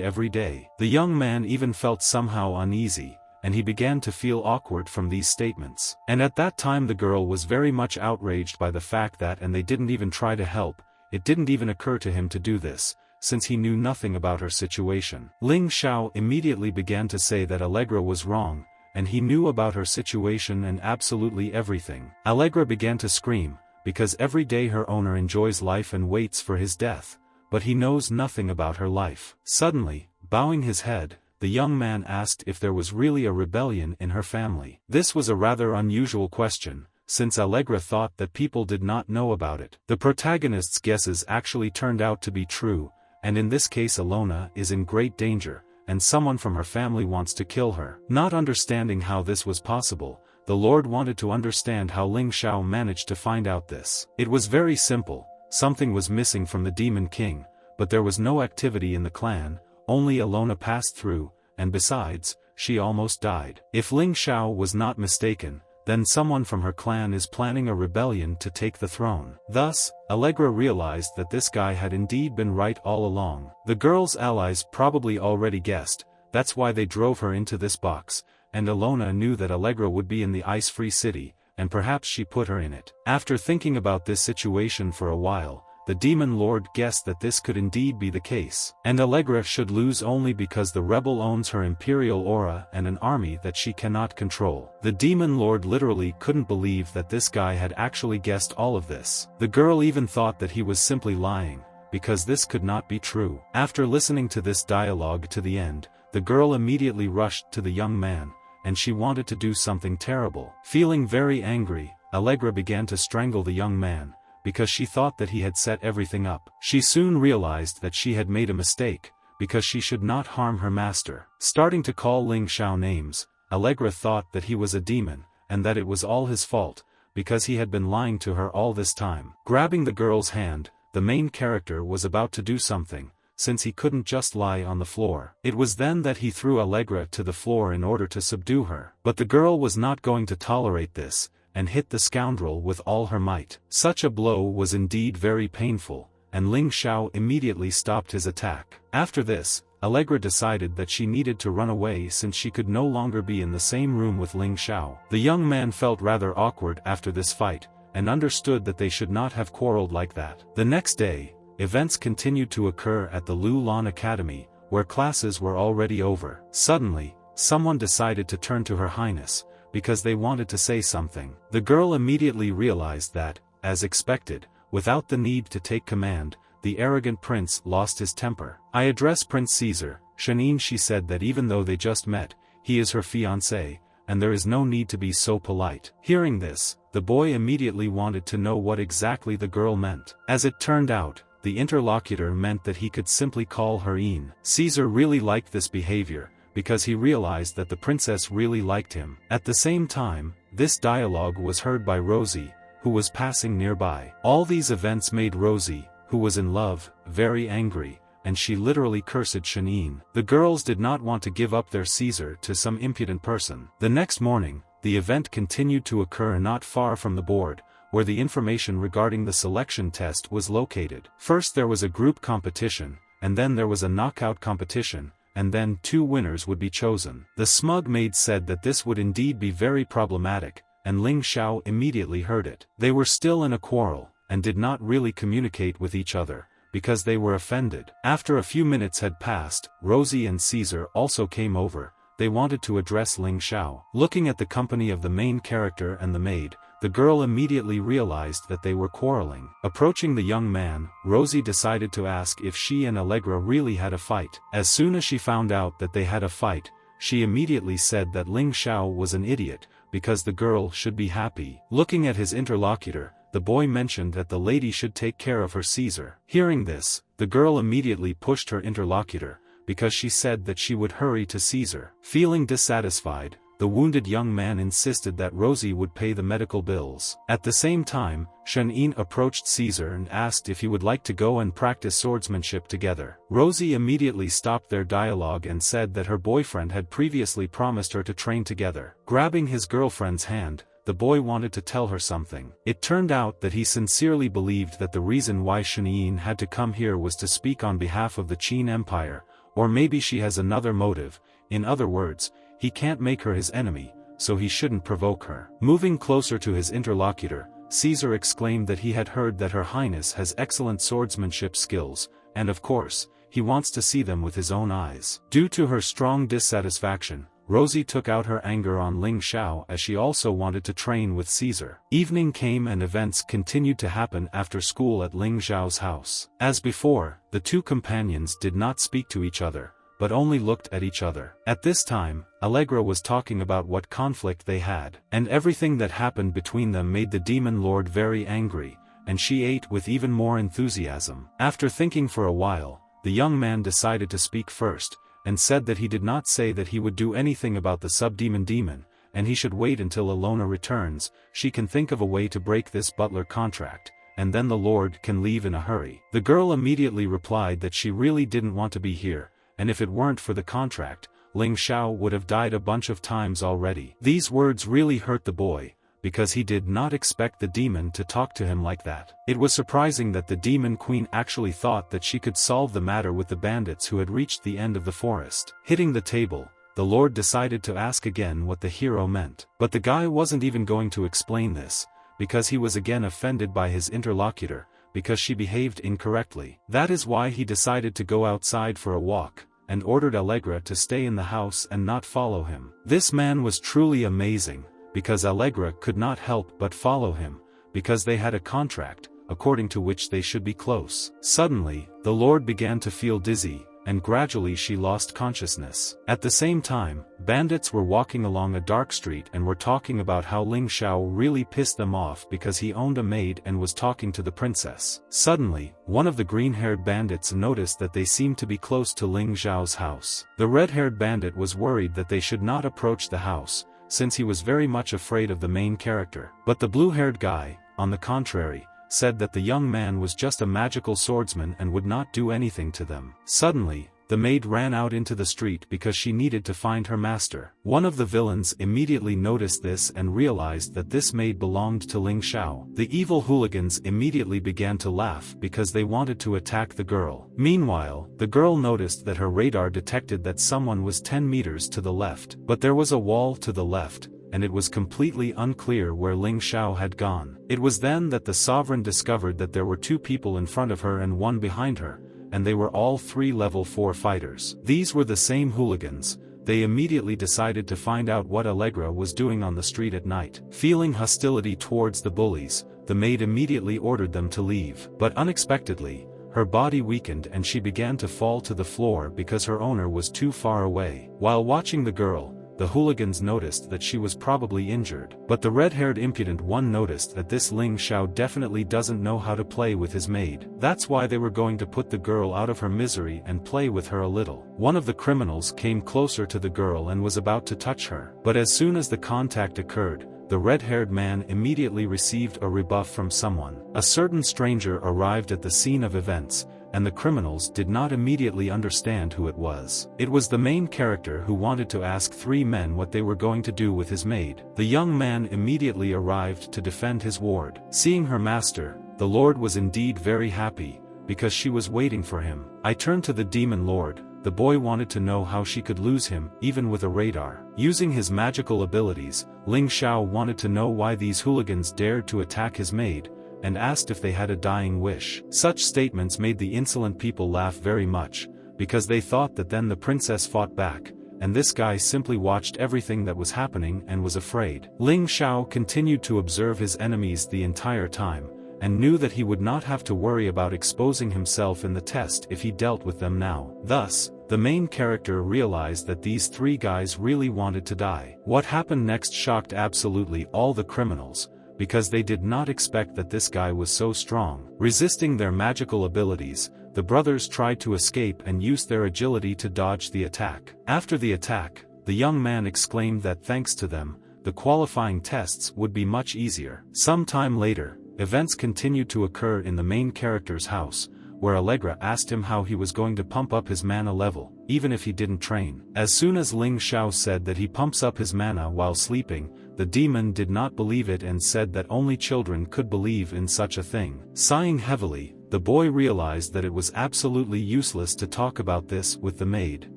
every day. The young man even felt somehow uneasy, and he began to feel awkward from these statements. And at that time the girl was very much outraged by the fact that and they didn't even try to help. It didn't even occur to him to do this, since he knew nothing about her situation. Ling Xiao immediately began to say that Allegra was wrong, and he knew about her situation and absolutely everything. Allegra began to scream, because every day her owner enjoys life and waits for his death, but he knows nothing about her life. Suddenly, bowing his head, the young man asked if there was really a rebellion in her family. This was a rather unusual question, since Allegra thought that people did not know about it. The protagonist's guesses actually turned out to be true, and in this case Alona is in great danger, and someone from her family wants to kill her. Not understanding how this was possible, the Lord wanted to understand how Ling Xiao managed to find out this. It was very simple. Something was missing from the Demon King, but there was no activity in the clan, only Alona passed through, and besides, she almost died. If Ling Xiao was not mistaken, then someone from her clan is planning a rebellion to take the throne. Thus, Allegra realized that this guy had indeed been right all along. The girl's allies probably already guessed, that's why they drove her into this box, and Alona knew that Allegra would be in the ice-free city, and perhaps she put her in it. After thinking about this situation for a while, the demon lord guessed that this could indeed be the case, and Allegra should lose only because the rebel owns her imperial aura and an army that she cannot control. The demon lord literally couldn't believe that this guy had actually guessed all of this. The girl even thought that he was simply lying, because this could not be true. After listening to this dialogue to the end, the girl immediately rushed to the young man, and she wanted to do something terrible. Feeling very angry, Allegra began to strangle the young man, because she thought that he had set everything up. She soon realized that she had made a mistake, because she should not harm her master. Starting to call Ling Xiao names, Allegra thought that he was a demon, and that it was all his fault, because he had been lying to her all this time. Grabbing the girl's hand, the main character was about to do something, since he couldn't just lie on the floor. It was then that he threw Allegra to the floor in order to subdue her. But the girl was not going to tolerate this, and hit the scoundrel with all her might. Such a blow was indeed very painful, and Ling Xiao immediately stopped his attack. After this, Allegra decided that she needed to run away since she could no longer be in the same room with Ling Xiao. The young man felt rather awkward after this fight, and understood that they should not have quarreled like that. The next day, events continued to occur at the Lu Lan Academy, where classes were already over. Suddenly, someone decided to turn to Her Highness, because they wanted to say something. The girl immediately realized that, as expected, without the need to take command, the arrogant prince lost his temper. "I address Prince Caesar, Shanine," she said, that even though they just met, he is her fiancé, and there is no need to be so polite. Hearing this, the boy immediately wanted to know what exactly the girl meant. As it turned out, the interlocutor meant that he could simply call her Een. Caesar really liked this behavior, because he realized that the princess really liked him. At the same time, this dialogue was heard by Rosie, who was passing nearby. All these events made Rosie, who was in love, very angry, and she literally cursed Shanine. The girls did not want to give up their Caesar to some impudent person. The next morning, the event continued to occur not far from the board, where the information regarding the selection test was located. First there was a group competition, and then there was a knockout competition, and then 2 winners would be chosen. The smug maid said that this would indeed be very problematic, and Ling Xiao immediately heard it. They were still in a quarrel, and did not really communicate with each other, because they were offended. After a few minutes had passed, Rosie and Caesar also came over. They wanted to address Ling Xiao. Looking at the company of the main character and the maid, the girl immediately realized that they were quarreling. Approaching the young man, Rosie decided to ask if she and Allegra really had a fight. As soon as she found out that they had a fight, she immediately said that Ling Xiao was an idiot, because the girl should be happy. Looking at his interlocutor, the boy mentioned that the lady should take care of her Caesar. Hearing this, the girl immediately pushed her interlocutor, because she said that she would hurry to Caesar. Feeling dissatisfied, the wounded young man insisted that Rosie would pay the medical bills. At the same time, Shen-Yin approached Caesar and asked if he would like to go and practice swordsmanship together. Rosie immediately stopped their dialogue and said that her boyfriend had previously promised her to train together. Grabbing his girlfriend's hand, the boy wanted to tell her something. It turned out that he sincerely believed that the reason why Shen-Yin had to come here was to speak on behalf of the Qin Empire, or maybe she has another motive. In other words, he can't make her his enemy, so he shouldn't provoke her. Moving closer to his interlocutor, Caesar exclaimed that he had heard that Her Highness has excellent swordsmanship skills, and of course, he wants to see them with his own eyes. Due to her strong dissatisfaction, Rosie took out her anger on Ling Xiao as she also wanted to train with Caesar. Evening came and events continued to happen after school at Ling Xiao's house. As before, the two companions did not speak to each other, but only looked at each other. At this time, Allegra was talking about what conflict they had, and everything that happened between them made the demon lord very angry, and she ate with even more enthusiasm. After thinking for a while, the young man decided to speak first, and said that he did not say that he would do anything about the subdemon demon, and he should wait until Alona returns. She can think of a way to break this butler contract, and then the lord can leave in a hurry. The girl immediately replied that she really didn't want to be here, and if it weren't for the contract, Ling Xiao would have died a bunch of times already. These words really hurt the boy, because he did not expect the demon to talk to him like that. It was surprising that the demon queen actually thought that she could solve the matter with the bandits who had reached the end of the forest. Hitting the table, the lord decided to ask again what the hero meant. But the guy wasn't even going to explain this, because he was again offended by his interlocutor, because she behaved incorrectly. That is why he decided to go outside for a walk, and ordered Allegra to stay in the house and not follow him. This man was truly amazing, because Allegra could not help but follow him, because they had a contract, according to which they should be close. Suddenly, the lord began to feel dizzy, and gradually she lost consciousness. At the same time, bandits were walking along a dark street and were talking about how Ling Xiao really pissed them off because he owned a maid and was talking to the princess. Suddenly, one of the green-haired bandits noticed that they seemed to be close to Ling Xiao's house. The red-haired bandit was worried that they should not approach the house, since he was very much afraid of the main character. But the blue-haired guy, on the contrary, said that the young man was just a magical swordsman and would not do anything to them. Suddenly, the maid ran out into the street because she needed to find her master. One of the villains immediately noticed this and realized that this maid belonged to Ling Xiao. The evil hooligans immediately began to laugh because they wanted to attack the girl. Meanwhile, the girl noticed that her radar detected that someone was 10 meters to the left, but there was a wall to the left, and it was completely unclear where Ling Xiao had gone. It was then that the sovereign discovered that there were two people in front of her and one behind her, and they were all 3 level 4 fighters. These were the same hooligans. They immediately decided to find out what Allegra was doing on the street at night. Feeling hostility towards the bullies, the maid immediately ordered them to leave. But unexpectedly, her body weakened and she began to fall to the floor because her owner was too far away. While watching the girl, the hooligans noticed that she was probably injured. But the red-haired impudent one noticed that this Ling Xiao definitely doesn't know how to play with his maid. That's why they were going to put the girl out of her misery and play with her a little. One of the criminals came closer to the girl and was about to touch her. But as soon as the contact occurred, the red-haired man immediately received a rebuff from someone. A certain stranger arrived at the scene of events, and the criminals did not immediately understand who it was. It was the main character who wanted to ask 3 men what they were going to do with his maid. The young man immediately arrived to defend his ward. Seeing her master, the lord was indeed very happy, because she was waiting for him. I turned to the demon lord. The boy wanted to know how she could lose him, even with a radar. Using his magical abilities, Ling Xiao wanted to know why these hooligans dared to attack his maid, and asked if they had a dying wish. Such statements made the insolent people laugh very much, because they thought that then the princess fought back, and this guy simply watched everything that was happening and was afraid. Ling Xiao continued to observe his enemies the entire time, and knew that he would not have to worry about exposing himself in the test if he dealt with them now. Thus, the main character realized that these three guys really wanted to die. What happened next shocked absolutely all the criminals, because they did not expect that this guy was so strong. Resisting their magical abilities, the brothers tried to escape and used their agility to dodge the attack. After the attack, the young man exclaimed that thanks to them, the qualifying tests would be much easier. Some time later, events continued to occur in the main character's house, where Allegra asked him how he was going to pump up his mana level, even if he didn't train. As soon as Ling Xiao said that he pumps up his mana while sleeping, the demon did not believe it and said that only children could believe in such a thing. Sighing heavily, the boy realized that it was absolutely useless to talk about this with the maid.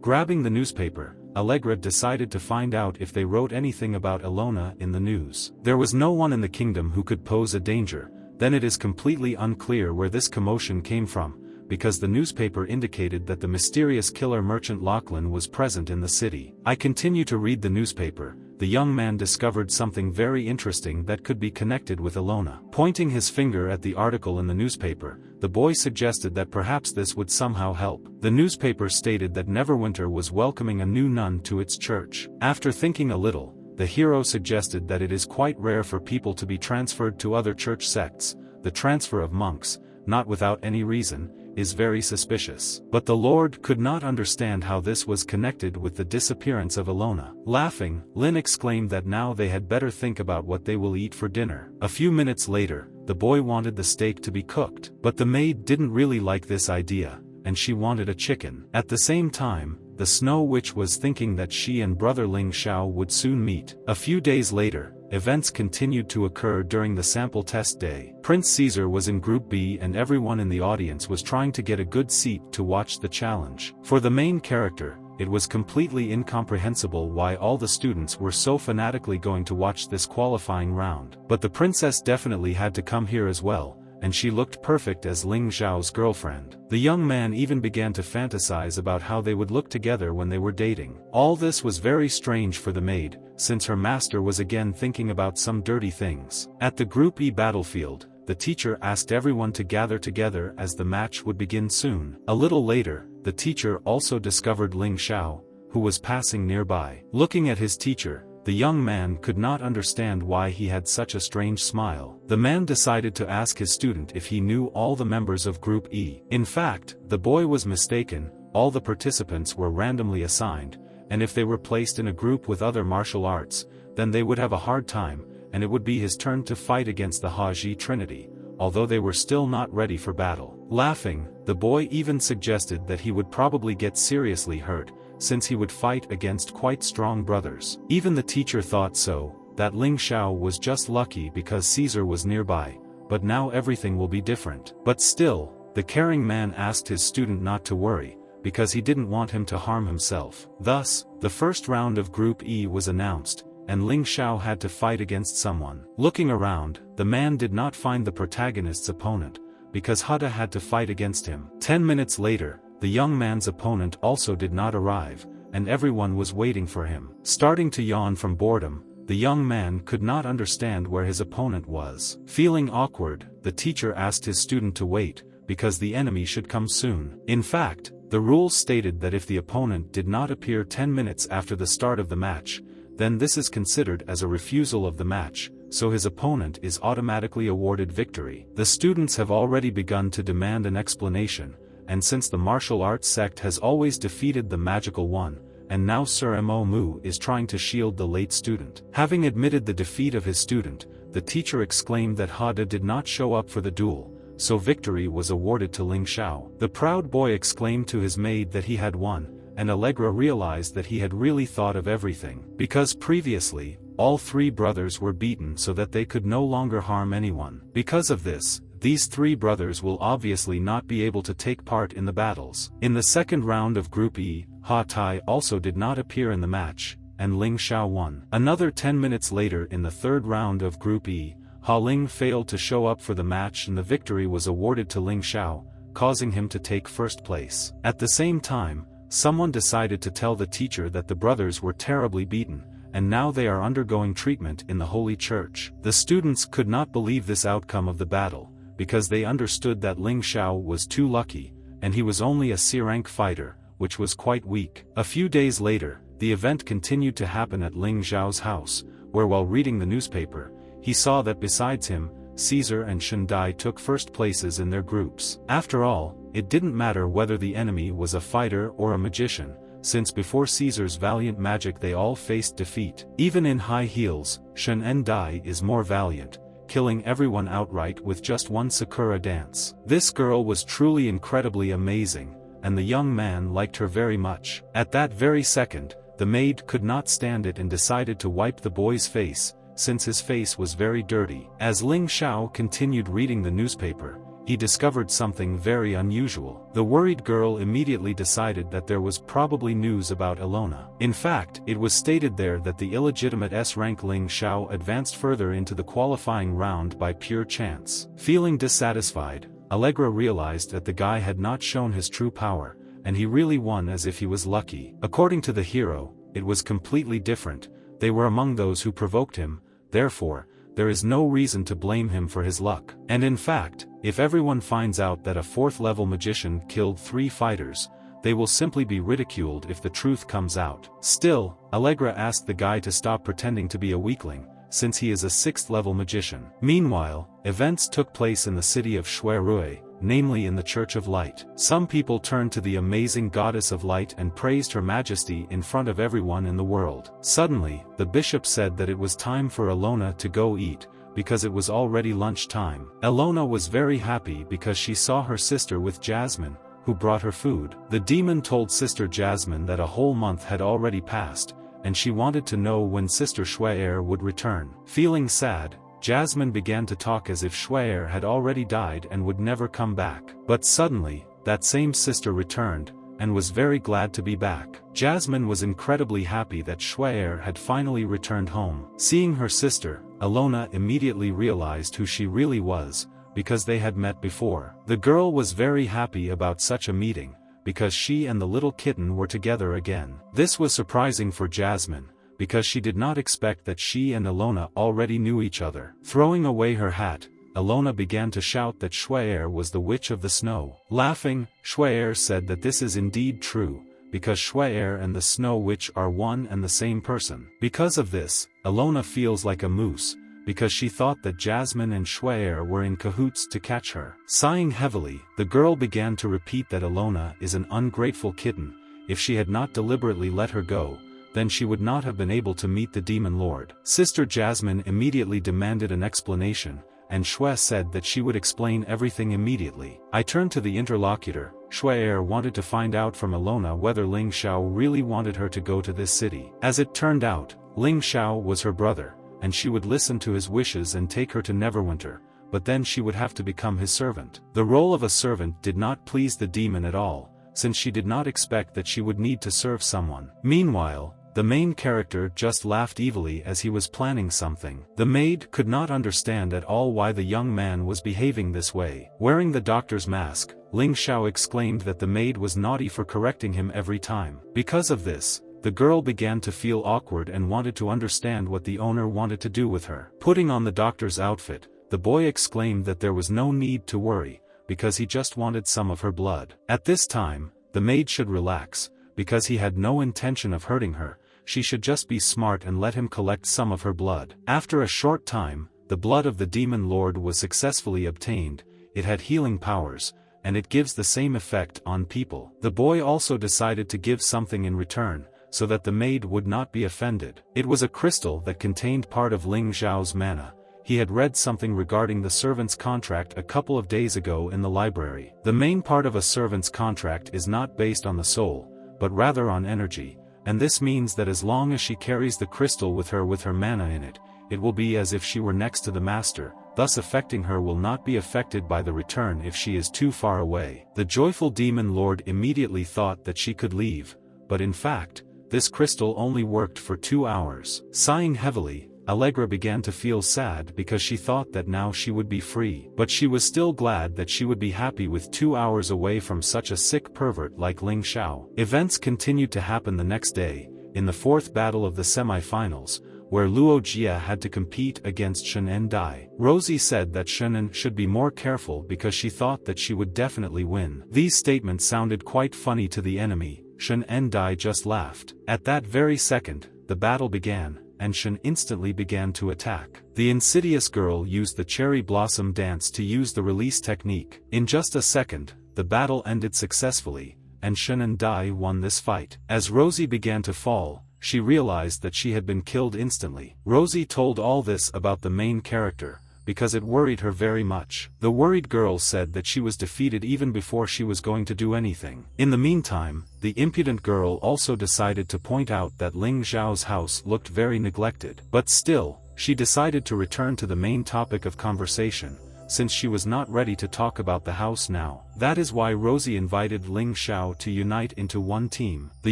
Grabbing the newspaper, Allegra decided to find out if they wrote anything about Alona in the news. There was no one in the kingdom who could pose a danger. Then it is completely unclear where this commotion came from, because the newspaper indicated that the mysterious killer merchant Lachlan was present in the city. I continue to read the newspaper. The young man discovered something very interesting that could be connected with Alona. Pointing his finger at the article in the newspaper, the boy suggested that perhaps this would somehow help. The newspaper stated that Neverwinter was welcoming a new nun to its church. After thinking a little, the hero suggested that it is quite rare for people to be transferred to other church sects. The transfer of monks, not without any reason, is very suspicious. But the Lord could not understand how this was connected with the disappearance of Alona. Laughing, Lin exclaimed that now they had better think about what they will eat for dinner. A few minutes later, the boy wanted the steak to be cooked, but the maid didn't really like this idea, and she wanted a chicken. At the same time, the Snow Witch was thinking that she and brother Ling Xiao would soon meet. A few days later, events continued to occur during the sample test day. Prince Caesar was in Group B and everyone in the audience was trying to get a good seat to watch the challenge. For the main character, it was completely incomprehensible why all the students were so fanatically going to watch this qualifying round. But the princess definitely had to come here as well, and she looked perfect as Ling Xiao's girlfriend. The young man even began to fantasize about how they would look together when they were dating. All this was very strange for the maid, since her master was again thinking about some dirty things. At the Group E battlefield, the teacher asked everyone to gather together as the match would begin soon. A little later, the teacher also discovered Ling Xiao, who was passing nearby. Looking at his teacher, the young man could not understand why he had such a strange smile. The man decided to ask his student if he knew all the members of Group E. In fact, the boy was mistaken. All the participants were randomly assigned, and if they were placed in a group with other martial arts, then they would have a hard time, and it would be his turn to fight against the Haji Trinity, although they were still not ready for battle. Laughing, the boy even suggested that he would probably get seriously hurt, since he would fight against quite strong brothers. Even the teacher thought so, that Ling Xiao was just lucky because Caesar was nearby, but now everything will be different. But still, the caring man asked his student not to worry, because he didn't want him to harm himself. Thus, the first round of Group E was announced, and Ling Xiao had to fight against someone. Looking around, the man did not find the protagonist's opponent, because Hada had to fight against him. 10 minutes later, the young man's opponent also did not arrive, and everyone was waiting for him. Starting to yawn from boredom, the young man could not understand where his opponent was. Feeling awkward, the teacher asked his student to wait, because the enemy should come soon. In fact, the rules stated that if the opponent did not appear 10 minutes after the start of the match, then this is considered as a refusal of the match, so his opponent is automatically awarded victory. The students have already begun to demand an explanation, and since the martial arts sect has always defeated the magical one, and now Sir Mo Mu is trying to shield the late student. Having admitted the defeat of his student, the teacher exclaimed that Hada did not show up for the duel, so victory was awarded to Ling Xiao. The proud boy exclaimed to his maid that he had won, and Allegra realized that he had really thought of everything. Because previously, all three brothers were beaten so that they could no longer harm anyone. Because of this, these three brothers will obviously not be able to take part in the battles. In the second round of Group E, Ha Tai also did not appear in the match, and Ling Xiao won. Another 10 minutes later in the third round of Group E, Ha Ling failed to show up for the match and the victory was awarded to Ling Xiao, causing him to take first place. At the same time, someone decided to tell the teacher that the brothers were terribly beaten, and now they are undergoing treatment in the Holy Church. The students could not believe this outcome of the battle, because they understood that Ling Xiao was too lucky, and he was only a C-rank fighter, which was quite weak. A few days later, the event continued to happen at Ling Xiao's house, where while reading the newspaper, he saw that besides him, Caesar and Shundai took first places in their groups. After all, it didn't matter whether the enemy was a fighter or a magician, since before Caesar's valiant magic they all faced defeat. Even in high heels, Shun En Dai is more valiant, killing everyone outright with just one Sakura dance. This girl was truly incredibly amazing, and the young man liked her very much. At that very second, the maid could not stand it and decided to wipe the boy's face, since his face was very dirty. As Ling Xiao continued reading the newspaper, he discovered something very unusual. The worried girl immediately decided that there was probably news about Alona. In fact, it was stated there that the illegitimate S-rank Ling Xiao advanced further into the qualifying round by pure chance. Feeling dissatisfied, Allegra realized that the guy had not shown his true power, and he really won as if he was lucky. According to the hero, it was completely different. They were among those who provoked him, therefore, there is no reason to blame him for his luck. And in fact, if everyone finds out that a 4th-level magician killed 3 fighters, they will simply be ridiculed if the truth comes out. Still, Allegra asked the guy to stop pretending to be a weakling, since he is a 6th-level magician. Meanwhile, events took place in the city of Shuirui, namely in the Church of Light. Some people turned to the amazing goddess of light and praised her majesty in front of everyone in the world. Suddenly, the bishop said that it was time for Alona to go eat, because it was already lunchtime. Alona was very happy because she saw her sister with Jasmine, who brought her food. The demon told Sister Jasmine that a whole month had already passed, and she wanted to know when Sister Shui'er would return. Feeling sad, Jasmine began to talk as if Shui'er had already died and would never come back. But suddenly, that same sister returned, and was very glad to be back. Jasmine was incredibly happy that Shui'er had finally returned home. Seeing her sister, Alona immediately realized who she really was, because they had met before. The girl was very happy about such a meeting, because she and the little kitten were together again. This was surprising for Jasmine, because she did not expect that she and Alona already knew each other. Throwing away her hat, Alona began to shout that Shui'er was the witch of the snow. Laughing, Shui'er said that this is indeed true, because Shui'er and the snow witch are one and the same person. Because of this, Alona feels like a moose, because she thought that Jasmine and Shui'er were in cahoots to catch her. Sighing heavily, the girl began to repeat that Alona is an ungrateful kitten. If she had not deliberately let her go, then she would not have been able to meet the demon lord. Sister Jasmine immediately demanded an explanation, and Shui said that she would explain everything immediately. I turned to the interlocutor. Shui'er wanted to find out from Alona whether Ling Xiao really wanted her to go to this city. As it turned out, Ling Xiao was her brother, and she would listen to his wishes and take her to Neverwinter, but then she would have to become his servant. The role of a servant did not please the demon at all, since she did not expect that she would need to serve someone. Meanwhile, the main character just laughed evilly as he was planning something. The maid could not understand at all why the young man was behaving this way. Wearing the doctor's mask, Ling Xiao exclaimed that the maid was naughty for correcting him every time. Because of this, the girl began to feel awkward and wanted to understand what the owner wanted to do with her. Putting on the doctor's outfit, the boy exclaimed that there was no need to worry, because he just wanted some of her blood. At this time, the maid should relax, because he had no intention of hurting her. She should just be smart and let him collect some of her blood. After a short time, the blood of the demon lord was successfully obtained. It had healing powers, and it gives the same effect on people. The boy also decided to give something in return, so that the maid would not be offended. It was a crystal that contained part of Ling Xiao's mana. He had read something regarding the servant's contract a couple of days ago in the library. The main part of a servant's contract is not based on the soul, but rather on energy, and this means that as long as she carries the crystal with her mana in it, it will be as if she were next to the master, thus affecting her will not be affected by the return if she is too far away. The joyful demon lord immediately thought that she could leave, but in fact, this crystal only worked for 2 hours. Sighing heavily, Allegra began to feel sad because she thought that now she would be free. But she was still glad that she would be happy with 2 hours away from such a sick pervert like Ling Xiao. Events continued to happen the next day, in the fourth battle of the semi-finals, where Luo Jia had to compete against Shen and Dai. Rosie said that Shen should be more careful because she thought that she would definitely win. These statements sounded quite funny to the enemy. Shen and Dai just laughed. At that very second, the battle began, and Shen instantly began to attack. The insidious girl used the cherry blossom dance to use the release technique. In just a second, the battle ended successfully, and Shen and Dai won this fight. As Rosie began to fall, she realized that she had been killed instantly. Rosie told all this about the main character, because it worried her very much. The worried girl said that she was defeated even before she was going to do anything. In the meantime, the impudent girl also decided to point out that Ling Xiao's house looked very neglected. But still, she decided to return to the main topic of conversation, since she was not ready to talk about the house now. That is why Rosie invited Ling Xiao to unite into one team. The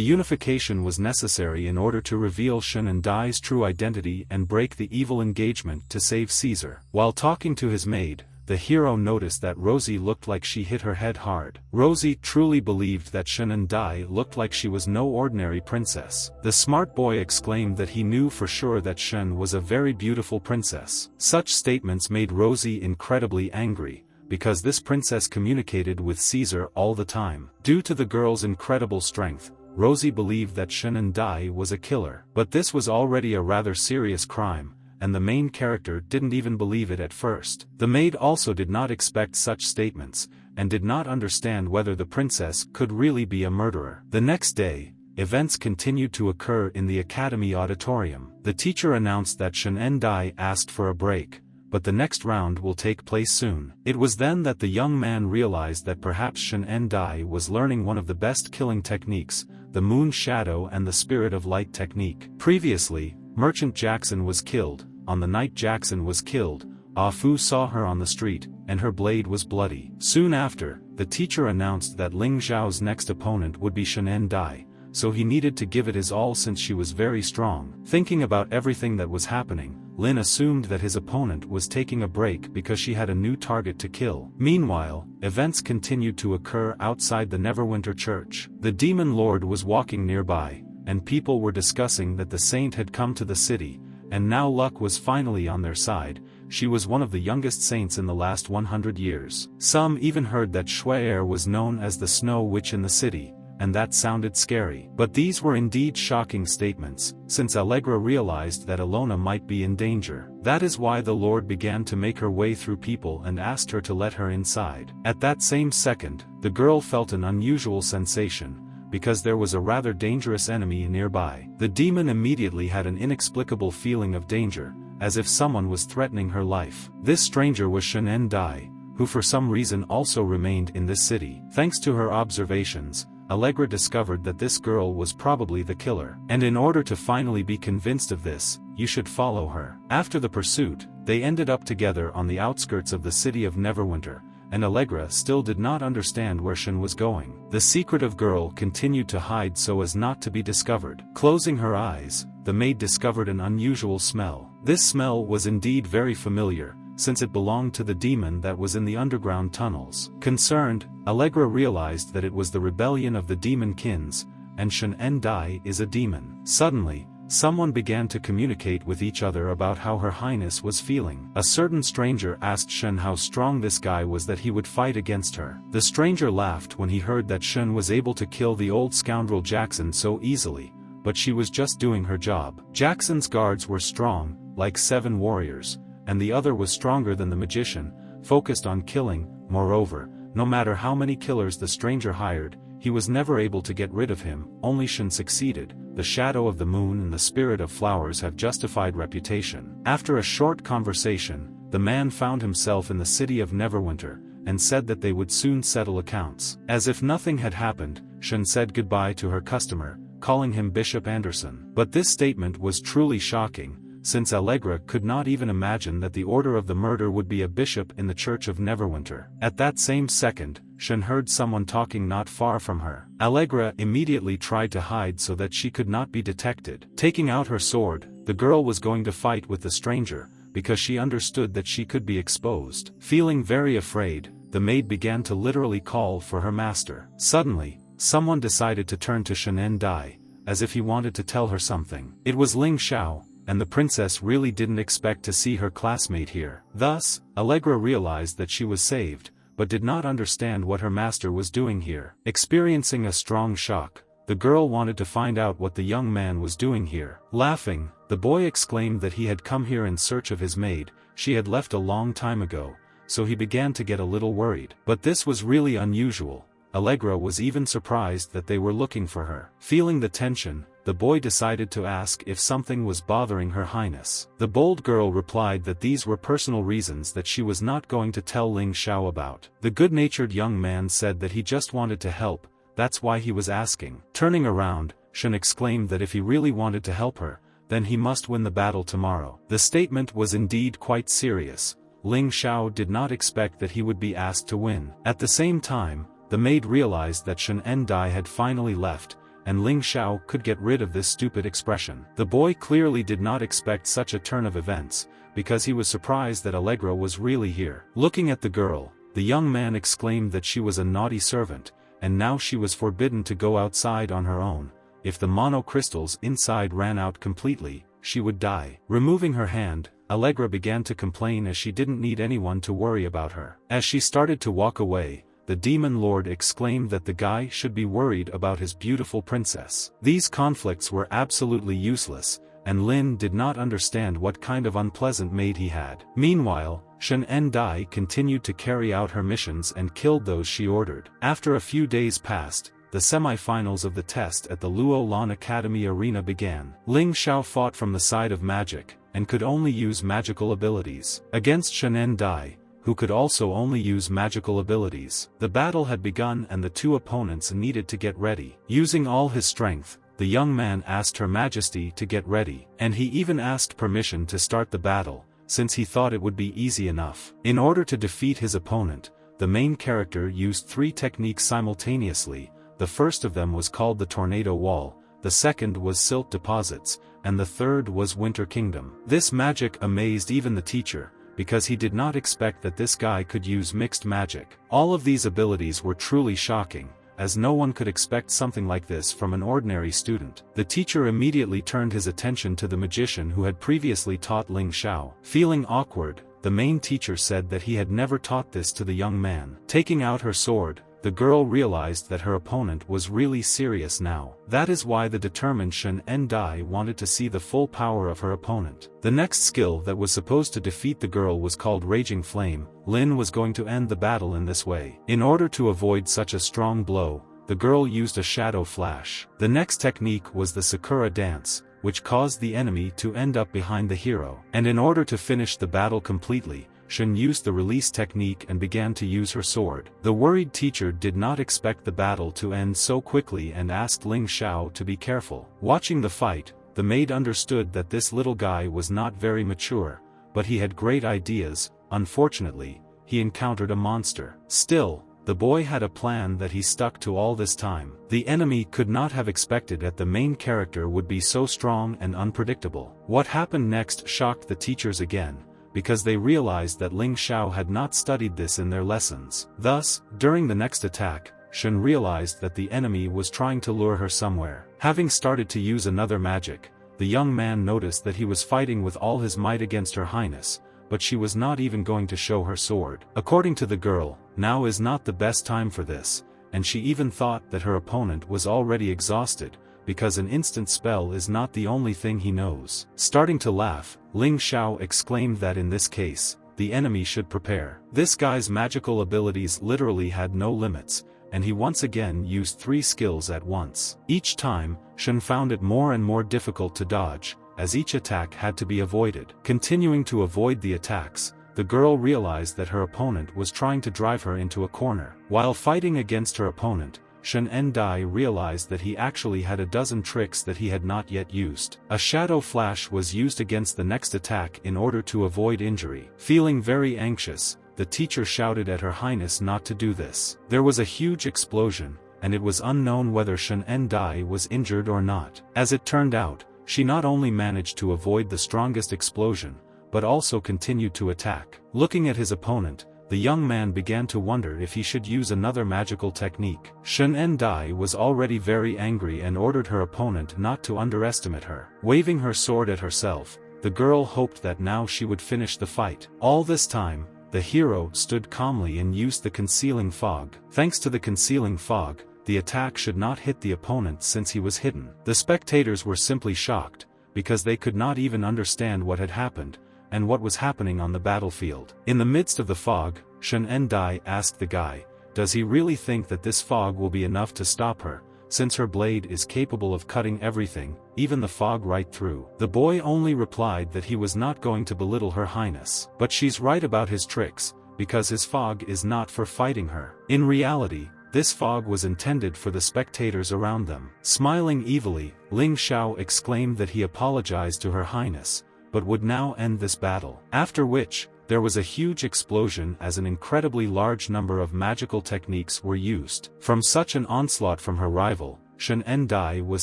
unification was necessary in order to reveal Shen and Dai's true identity and break the evil engagement to save Caesar. While talking to his maid, the hero noticed that Rosie looked like she hit her head hard. Rosie truly believed that Shen and Dai looked like she was no ordinary princess. The smart boy exclaimed that he knew for sure that Shen was a very beautiful princess. Such statements made Rosie incredibly angry, because this princess communicated with Caesar all the time. Due to the girl's incredible strength, Rosie believed that Shen and Dai was a killer. But this was already a rather serious crime, and the main character didn't even believe it at first. The maid also did not expect such statements, and did not understand whether the princess could really be a murderer. The next day, events continued to occur in the academy auditorium. The teacher announced that Shen and Dai asked for a break, but the next round will take place soon. It was then that the young man realized that perhaps Shen and Dai was learning one of the best killing techniques, the moon shadow and the spirit of light technique. Previously, Merchant Jackson was killed. On the night Jackson was killed, Ah Fu saw her on the street, and her blade was bloody. Soon after, the teacher announced that Ling Xiao's next opponent would be Shen and Dai, so he needed to give it his all since she was very strong. Thinking about everything that was happening, Lin assumed that his opponent was taking a break because she had a new target to kill. Meanwhile, events continued to occur outside the Neverwinter Church. The Demon Lord was walking nearby, and people were discussing that the saint had come to the city, and now luck was finally on their side. She was one of the youngest saints in the last 100 years. Some even heard that Shuai was known as the Snow Witch in the city, and that sounded scary. But these were indeed shocking statements, since Allegra realized that Alona might be in danger. That is why the Lord began to make her way through people and asked her to let her inside. At that same second, the girl felt an unusual sensation, because there was a rather dangerous enemy nearby. The demon immediately had an inexplicable feeling of danger, as if someone was threatening her life. This stranger was Shen and Dai, who for some reason also remained in this city. Thanks to her observations, Allegra discovered that this girl was probably the killer. And in order to finally be convinced of this, you should follow her. After the pursuit, they ended up together on the outskirts of the city of Neverwinter, and Allegra still did not understand where Shen was going. The secretive girl continued to hide so as not to be discovered. Closing her eyes, the maid discovered an unusual smell. This smell was indeed very familiar, since it belonged to the demon that was in the underground tunnels. Concerned, Allegra realized that it was the rebellion of the demon kins, and Shen and Dai is a demon. Suddenly, someone began to communicate with each other about how Her Highness was feeling. A certain stranger asked Shen how strong this guy was that he would fight against her. The stranger laughed when he heard that Shen was able to kill the old scoundrel Jackson so easily, but she was just doing her job. Jackson's guards were strong, like 7 warriors, and the other was stronger than the magician, focused on killing. Moreover, no matter how many killers the stranger hired, he was never able to get rid of him. Only Shen succeeded. The shadow of the moon and the spirit of flowers have justified reputation. After a short conversation, the man found himself in the city of Neverwinter, and said that they would soon settle accounts. As if nothing had happened, Shen said goodbye to her customer, calling him Bishop Anderson. But this statement was truly shocking, since Allegra could not even imagine that the order of the murder would be a bishop in the Church of Neverwinter. At that same second, Shen heard someone talking not far from her. Allegra immediately tried to hide so that she could not be detected. Taking out her sword, the girl was going to fight with the stranger, because she understood that she could be exposed. Feeling very afraid, the maid began to literally call for her master. Suddenly, someone decided to turn to Shen Dai, as if he wanted to tell her something. It was Ling Xiao, and the princess really didn't expect to see her classmate here. Thus, Allegra realized that she was saved, but did not understand what her master was doing here. Experiencing a strong shock, the girl wanted to find out what the young man was doing here. Laughing, the boy exclaimed that he had come here in search of his maid. She had left a long time ago, so he began to get a little worried. But this was really unusual. Allegra was even surprised that they were looking for her. Feeling the tension, the boy decided to ask if something was bothering Her Highness. The bold girl replied that these were personal reasons that she was not going to tell Ling Xiao about. The good-natured young man said that he just wanted to help, that's why he was asking. Turning around, Shen exclaimed that if he really wanted to help her, then he must win the battle tomorrow. The statement was indeed quite serious. Ling Xiao did not expect that he would be asked to win. At the same time, the maid realized that Shen Dai had finally left, and Ling Xiao could get rid of this stupid expression. The boy clearly did not expect such a turn of events, because he was surprised that Allegra was really here. Looking at the girl, the young man exclaimed that she was a naughty servant, and now she was forbidden to go outside on her own. If the mono crystals inside ran out completely, she would die. Removing her hand, Allegra began to complain as she didn't need anyone to worry about her. As she started to walk away, the demon lord exclaimed that the guy should be worried about his beautiful princess. These conflicts were absolutely useless, and Lin did not understand what kind of unpleasant maid he had. Meanwhile, Shen Dai continued to carry out her missions and killed those she ordered. After a few days passed, the semi-finals of the test at the Luo Lan Academy arena began. Ling Xiao fought from the side of magic, and could only use magical abilities, against Shen Dai, who could also only use magical abilities. The battle had begun and the two opponents needed to get ready. Using all his strength, the young man asked Her Majesty to get ready, and he even asked permission to start the battle, since he thought it would be easy enough. In order to defeat his opponent, the main character used 3 techniques simultaneously. The first of them was called the Tornado Wall, the second was Silt Deposits, and the third was Winter Kingdom. This magic amazed even the teacher, because he did not expect that this guy could use mixed magic. All of these abilities were truly shocking, as no one could expect something like this from an ordinary student. The teacher immediately turned his attention to the magician who had previously taught Ling Xiao. Feeling awkward, the main teacher said that he had never taught this to the young man. Taking out her sword, the girl realized that her opponent was really serious now. That is why the determined Shen Dai wanted to see the full power of her opponent. The next skill that was supposed to defeat the girl was called Raging Flame. Lin was going to end the battle in this way. In order to avoid such a strong blow, the girl used a shadow flash. The next technique was the Sakura Dance, which caused the enemy to end up behind the hero. And in order to finish the battle completely, Shen used the release technique and began to use her sword. The worried teacher did not expect the battle to end so quickly and asked Ling Xiao to be careful. Watching the fight, the maid understood that this little guy was not very mature, but he had great ideas. Unfortunately, he encountered a monster. Still, the boy had a plan that he stuck to all this time. The enemy could not have expected that the main character would be so strong and unpredictable. What happened next shocked the teachers again, because they realized that Ling Xiao had not studied this in their lessons. Thus, during the next attack, Shen realized that the enemy was trying to lure her somewhere. Having started to use another magic, the young man noticed that he was fighting with all his might against Her Highness, but she was not even going to show her sword. According to the girl, now is not the best time for this, and she even thought that her opponent was already exhausted, because an instant spell is not the only thing he knows. Starting to laugh, Ling Xiao exclaimed that in this case, the enemy should prepare. This guy's magical abilities literally had no limits, and he once again used 3 skills at once. Each time, Shen found it more and more difficult to dodge, as each attack had to be avoided. Continuing to avoid the attacks, the girl realized that her opponent was trying to drive her into a corner. While fighting against her opponent, Shen Dai realized that he actually had a dozen tricks that he had not yet used. A shadow flash was used against the next attack in order to avoid injury. Feeling very anxious, the teacher shouted at Her Highness not to do this. There was a huge explosion, and it was unknown whether Shen Dai was injured or not. As it turned out, she not only managed to avoid the strongest explosion, but also continued to attack. Looking at his opponent, the young man began to wonder if he should use another magical technique. Shen Dai was already very angry and ordered her opponent not to underestimate her. Waving her sword at herself, the girl hoped that now she would finish the fight. All this time, the hero stood calmly and used the concealing fog. Thanks to the concealing fog, the attack should not hit the opponent since he was hidden. The spectators were simply shocked, because they could not even understand what had happened, and what was happening on the battlefield. In the midst of the fog, Shen Dai asked the guy, does he really think that this fog will be enough to stop her, since her blade is capable of cutting everything, even the fog right through? The boy only replied that he was not going to belittle her highness. But she's right about his tricks, because his fog is not for fighting her. In reality, this fog was intended for the spectators around them. Smiling evilly, Ling Xiao exclaimed that he apologized to her highness, but would now end this battle. After which, there was a huge explosion as an incredibly large number of magical techniques were used. From such an onslaught from her rival, Shen Dai was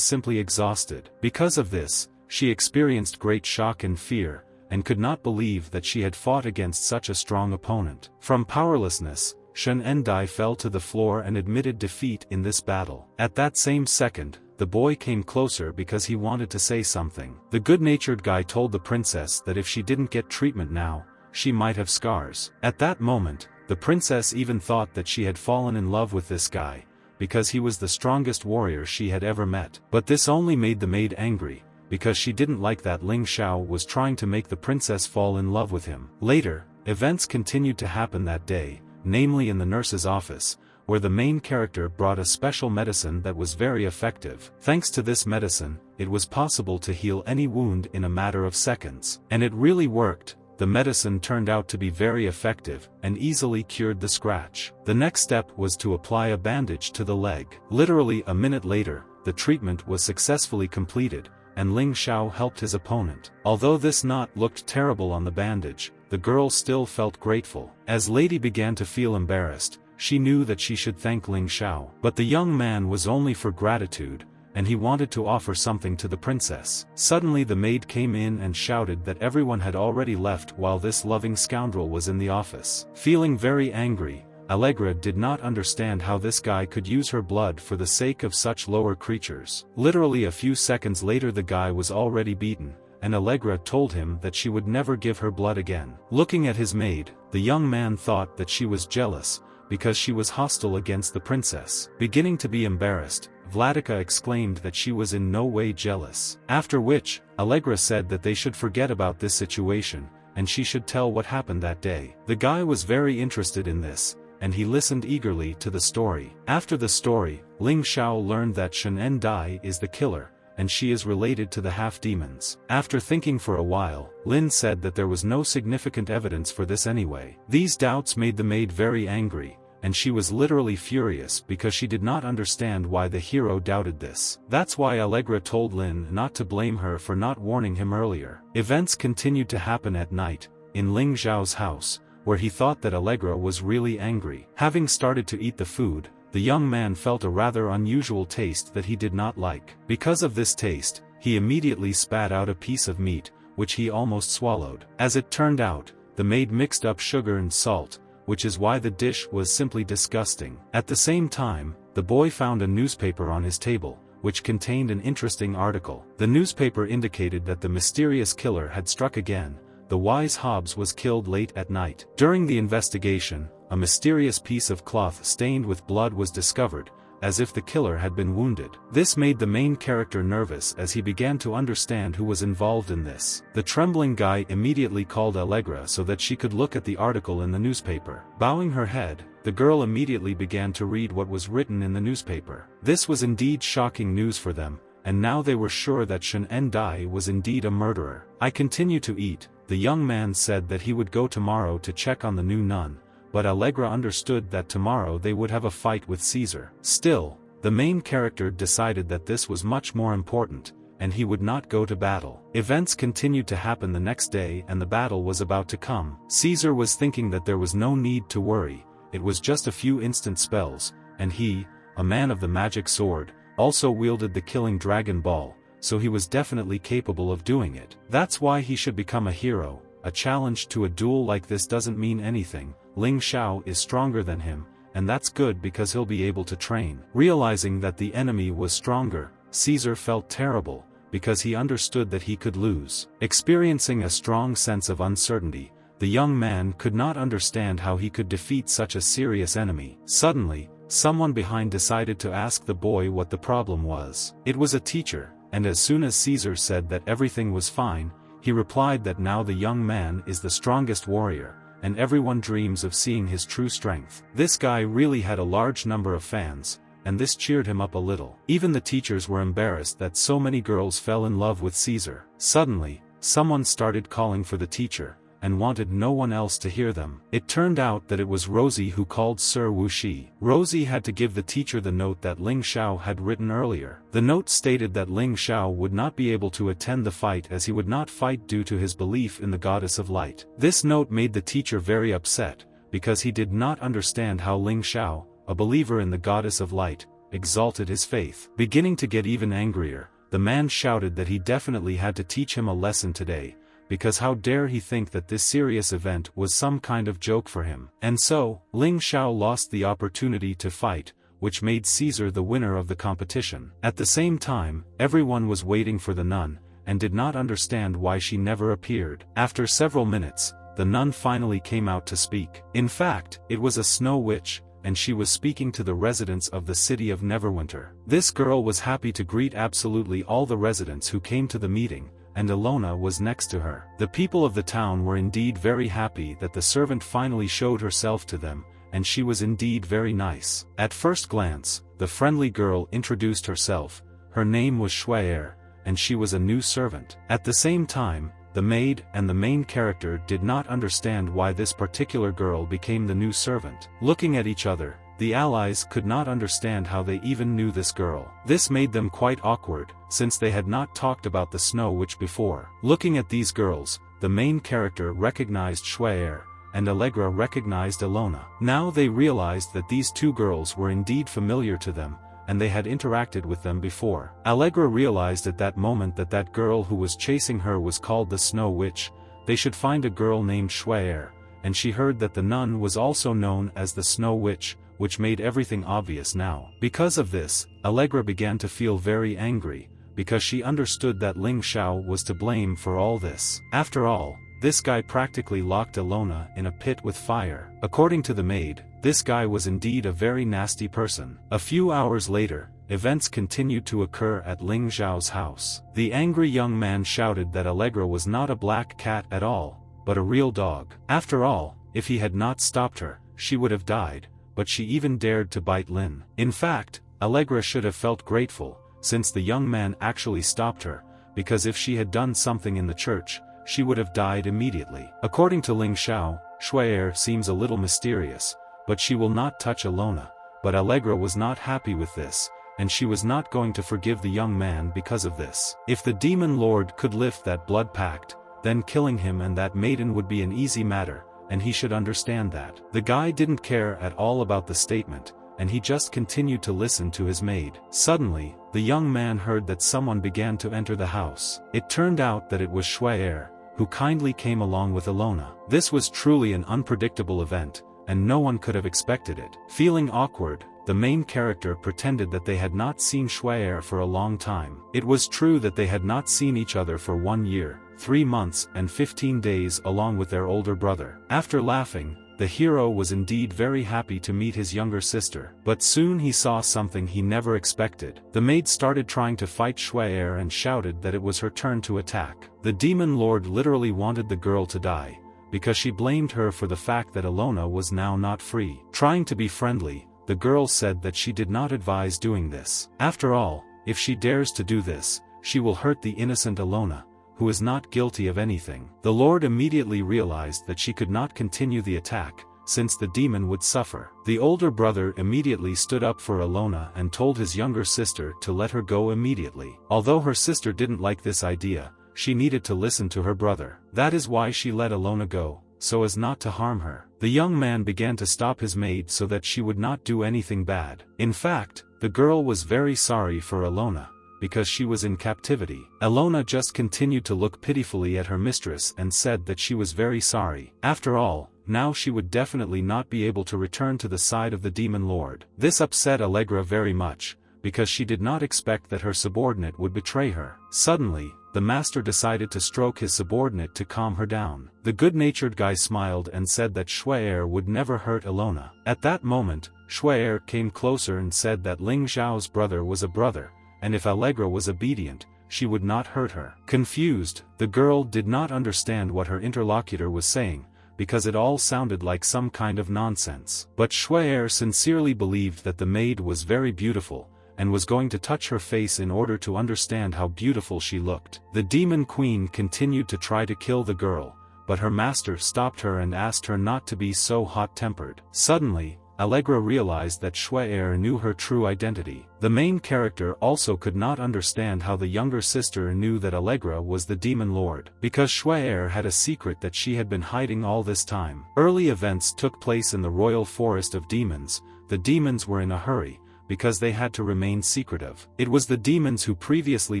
simply exhausted. Because of this, she experienced great shock and fear, and could not believe that she had fought against such a strong opponent. From powerlessness, Shen Dai fell to the floor and admitted defeat in this battle. At that same second, the boy came closer because he wanted to say something. The good-natured guy told the princess that if she didn't get treatment now, she might have scars. At that moment, the princess even thought that she had fallen in love with this guy, because he was the strongest warrior she had ever met. But this only made the maid angry, because she didn't like that Ling Xiao was trying to make the princess fall in love with him. Later, events continued to happen that day, namely in the nurse's office, where the main character brought a special medicine that was very effective. Thanks to this medicine, it was possible to heal any wound in a matter of seconds. And it really worked. The medicine turned out to be very effective, and easily cured the scratch. The next step was to apply a bandage to the leg. Literally a minute later, the treatment was successfully completed, and Ling Xiao helped his opponent. Although this knot looked terrible on the bandage, the girl still felt grateful. As Lady began to feel embarrassed, she knew that she should thank Ling Xiao. But the young man was only for gratitude, and he wanted to offer something to the princess. Suddenly the maid came in and shouted that everyone had already left while this loving scoundrel was in the office. Feeling very angry, Allegra did not understand how this guy could use her blood for the sake of such lower creatures. Literally a few seconds later the guy was already beaten, and Allegra told him that she would never give her blood again. Looking at his maid, the young man thought that she was jealous, because she was hostile against the princess. Beginning to be embarrassed, Vladika exclaimed that she was in no way jealous. After which, Allegra said that they should forget about this situation, and she should tell what happened that day. The guy was very interested in this, and he listened eagerly to the story. After the story, Ling Xiao learned that Shen Dai is the killer, and she is related to the half-demons. After thinking for a while, Lin said that there was no significant evidence for this anyway. These doubts made the maid very angry, and she was literally furious because she did not understand why the hero doubted this. That's why Allegra told Lin not to blame her for not warning him earlier. Events continued to happen at night, in Ling Xiao's house, where he thought that Allegra was really angry. Having started to eat the food, the young man felt a rather unusual taste that he did not like. Because of this taste, he immediately spat out a piece of meat, which he almost swallowed. As it turned out, the maid mixed up sugar and salt, which is why the dish was simply disgusting. At the same time, the boy found a newspaper on his table, which contained an interesting article. The newspaper indicated that the mysterious killer had struck again. The wise Hobbs was killed late at night. During the investigation, a mysterious piece of cloth stained with blood was discovered, as if the killer had been wounded. This made the main character nervous as he began to understand who was involved in this. The trembling guy immediately called Allegra so that she could look at the article in the newspaper. Bowing her head, the girl immediately began to read what was written in the newspaper. This was indeed shocking news for them, and now they were sure that Shen Dai was indeed a murderer. I continue to eat. The young man said that he would go tomorrow to check on the new nun, but Allegra understood that tomorrow they would have a fight with Caesar. Still, the main character decided that this was much more important, and he would not go to battle. Events continued to happen the next day and the battle was about to come. Caesar was thinking that there was no need to worry, it was just a few instant spells, and he, a man of the magic sword, also wielded the killing dragon ball, so he was definitely capable of doing it. That's why he should become a hero. A challenge to a duel like this doesn't mean anything. Ling Xiao is stronger than him, and that's good because he'll be able to train. Realizing that the enemy was stronger, Caesar felt terrible, because he understood that he could lose. Experiencing a strong sense of uncertainty, the young man could not understand how he could defeat such a serious enemy. Suddenly, someone behind decided to ask the boy what the problem was. It was a teacher, and as soon as Caesar said that everything was fine, he replied that now the young man is the strongest warrior, and everyone dreams of seeing his true strength. This guy really had a large number of fans, and this cheered him up a little. Even the teachers were embarrassed that so many girls fell in love with Caesar. Suddenly, someone started calling for the teacher, and wanted no one else to hear them. It turned out that it was Rosie who called Sir Wuxi. Rosie had to give the teacher the note that Ling Xiao had written earlier. The note stated that Ling Xiao would not be able to attend the fight as he would not fight due to his belief in the goddess of light. This note made the teacher very upset, because he did not understand how Ling Xiao, a believer in the goddess of light, exalted his faith. Beginning to get even angrier, the man shouted that he definitely had to teach him a lesson today, because how dare he think that this serious event was some kind of joke for him. And so, Ling Xiao lost the opportunity to fight, which made Caesar the winner of the competition. At the same time, everyone was waiting for the nun, and did not understand why she never appeared. After several minutes, the nun finally came out to speak. In fact, it was a snow witch, and she was speaking to the residents of the city of Neverwinter. This girl was happy to greet absolutely all the residents who came to the meeting, and Alona was next to her. The people of the town were indeed very happy that the servant finally showed herself to them, and she was indeed very nice. At first glance, the friendly girl introduced herself. Her name was Shui'er, and she was a new servant. At the same time, the maid and the main character did not understand why this particular girl became the new servant. Looking at each other, the allies could not understand how they even knew this girl. This made them quite awkward, since they had not talked about the Snow Witch before. Looking at these girls, the main character recognized Shui'er, and Allegra recognized Alona. Now they realized that these two girls were indeed familiar to them, and they had interacted with them before. Allegra realized at that moment that that girl who was chasing her was called the Snow Witch. They should find a girl named Shui'er, and she heard that the nun was also known as the Snow Witch, which made everything obvious now. Because of this, Allegra began to feel very angry, because she understood that Ling Xiao was to blame for all this. After all, this guy practically locked Alona in a pit with fire. According to the maid, this guy was indeed a very nasty person. A few hours later, events continued to occur at Ling Xiao's house. The angry young man shouted that Allegra was not a black cat at all, but a real dog. After all, if he had not stopped her, she would have died, but she even dared to bite Lin. In fact, Allegra should have felt grateful, since the young man actually stopped her, because if she had done something in the church, she would have died immediately. According to Ling Xiao, Shui'er seems a little mysterious, but she will not touch Alona. But Allegra was not happy with this, and she was not going to forgive the young man because of this. If the demon lord could lift that blood pact, then killing him and that maiden would be an easy matter, and he should understand that. The guy didn't care at all about the statement, and he just continued to listen to his maid. Suddenly, the young man heard that someone began to enter the house. It turned out that it was Shui'er, who kindly came along with Alona. This was truly an unpredictable event, and no one could have expected it. Feeling awkward, the main character pretended that they had not seen Shui'er for a long time. It was true that they had not seen each other for 1 year, 3 months and 15 days along with their older brother. After laughing, the hero was indeed very happy to meet his younger sister. But soon he saw something he never expected. The maid started trying to fight Shui'er and shouted that it was her turn to attack. The demon lord literally wanted the girl to die, because she blamed her for the fact that Alona was now not free. Trying to be friendly, the girl said that she did not advise doing this. After all, if she dares to do this, she will hurt the innocent Alona, who is not guilty of anything. The lord immediately realized that she could not continue the attack, since the demon would suffer. The older brother immediately stood up for Alona and told his younger sister to let her go immediately. Although her sister didn't like this idea, she needed to listen to her brother. That is why she let Alona go, so as not to harm her. The young man began to stop his maid so that she would not do anything bad. In fact, the girl was very sorry for Alona, because she was in captivity. Alona just continued to look pitifully at her mistress and said that she was very sorry. After all, now she would definitely not be able to return to the side of the demon lord. This upset Allegra very much, because she did not expect that her subordinate would betray her. Suddenly, the master decided to stroke his subordinate to calm her down. The good-natured guy smiled and said that Shuai would never hurt Alona. At that moment, Shuai came closer and said that Ling Xiao's brother was a brother, and if Allegra was obedient, she would not hurt her. Confused, the girl did not understand what her interlocutor was saying, because it all sounded like some kind of nonsense. But Shuai sincerely believed that the maid was very beautiful, and was going to touch her face in order to understand how beautiful she looked. The demon queen continued to try to kill the girl, but her master stopped her and asked her not to be so hot-tempered. Suddenly, Allegra realized that Shuai knew her true identity. The main character also could not understand how the younger sister knew that Allegra was the demon lord, because Shuai had a secret that she had been hiding all this time. Early events took place in the royal forest of demons. The demons were in a hurry, because they had to remain secretive. It was the demons who previously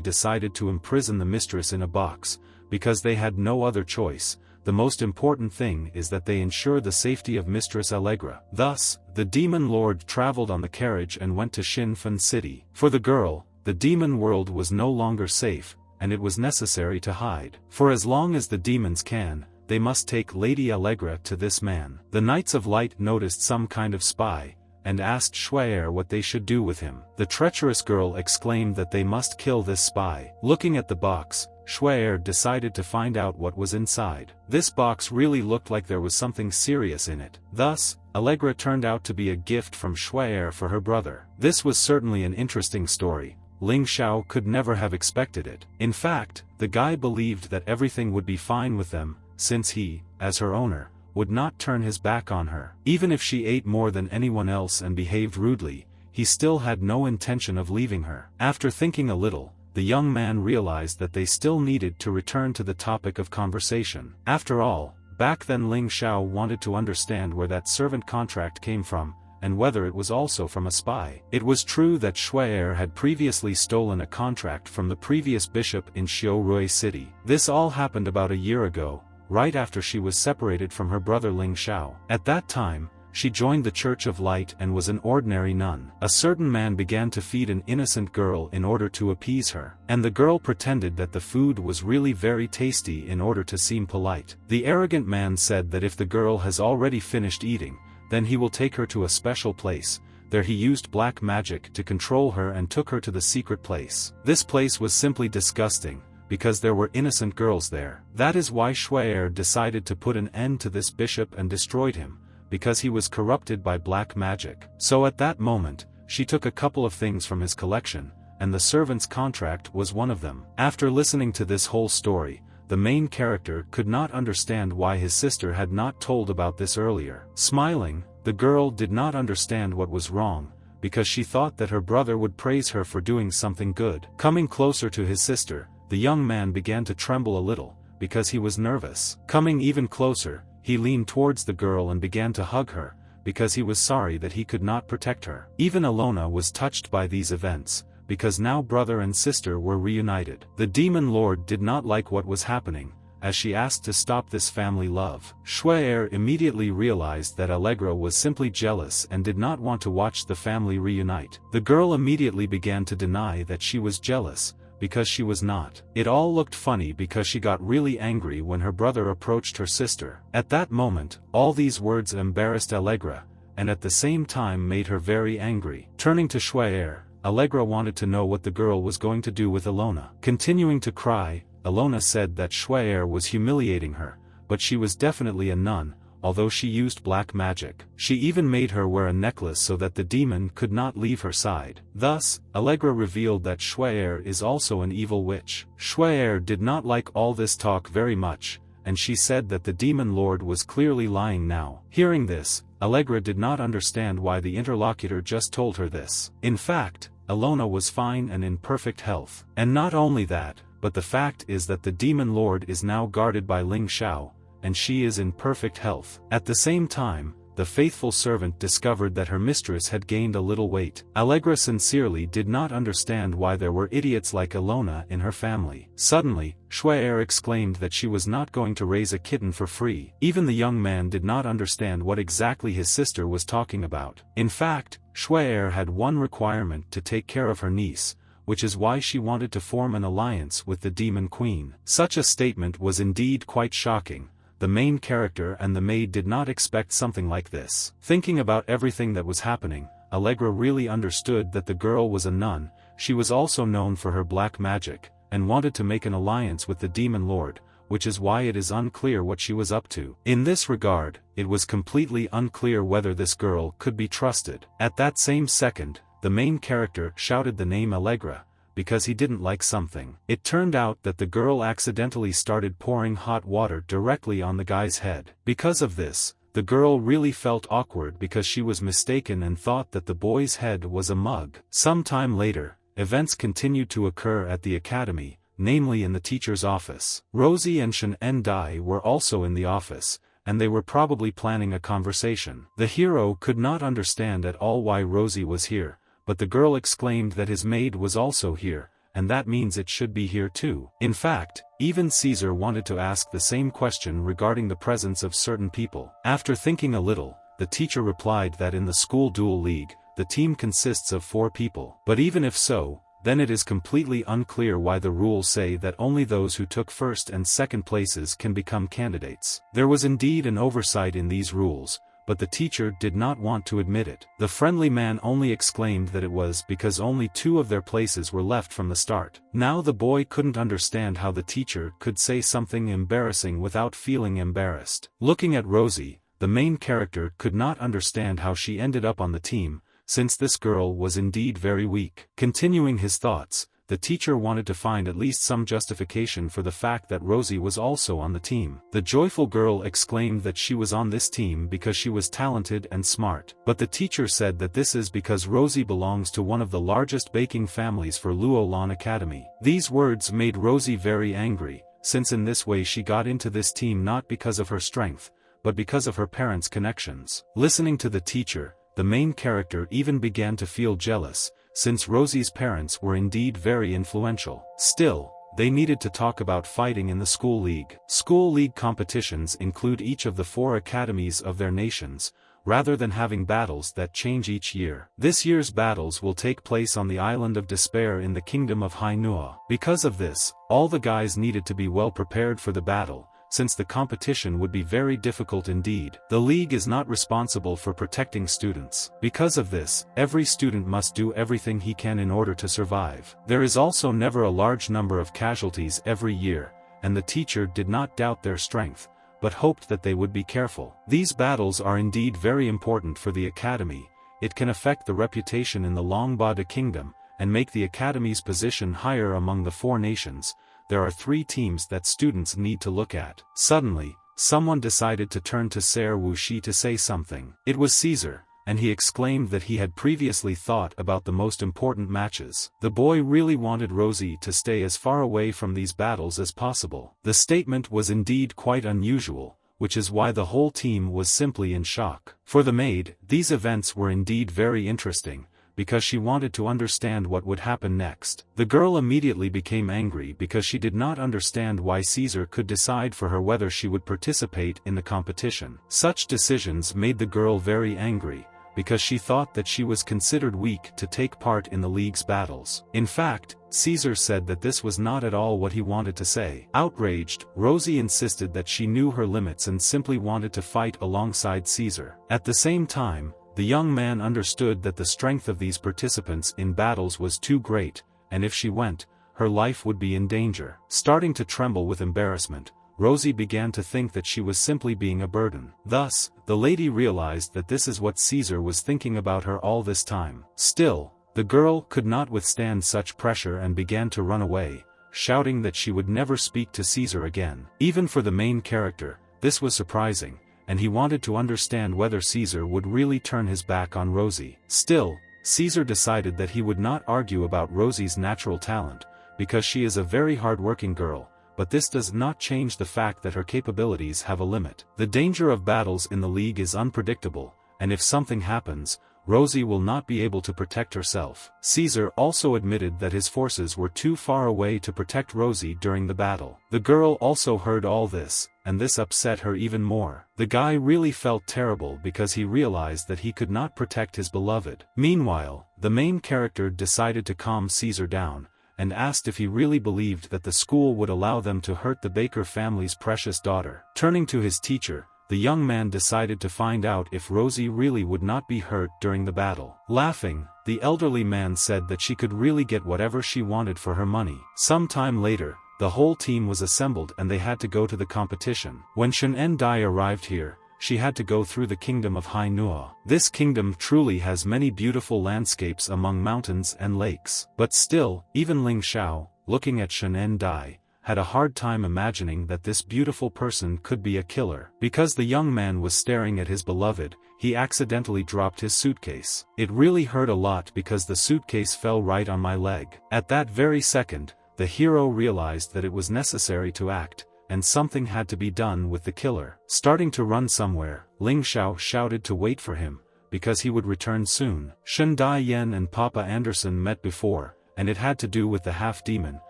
decided to imprison the mistress in a box, because they had no other choice. The most important thing is that they ensure the safety of Mistress Allegra. Thus, the demon lord traveled on the carriage and went to Shinfen City. For the girl, the demon world was no longer safe, and it was necessary to hide. For as long as the demons can, they must take Lady Allegra to this man. The Knights of Light noticed some kind of spy, and asked Shuai what they should do with him. The treacherous girl exclaimed that they must kill this spy. Looking at the box, Shuai decided to find out what was inside. This box really looked like there was something serious in it. Thus, Allegra turned out to be a gift from Shuai for her brother. This was certainly an interesting story. Ling Xiao could never have expected it. In fact, the guy believed that everything would be fine with them, since he, as her owner, would not turn his back on her. Even if she ate more than anyone else and behaved rudely, he still had no intention of leaving her. After thinking a little, the young man realized that they still needed to return to the topic of conversation. After all, back then Ling Xiao wanted to understand where that servant contract came from, and whether it was also from a spy. It was true that Shuai had previously stolen a contract from the previous bishop in Xiaorui City. This all happened about a year ago, right after she was separated from her brother Ling Xiao. At that time, she joined the Church of Light and was an ordinary nun. A certain man began to feed an innocent girl in order to appease her, and the girl pretended that the food was really very tasty in order to seem polite. The arrogant man said that if the girl has already finished eating, then he will take her to a special place. There he used black magic to control her and took her to the secret place. This place was simply disgusting, because there were innocent girls there. That is why Shuai decided to put an end to this bishop and destroyed him, because he was corrupted by black magic. So at that moment, she took a couple of things from his collection, and the servant's contract was one of them. After listening to this whole story, the main character could not understand why his sister had not told about this earlier. Smiling, the girl did not understand what was wrong, because she thought that her brother would praise her for doing something good. Coming closer to his sister, the young man began to tremble a little, because he was nervous. Coming even closer, he leaned towards the girl and began to hug her, because he was sorry that he could not protect her. Even Alona was touched by these events, because now brother and sister were reunited. The demon lord did not like what was happening, as she asked to stop this family love. Shuai immediately realized that Allegra was simply jealous and did not want to watch the family reunite. The girl immediately began to deny that she was jealous, because she was not. It all looked funny because she got really angry when her brother approached her sister. At that moment, all these words embarrassed Allegra, and at the same time made her very angry. Turning to Shuai, Allegra wanted to know what the girl was going to do with Alona. Continuing to cry, Alona said that Shuai was humiliating her, but she was definitely a nun, although she used black magic. She even made her wear a necklace so that the demon could not leave her side. Thus, Allegra revealed that Shuai is also an evil witch. Shuai did not like all this talk very much, and she said that the demon lord was clearly lying now. Hearing this, Allegra did not understand why the interlocutor just told her this. In fact, Alona was fine and in perfect health. And not only that, but the fact is that the demon lord is now guarded by Ling Xiao, and she is in perfect health. At the same time, the faithful servant discovered that her mistress had gained a little weight. Allegra sincerely did not understand why there were idiots like Alona in her family. Suddenly, Schwer exclaimed that she was not going to raise a kitten for free. Even the young man did not understand what exactly his sister was talking about. In fact, Schwer had one requirement: to take care of her niece, which is why she wanted to form an alliance with the Demon Queen. Such a statement was indeed quite shocking. The main character and the maid did not expect something like this. Thinking about everything that was happening, Allegra really understood that the girl was a nun. She was also known for her black magic, and wanted to make an alliance with the Demon Lord, which is why it is unclear what she was up to. In this regard, it was completely unclear whether this girl could be trusted. At that same second, the main character shouted the name Allegra, because he didn't like something. It turned out that the girl accidentally started pouring hot water directly on the guy's head. Because of this, the girl really felt awkward because she was mistaken and thought that the boy's head was a mug. Some time later, events continued to occur at the academy, namely in the teacher's office. Rosie and Shen and Dai were also in the office, and they were probably planning a conversation. The hero could not understand at all why Rosie was here, but the girl exclaimed that his maid was also here, and that means it should be here too. In fact, even Caesar wanted to ask the same question regarding the presence of certain people. After thinking a little, the teacher replied that in the school duel league, the team consists of 4 people. But even if so, then it is completely unclear why the rules say that only those who took first and second places can become candidates. There was indeed an oversight in these rules, but the teacher did not want to admit it. The friendly man only exclaimed that it was because only 2 of their places were left from the start. Now the boy couldn't understand how the teacher could say something embarrassing without feeling embarrassed. Looking at Rosie, the main character could not understand how she ended up on the team, since this girl was indeed very weak. Continuing his thoughts, the teacher wanted to find at least some justification for the fact that Rosie was also on the team. The joyful girl exclaimed that she was on this team because she was talented and smart. But the teacher said that this is because Rosie belongs to one of the largest baking families for Luolan Academy. These words made Rosie very angry, since in this way she got into this team not because of her strength, but because of her parents' connections. Listening to the teacher, the main character even began to feel jealous, since Rosie's parents were indeed very influential. Still, they needed to talk about fighting in the school league. School league competitions include each of the 4 academies of their nations, rather than having battles that change each year. This year's battles will take place on the Island of Despair in the Kingdom of Hainua. Because of this, all the guys needed to be well prepared for the battle, since the competition would be very difficult indeed. The league is not responsible for protecting students. Because of this, every student must do everything he can in order to survive. There is also never a large number of casualties every year, and the teacher did not doubt their strength, but hoped that they would be careful. These battles are indeed very important for the academy. It can affect the reputation in the Longbada Kingdom, and make the academy's position higher among the 4 nations. There are 3 teams that students need to look at. Suddenly, someone decided to turn to Ser Wuxi to say something. It was Caesar, and he exclaimed that he had previously thought about the most important matches. The boy really wanted Rosie to stay as far away from these battles as possible. The statement was indeed quite unusual, which is why the whole team was simply in shock. For the maid, these events were indeed very interesting, because she wanted to understand what would happen next. The girl immediately became angry because she did not understand why Caesar could decide for her whether she would participate in the competition. Such decisions made the girl very angry, because she thought that she was considered weak to take part in the league's battles. In fact, Caesar said that this was not at all what he wanted to say. Outraged, Rosie insisted that she knew her limits and simply wanted to fight alongside Caesar. At the same time, the young man understood that the strength of these participants in battles was too great, and if she went, her life would be in danger. Starting to tremble with embarrassment, Rosie began to think that she was simply being a burden. Thus, the lady realized that this is what Caesar was thinking about her all this time. Still, the girl could not withstand such pressure and began to run away, shouting that she would never speak to Caesar again. Even for the main character, this was surprising, and he wanted to understand whether Caesar would really turn his back on Rosie. Still, Caesar decided that he would not argue about Rosie's natural talent, because she is a very hard-working girl, but this does not change the fact that her capabilities have a limit. The danger of battles in the league is unpredictable, and if something happens, Rosie will not be able to protect herself. Caesar also admitted that his forces were too far away to protect Rosie during the battle. The girl also heard all this, and this upset her even more. The guy really felt terrible because he realized that he could not protect his beloved. Meanwhile, the main character decided to calm Caesar down, and asked if he really believed that the school would allow them to hurt the Baker family's precious daughter. Turning to his teacher, the young man decided to find out if Rosie really would not be hurt during the battle. Laughing, the elderly man said that she could really get whatever she wanted for her money. Some time later, the whole team was assembled and they had to go to the competition. When Shen Dai arrived here, she had to go through the kingdom of Hainua. This kingdom truly has many beautiful landscapes among mountains and lakes. But still, even Ling Xiao, looking at Shen Dai, had a hard time imagining that this beautiful person could be a killer. Because the young man was staring at his beloved, he accidentally dropped his suitcase. It really hurt a lot because the suitcase fell right on my leg. At that very second, the hero realized that it was necessary to act, and something had to be done with the killer. Starting to run somewhere, Ling Xiao shouted to wait for him, because he would return soon. Shen Dai Yen and Papa Anderson met before, and it had to do with the half-demon.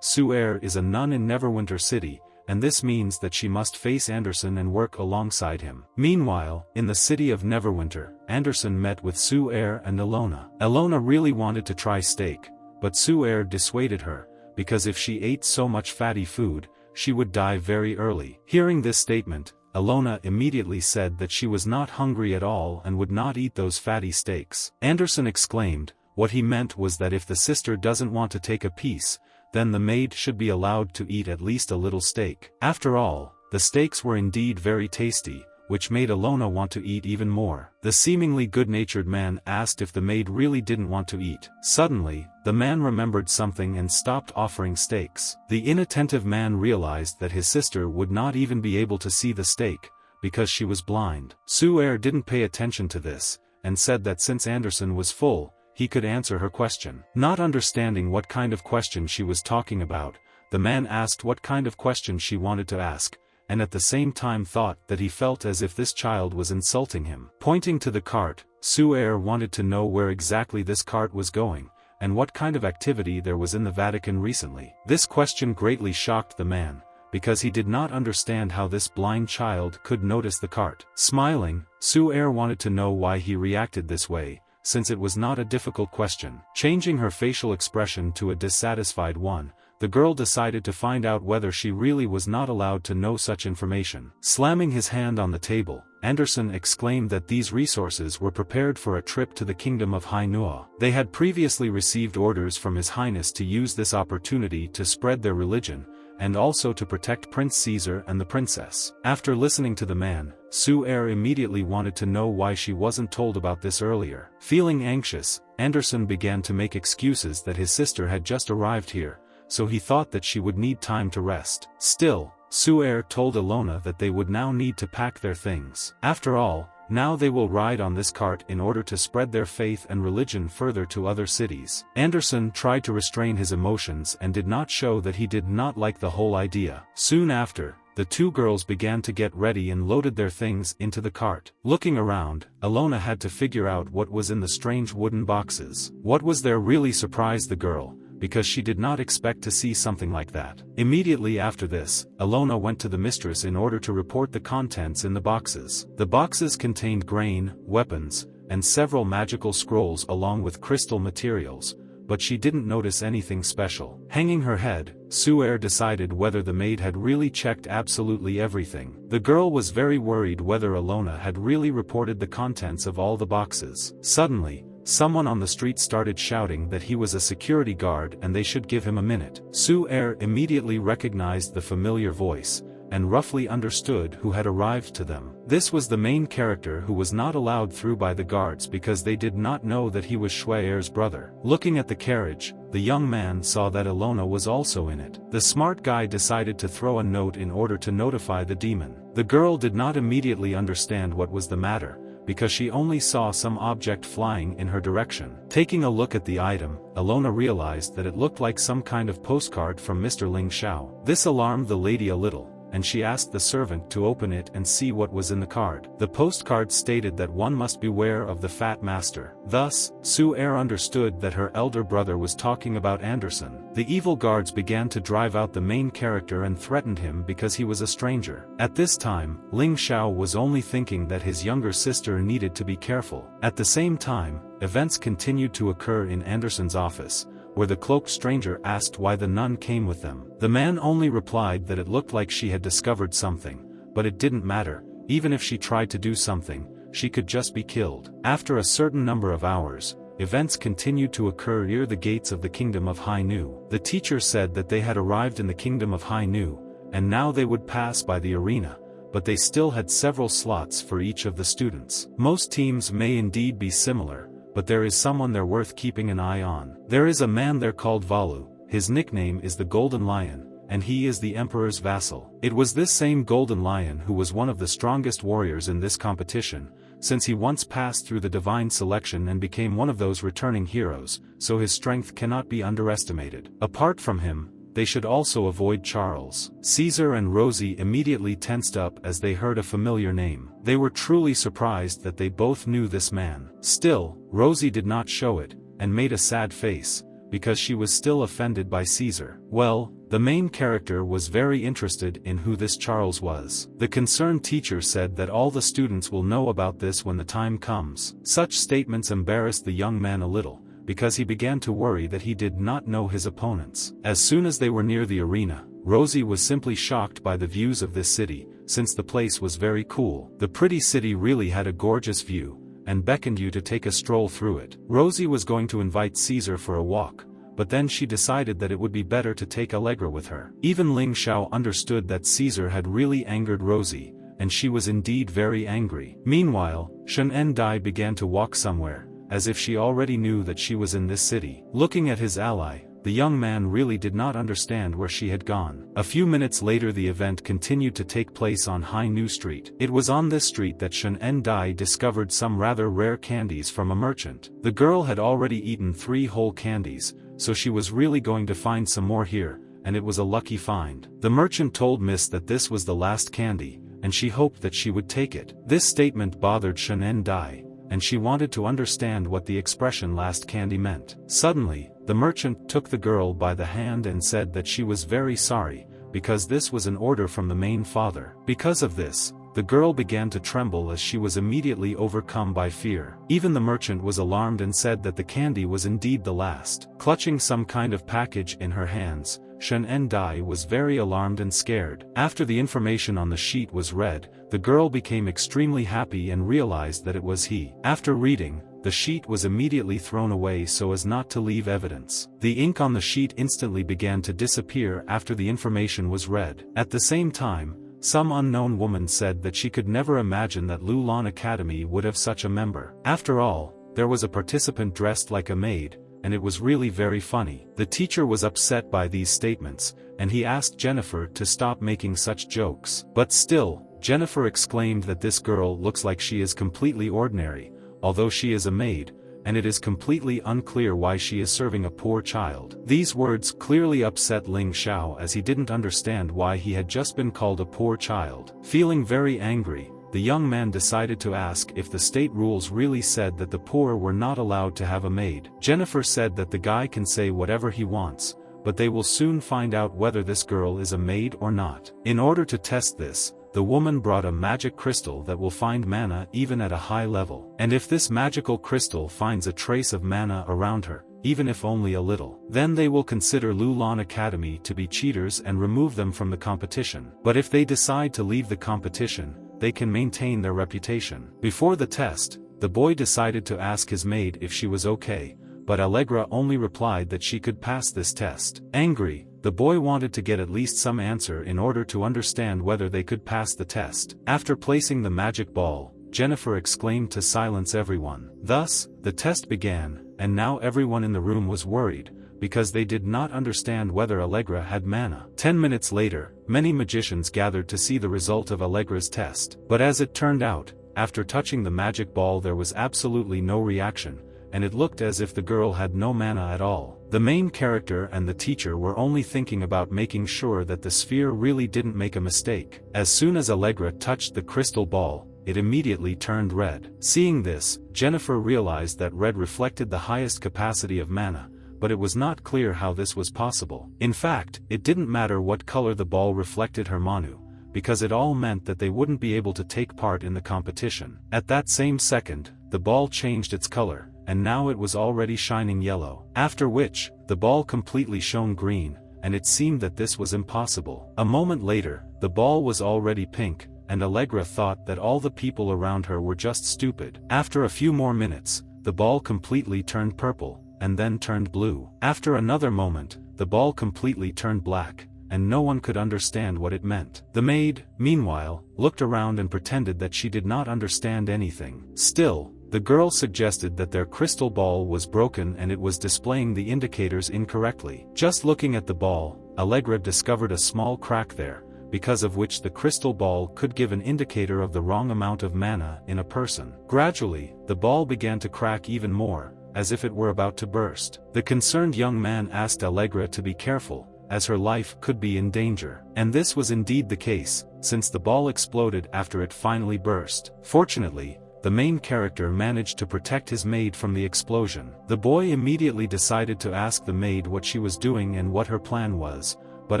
Su-er is a nun in Neverwinter City, and this means that she must face Anderson and work alongside him. Meanwhile, in the city of Neverwinter, Anderson met with Su-er and Alona. Alona really wanted to try steak, but Su-er dissuaded her, because if she ate so much fatty food, she would die very early. Hearing this statement, Alona immediately said that she was not hungry at all and would not eat those fatty steaks. Anderson exclaimed, what he meant was that if the sister doesn't want to take a piece, then the maid should be allowed to eat at least a little steak. After all, the steaks were indeed very tasty, which made Alona want to eat even more. The seemingly good-natured man asked if the maid really didn't want to eat. Suddenly, the man remembered something and stopped offering steaks. The inattentive man realized that his sister would not even be able to see the steak, because she was blind. Su-er didn't pay attention to this, and said that since Anderson was full, he could answer her question. Not understanding what kind of question she was talking about, the man asked what kind of question she wanted to ask, and at the same time thought that he felt as if this child was insulting him. Pointing to the cart, Su-er wanted to know where exactly this cart was going, and what kind of activity there was in the Vatican recently. This question greatly shocked the man, because he did not understand how this blind child could notice the cart. Smiling, Su-er wanted to know why he reacted this way, since it was not a difficult question. Changing her facial expression to a dissatisfied one, the girl decided to find out whether she really was not allowed to know such information. Slamming his hand on the table, Anderson exclaimed that these resources were prepared for a trip to the kingdom of Hainua. They had previously received orders from His Highness to use this opportunity to spread their religion, and also to protect Prince Caesar and the princess. After listening to the man, Su-er immediately wanted to know why she wasn't told about this earlier. Feeling anxious, Anderson began to make excuses that his sister had just arrived here, so he thought that she would need time to rest. Still, Su-er told Alona that they would now need to pack their things. After all, now they will ride on this cart in order to spread their faith and religion further to other cities. Anderson tried to restrain his emotions and did not show that he did not like the whole idea. Soon after, the two girls began to get ready and loaded their things into the cart. Looking around, Alona had to figure out what was in the strange wooden boxes. What was there really surprised the girl, because she did not expect to see something like that. Immediately after this, Alona went to the mistress in order to report the contents in the boxes. The boxes contained grain, weapons, and several magical scrolls along with crystal materials, but she didn't notice anything special. Hanging her head, Su-er decided whether the maid had really checked absolutely everything. The girl was very worried whether Alona had really reported the contents of all the boxes. Suddenly, someone on the street started shouting that he was a security guard and they should give him a minute. Su-er immediately recognized the familiar voice, and roughly understood who had arrived to them. This was the main character who was not allowed through by the guards because they did not know that he was Shui-er's brother. Looking at the carriage, the young man saw that Alona was also in it. The smart guy decided to throw a note in order to notify the demon. The girl did not immediately understand what was the matter, because she only saw some object flying in her direction. Taking a look at the item, Alona realized that it looked like some kind of postcard from Mr. Ling Xiao. This alarmed the lady a little, and she asked the servant to open it and see what was in the card. The postcard stated that one must beware of the Fat Master. Thus, Su Er understood that her elder brother was talking about Anderson. The evil guards began to drive out the main character and threatened him because he was a stranger. At this time, Ling Xiao was only thinking that his younger sister needed to be careful. At the same time, events continued to occur in Anderson's office, where the cloaked stranger asked why the nun came with them. The man only replied that it looked like she had discovered something, but it didn't matter. Even if she tried to do something, she could just be killed. After a certain number of hours, events continued to occur near the gates of the kingdom of Hai Nu. The teacher said that they had arrived in the kingdom of Hai Nu, and now they would pass by the arena, but they still had several slots for each of the students. Most teams may indeed be similar, but there is someone there worth keeping an eye on. There is a man there called Valu. His nickname is the Golden Lion, and he is the Emperor's vassal. It was this same Golden Lion who was one of the strongest warriors in this competition, since he once passed through the divine selection and became one of those returning heroes, so his strength cannot be underestimated. Apart from him, they should also avoid Charles. Caesar and Rosie immediately tensed up as they heard a familiar name. They were truly surprised that they both knew this man. Still, Rosie did not show it, and made a sad face, because she was still offended by Caesar. Well, the main character was very interested in who this Charles was. The concerned teacher said that all the students will know about this when the time comes. Such statements embarrassed the young man a little, because he began to worry that he did not know his opponents. As soon as they were near the arena, Rosie was simply shocked by the views of this city, since the place was very cool. The pretty city really had a gorgeous view, and beckoned you to take a stroll through it. Rosie was going to invite Caesar for a walk, but then she decided that it would be better to take Allegra with her. Even Ling Xiao understood that Caesar had really angered Rosie, and she was indeed very angry. Meanwhile, Shen En Dai began to walk somewhere, as if she already knew that she was in this city. Looking at his ally, the young man really did not understand where she had gone. A few minutes later the event continued to take place on Hai Nu Street. It was on this street that Shen En Dai discovered some rather rare candies from a merchant. The girl had already eaten 3 whole candies, so she was really going to find some more here, and it was a lucky find. The merchant told Miss that this was the last candy, and she hoped that she would take it. This statement bothered Shen En Dai, and she wanted to understand what the expression last candy meant. Suddenly, the merchant took the girl by the hand and said that she was very sorry, because this was an order from the main father. Because of this, the girl began to tremble as she was immediately overcome by fear. Even the merchant was alarmed and said that the candy was indeed the last. Clutching some kind of package in her hands, Shen En Dai was very alarmed and scared. After the information on the sheet was read, the girl became extremely happy and realized that it was he. After reading, the sheet was immediately thrown away so as not to leave evidence. The ink on the sheet instantly began to disappear after the information was read. At the same time, some unknown woman said that she could never imagine that Lulan Academy would have such a member. After all, there was a participant dressed like a maid, and it was really very funny. The teacher was upset by these statements, and he asked Jennifer to stop making such jokes. But still, Jennifer exclaimed that this girl looks like she is completely ordinary, although she is a maid, and it is completely unclear why she is serving a poor child. These words clearly upset Ling Xiao as he didn't understand why he had just been called a poor child. Feeling very angry, the young man decided to ask if the state rules really said that the poor were not allowed to have a maid. Jennifer said that the guy can say whatever he wants, but they will soon find out whether this girl is a maid or not. In order to test this, the woman brought a magic crystal that will find mana even at a high level. And if this magical crystal finds a trace of mana around her, even if only a little, then they will consider Lulan Academy to be cheaters and remove them from the competition. But if they decide to leave the competition, they can maintain their reputation. Before the test, the boy decided to ask his maid if she was okay, but Allegra only replied that she could pass this test. Angry, the boy wanted to get at least some answer in order to understand whether they could pass the test. After placing the magic ball, Jennifer exclaimed to silence everyone. Thus, the test began, and now everyone in the room was worried, because they did not understand whether Allegra had mana. 10 minutes later, many magicians gathered to see the result of Allegra's test. But as it turned out, after touching the magic ball there was absolutely no reaction, and it looked as if the girl had no mana at all. The main character and the teacher were only thinking about making sure that the sphere really didn't make a mistake. As soon as Allegra touched the crystal ball, it immediately turned red. Seeing this, Jennifer realized that red reflected the highest capacity of mana, but it was not clear how this was possible. In fact, it didn't matter what color the ball reflected her Manu, because it all meant that they wouldn't be able to take part in the competition. At that same second, the ball changed its color, and now it was already shining yellow. After which, the ball completely shone green, and it seemed that this was impossible. A moment later, the ball was already pink, and Allegra thought that all the people around her were just stupid. After a few more minutes, the ball completely turned purple, and then turned blue. After another moment, the ball completely turned black, and no one could understand what it meant. The maid, meanwhile, looked around and pretended that she did not understand anything. Still, the girl suggested that their crystal ball was broken and it was displaying the indicators incorrectly. Just looking at the ball, Allegra discovered a small crack there, because of which the crystal ball could give an indicator of the wrong amount of mana in a person. Gradually, the ball began to crack even more, as if it were about to burst. The concerned young man asked Allegra to be careful, as her life could be in danger. And this was indeed the case, since the ball exploded after it finally burst. Fortunately, the main character managed to protect his maid from the explosion. The boy immediately decided to ask the maid what she was doing and what her plan was, but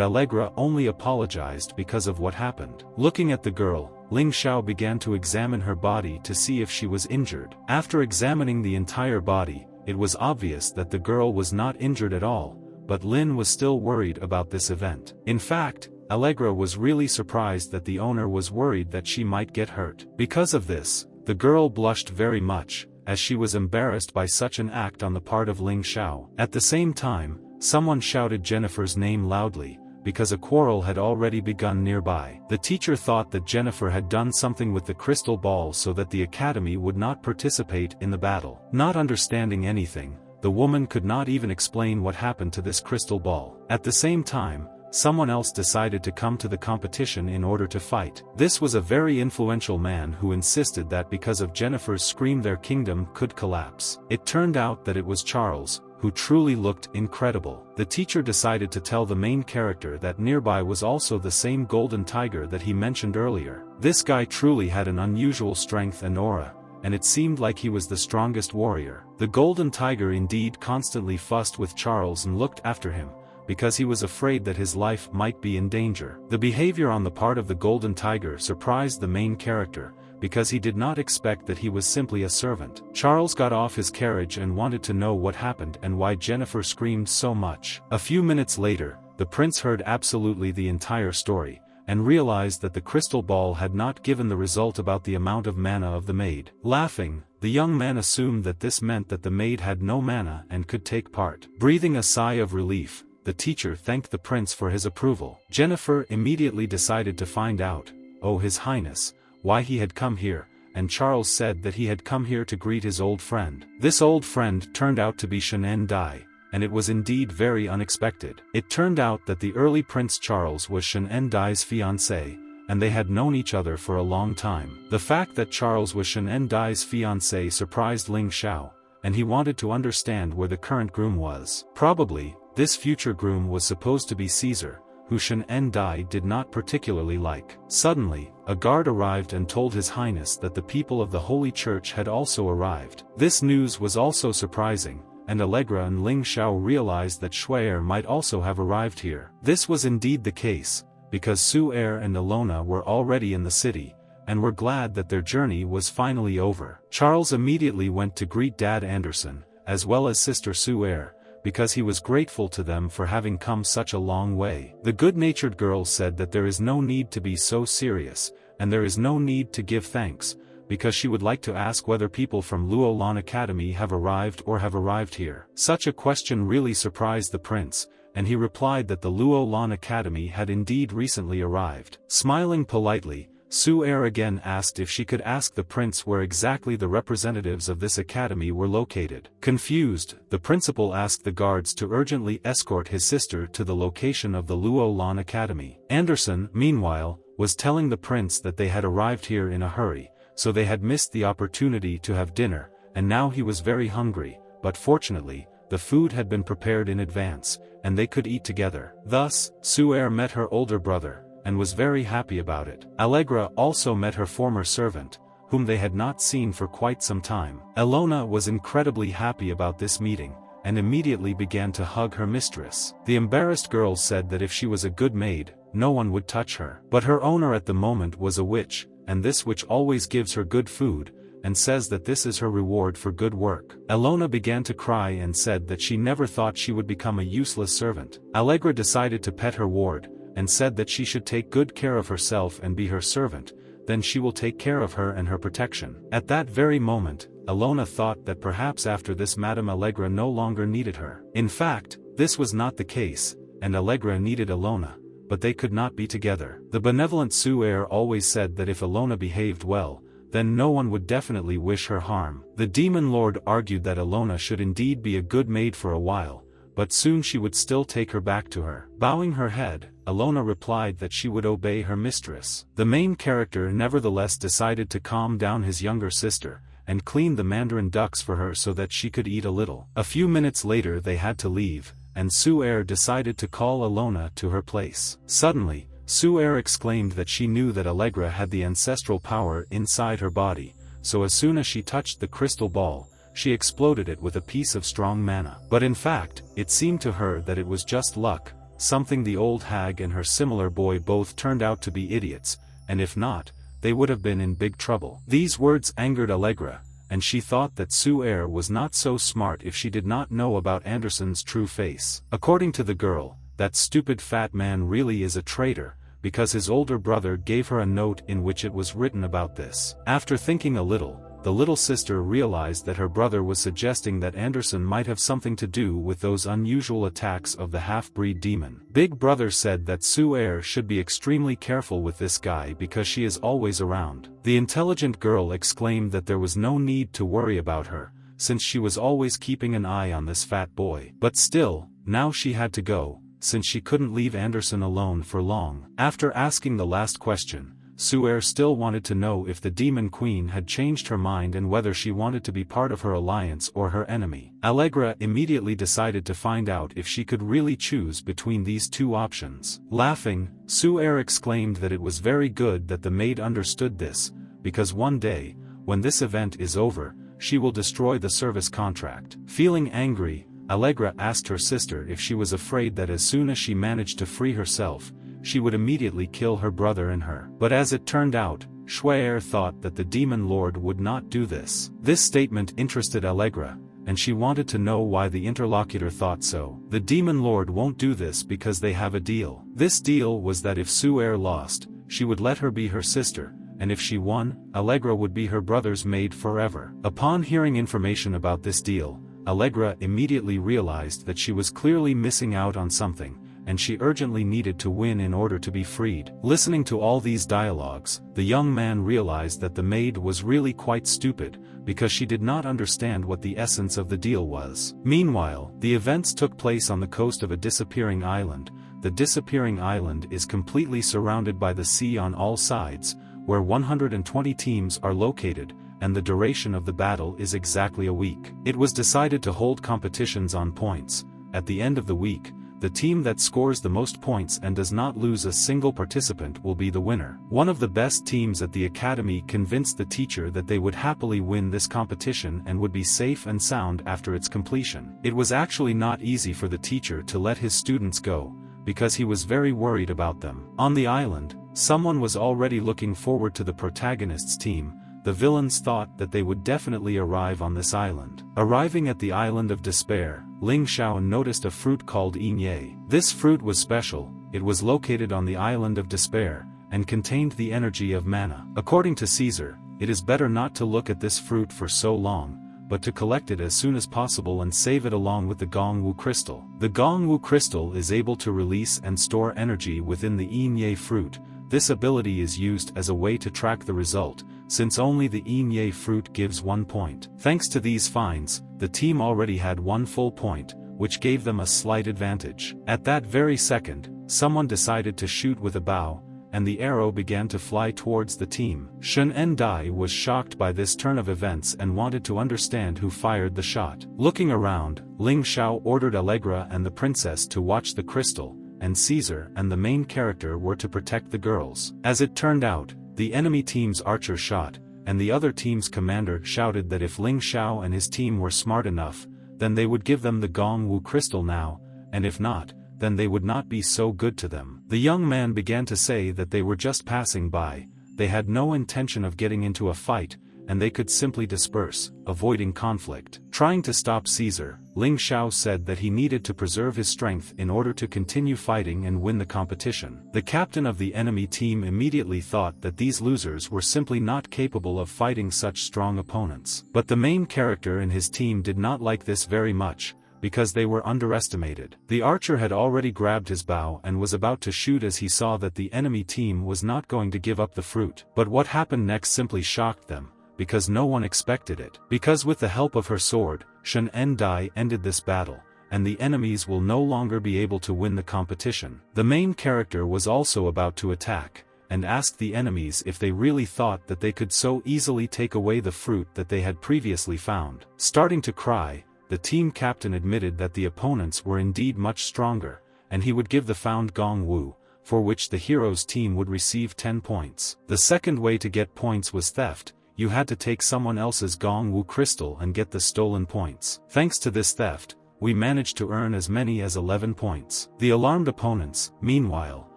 Allegra only apologized because of what happened. Looking at the girl, Ling Xiao began to examine her body to see if she was injured. After examining the entire body, it was obvious that the girl was not injured at all, but Lin was still worried about this event. In fact, Allegra was really surprised that the owner was worried that she might get hurt. Because of this, the girl blushed very much, as she was embarrassed by such an act on the part of Ling Xiao. At the same time, someone shouted Jennifer's name loudly, because a quarrel had already begun nearby. The teacher thought that Jennifer had done something with the crystal ball so that the academy would not participate in the battle. Not understanding anything, the woman could not even explain what happened to this crystal ball. At the same time, someone else decided to come to the competition in order to fight. This was a very influential man who insisted that because of Jennifer's scream their kingdom could collapse. It turned out that it was Charles, who truly looked incredible. The teacher decided to tell the main character that nearby was also the same golden tiger that he mentioned earlier. This guy truly had an unusual strength and aura, and it seemed like he was the strongest warrior. The golden tiger indeed constantly fussed with Charles and looked after him, because he was afraid that his life might be in danger. The behavior on the part of the golden tiger surprised the main character, because he did not expect that he was simply a servant. Charles got off his carriage and wanted to know what happened and why Jennifer screamed so much. A few minutes later, the prince heard absolutely the entire story, and realized that the crystal ball had not given the result about the amount of mana of the maid. Laughing, the young man assumed that this meant that the maid had no mana and could take part. Breathing a sigh of relief, the teacher thanked the prince for his approval. Jennifer immediately decided to find out, "Oh, His Highness, why he had come here," and Charles said that he had come here to greet his old friend. This old friend turned out to be Shen Dai, and it was indeed very unexpected. It turned out that the early Prince Charles was Shen Dai's fiancé, and they had known each other for a long time. The fact that Charles was Shen Dai's fiancé surprised Ling Xiao, and he wanted to understand where the current groom was. Probably, this future groom was supposed to be Caesar, who Shen Dai did not particularly like. Suddenly, a guard arrived and told His Highness that the people of the Holy Church had also arrived. This news was also surprising, and Allegra and Ling Xiao realized that Shu'er might also have arrived here. This was indeed the case, because Su-Er and Alona were already in the city, and were glad that their journey was finally over. Charles immediately went to greet Dad Anderson, as well as Sister Su-Er, because he was grateful to them for having come such a long way. The good-natured girl said that there is no need to be so serious, and there is no need to give thanks, because she would like to ask whether people from Luo Lan Academy have arrived here. Such a question really surprised the prince, and he replied that the Luo Lan Academy had indeed recently arrived. Smiling politely, Su-Er again asked if she could ask the prince where exactly the representatives of this academy were located. Confused, the principal asked the guards to urgently escort his sister to the location of the Luo Lan Academy. Anderson, meanwhile, was telling the prince that they had arrived here in a hurry, so they had missed the opportunity to have dinner, and now he was very hungry, but fortunately, the food had been prepared in advance, and they could eat together. Thus, Su'er met her older brother, and was very happy about it. Allegra also met her former servant, whom they had not seen for quite some time. Alona was incredibly happy about this meeting, and immediately began to hug her mistress. The embarrassed girl said that if she was a good maid, no one would touch her. But her owner at the moment was a witch, and this witch always gives her good food, and says that this is her reward for good work. Alona began to cry and said that she never thought she would become a useless servant. Allegra decided to pet her ward, and said that she should take good care of herself and be her servant, then she will take care of her and her protection. At that very moment, Alona thought that perhaps after this Madame Allegra no longer needed her. In fact, this was not the case, and Allegra needed Alona, but they could not be together. The benevolent Su'er always said that if Alona behaved well, then no one would definitely wish her harm. The demon lord argued that Alona should indeed be a good maid for a while, but soon she would still take her back to her. Bowing her head, Alona replied that she would obey her mistress. The main character nevertheless decided to calm down his younger sister, and clean the mandarin ducks for her so that she could eat a little. A few minutes later they had to leave, and Su'er decided to call Alona to her place. Suddenly, Su'er exclaimed that she knew that Allegra had the ancestral power inside her body, so as soon as she touched the crystal ball, she exploded it with a piece of strong mana. But in fact, it seemed to her that it was just luck, something the old hag and her similar boy both turned out to be idiots, and if not, they would have been in big trouble. These words angered Allegra, and she thought that Su'er was not so smart if she did not know about Anderson's true face. According to the girl, that stupid fat man really is a traitor, because his older brother gave her a note in which it was written about this. After thinking a little, the little sister realized that her brother was suggesting that Anderson might have something to do with those unusual attacks of the half-breed demon. Big brother said that Su'er should be extremely careful with this guy because she is always around. The intelligent girl exclaimed that there was no need to worry about her, since she was always keeping an eye on this fat boy. But still, now she had to go, since she couldn't leave Anderson alone for long. After asking the last question, Su'er still wanted to know if the demon queen had changed her mind and whether she wanted to be part of her alliance or her enemy. Allegra immediately decided to find out if she could really choose between these two options. Laughing, Su'er exclaimed that it was very good that the maid understood this, because one day, when this event is over, she will destroy the service contract. Feeling angry, Allegra asked her sister if she was afraid that as soon as she managed to free herself, she would immediately kill her brother and her. But as it turned out, Su'er thought that the demon lord would not do this. This statement interested Allegra, and she wanted to know why the interlocutor thought so. The demon lord won't do this because they have a deal. This deal was that if Su'er lost, she would let her be her sister, and if she won, Allegra would be her brother's maid forever. Upon hearing information about this deal, Allegra immediately realized that she was clearly missing out on something, and she urgently needed to win in order to be freed. Listening to all these dialogues, the young man realized that the maid was really quite stupid, because she did not understand what the essence of the deal was. Meanwhile, the events took place on the coast of a disappearing island. The disappearing island is completely surrounded by the sea on all sides, where 120 teams are located, and the duration of the battle is exactly a week. It was decided to hold competitions on points. At the end of the week, the team that scores the most points and does not lose a single participant will be the winner. One of the best teams at the academy convinced the teacher that they would happily win this competition and would be safe and sound after its completion. It was actually not easy for the teacher to let his students go, because he was very worried about them. On the island, someone was already looking forward to the protagonist's team. The villains thought that they would definitely arrive on this island. Arriving at the island of despair, Ling Xiao noticed a fruit called Yinye. This fruit was special, it was located on the island of despair, and contained the energy of mana. According to Caesar, it is better not to look at this fruit for so long, but to collect it as soon as possible and save it along with the Gongwu crystal. The Gongwu crystal is able to release and store energy within the Yinye fruit. This ability is used as a way to track the result, since only the Yinye fruit gives 1 point. Thanks to these finds, the team already had 1 full point, which gave them a slight advantage. At that very second, someone decided to shoot with a bow, and the arrow began to fly towards the team. Shen Endai was shocked by this turn of events and wanted to understand who fired the shot. Looking around, Ling Xiao ordered Allegra and the princess to watch the crystal, and Caesar and the main character were to protect the girls. As it turned out, the enemy team's archer shot, and the other team's commander shouted that if Ling Xiao and his team were smart enough, then they would give them the Gongwu crystal now, and if not, then they would not be so good to them. The young man began to say that they were just passing by, they had no intention of getting into a fight, and they could simply disperse, avoiding conflict. Trying to stop Caesar, Ling Xiao said that he needed to preserve his strength in order to continue fighting and win the competition. The captain of the enemy team immediately thought that these losers were simply not capable of fighting such strong opponents. But the main character and his team did not like this very much, because they were underestimated. The archer had already grabbed his bow and was about to shoot as he saw that the enemy team was not going to give up the fruit. But what happened next simply shocked them, because no one expected it. Because with the help of her sword, Shen Endai ended this battle, and the enemies will no longer be able to win the competition. The main character was also about to attack, and asked the enemies if they really thought that they could so easily take away the fruit that they had previously found. Starting to cry, the team captain admitted that the opponents were indeed much stronger, and he would give the found Gong Wu, for which the hero's team would receive 10 points. The second way to get points was theft. You had to take someone else's Gong Wu crystal and get the stolen points. Thanks to this theft, we managed to earn as many as 11 points. The alarmed opponents, meanwhile,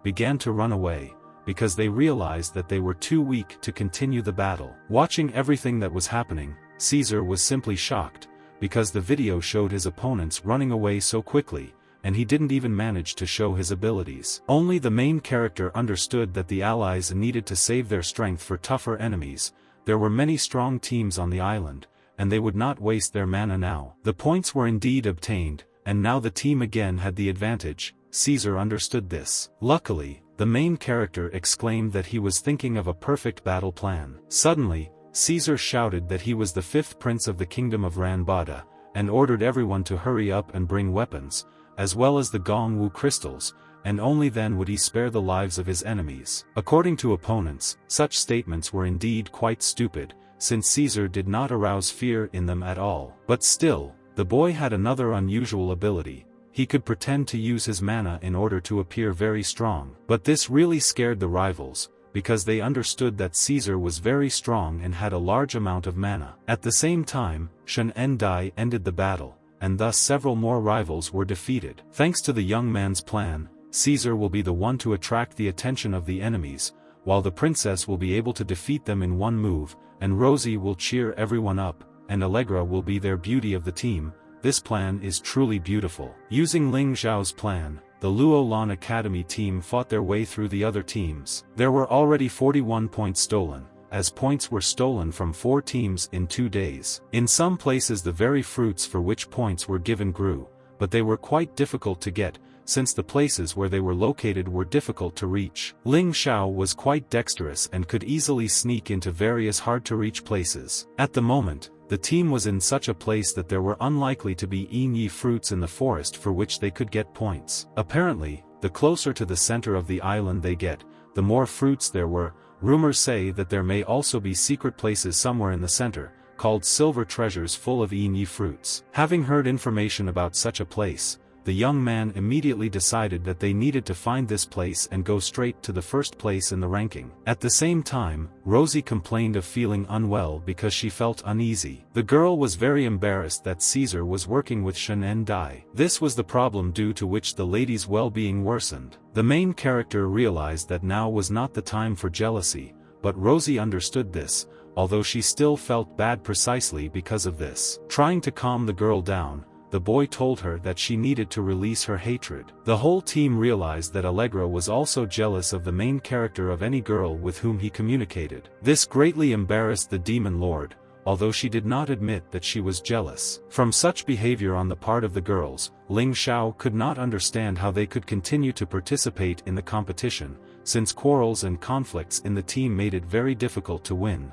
began to run away, because they realized that they were too weak to continue the battle. Watching everything that was happening, Caesar was simply shocked, because the video showed his opponents running away so quickly, and he didn't even manage to show his abilities. Only the main character understood that the allies needed to save their strength for tougher enemies. There were many strong teams on the island, and they would not waste their mana now. The points were indeed obtained, and now the team again had the advantage. Caesar understood this. Luckily, the main character exclaimed that he was thinking of a perfect battle plan. Suddenly, Caesar shouted that he was the 5th prince of the kingdom of Ranbada, and ordered everyone to hurry up and bring weapons, as well as the Gong Wu crystals, and only then would he spare the lives of his enemies. According to opponents, such statements were indeed quite stupid, since Caesar did not arouse fear in them at all. But still, the boy had another unusual ability. He could pretend to use his mana in order to appear very strong. But this really scared the rivals, because they understood that Caesar was very strong and had a large amount of mana. At the same time, Shen Endai ended the battle, and thus several more rivals were defeated. Thanks to the young man's plan, Caesar will be the one to attract the attention of the enemies, while the princess will be able to defeat them in one move, and Rosie will cheer everyone up, and Allegra will be their beauty of the team. This plan is truly beautiful. Using Ling Xiao's plan, the Luolan Academy team fought their way through the other teams. There were already 41 points stolen, as points were stolen from 4 teams in 2 days. In some places the very fruits for which points were given grew, but they were quite difficult to get, since the places where they were located were difficult to reach. Ling Xiao was quite dexterous and could easily sneak into various hard-to-reach places. At the moment, the team was in such a place that there were unlikely to be Yi fruits in the forest for which they could get points. Apparently, the closer to the center of the island they get, the more fruits there were. Rumors say that there may also be secret places somewhere in the center, called silver treasures full of Yi fruits. Having heard information about such a place, the young man immediately decided that they needed to find this place and go straight to the first place in the ranking. At the same time, Rosie complained of feeling unwell because she felt uneasy. The girl was very embarrassed that Caesar was working with Shen Endai. This was the problem due to which the lady's well-being worsened. The main character realized that now was not the time for jealousy, but Rosie understood this, although she still felt bad precisely because of this. Trying to calm the girl down, the boy told her that she needed to release her hatred. The whole team realized that Allegra was also jealous of the main character of any girl with whom he communicated. This greatly embarrassed the demon lord, although she did not admit that she was jealous. From such behavior on the part of the girls, Ling Xiao could not understand how they could continue to participate in the competition, since quarrels and conflicts in the team made it very difficult to win.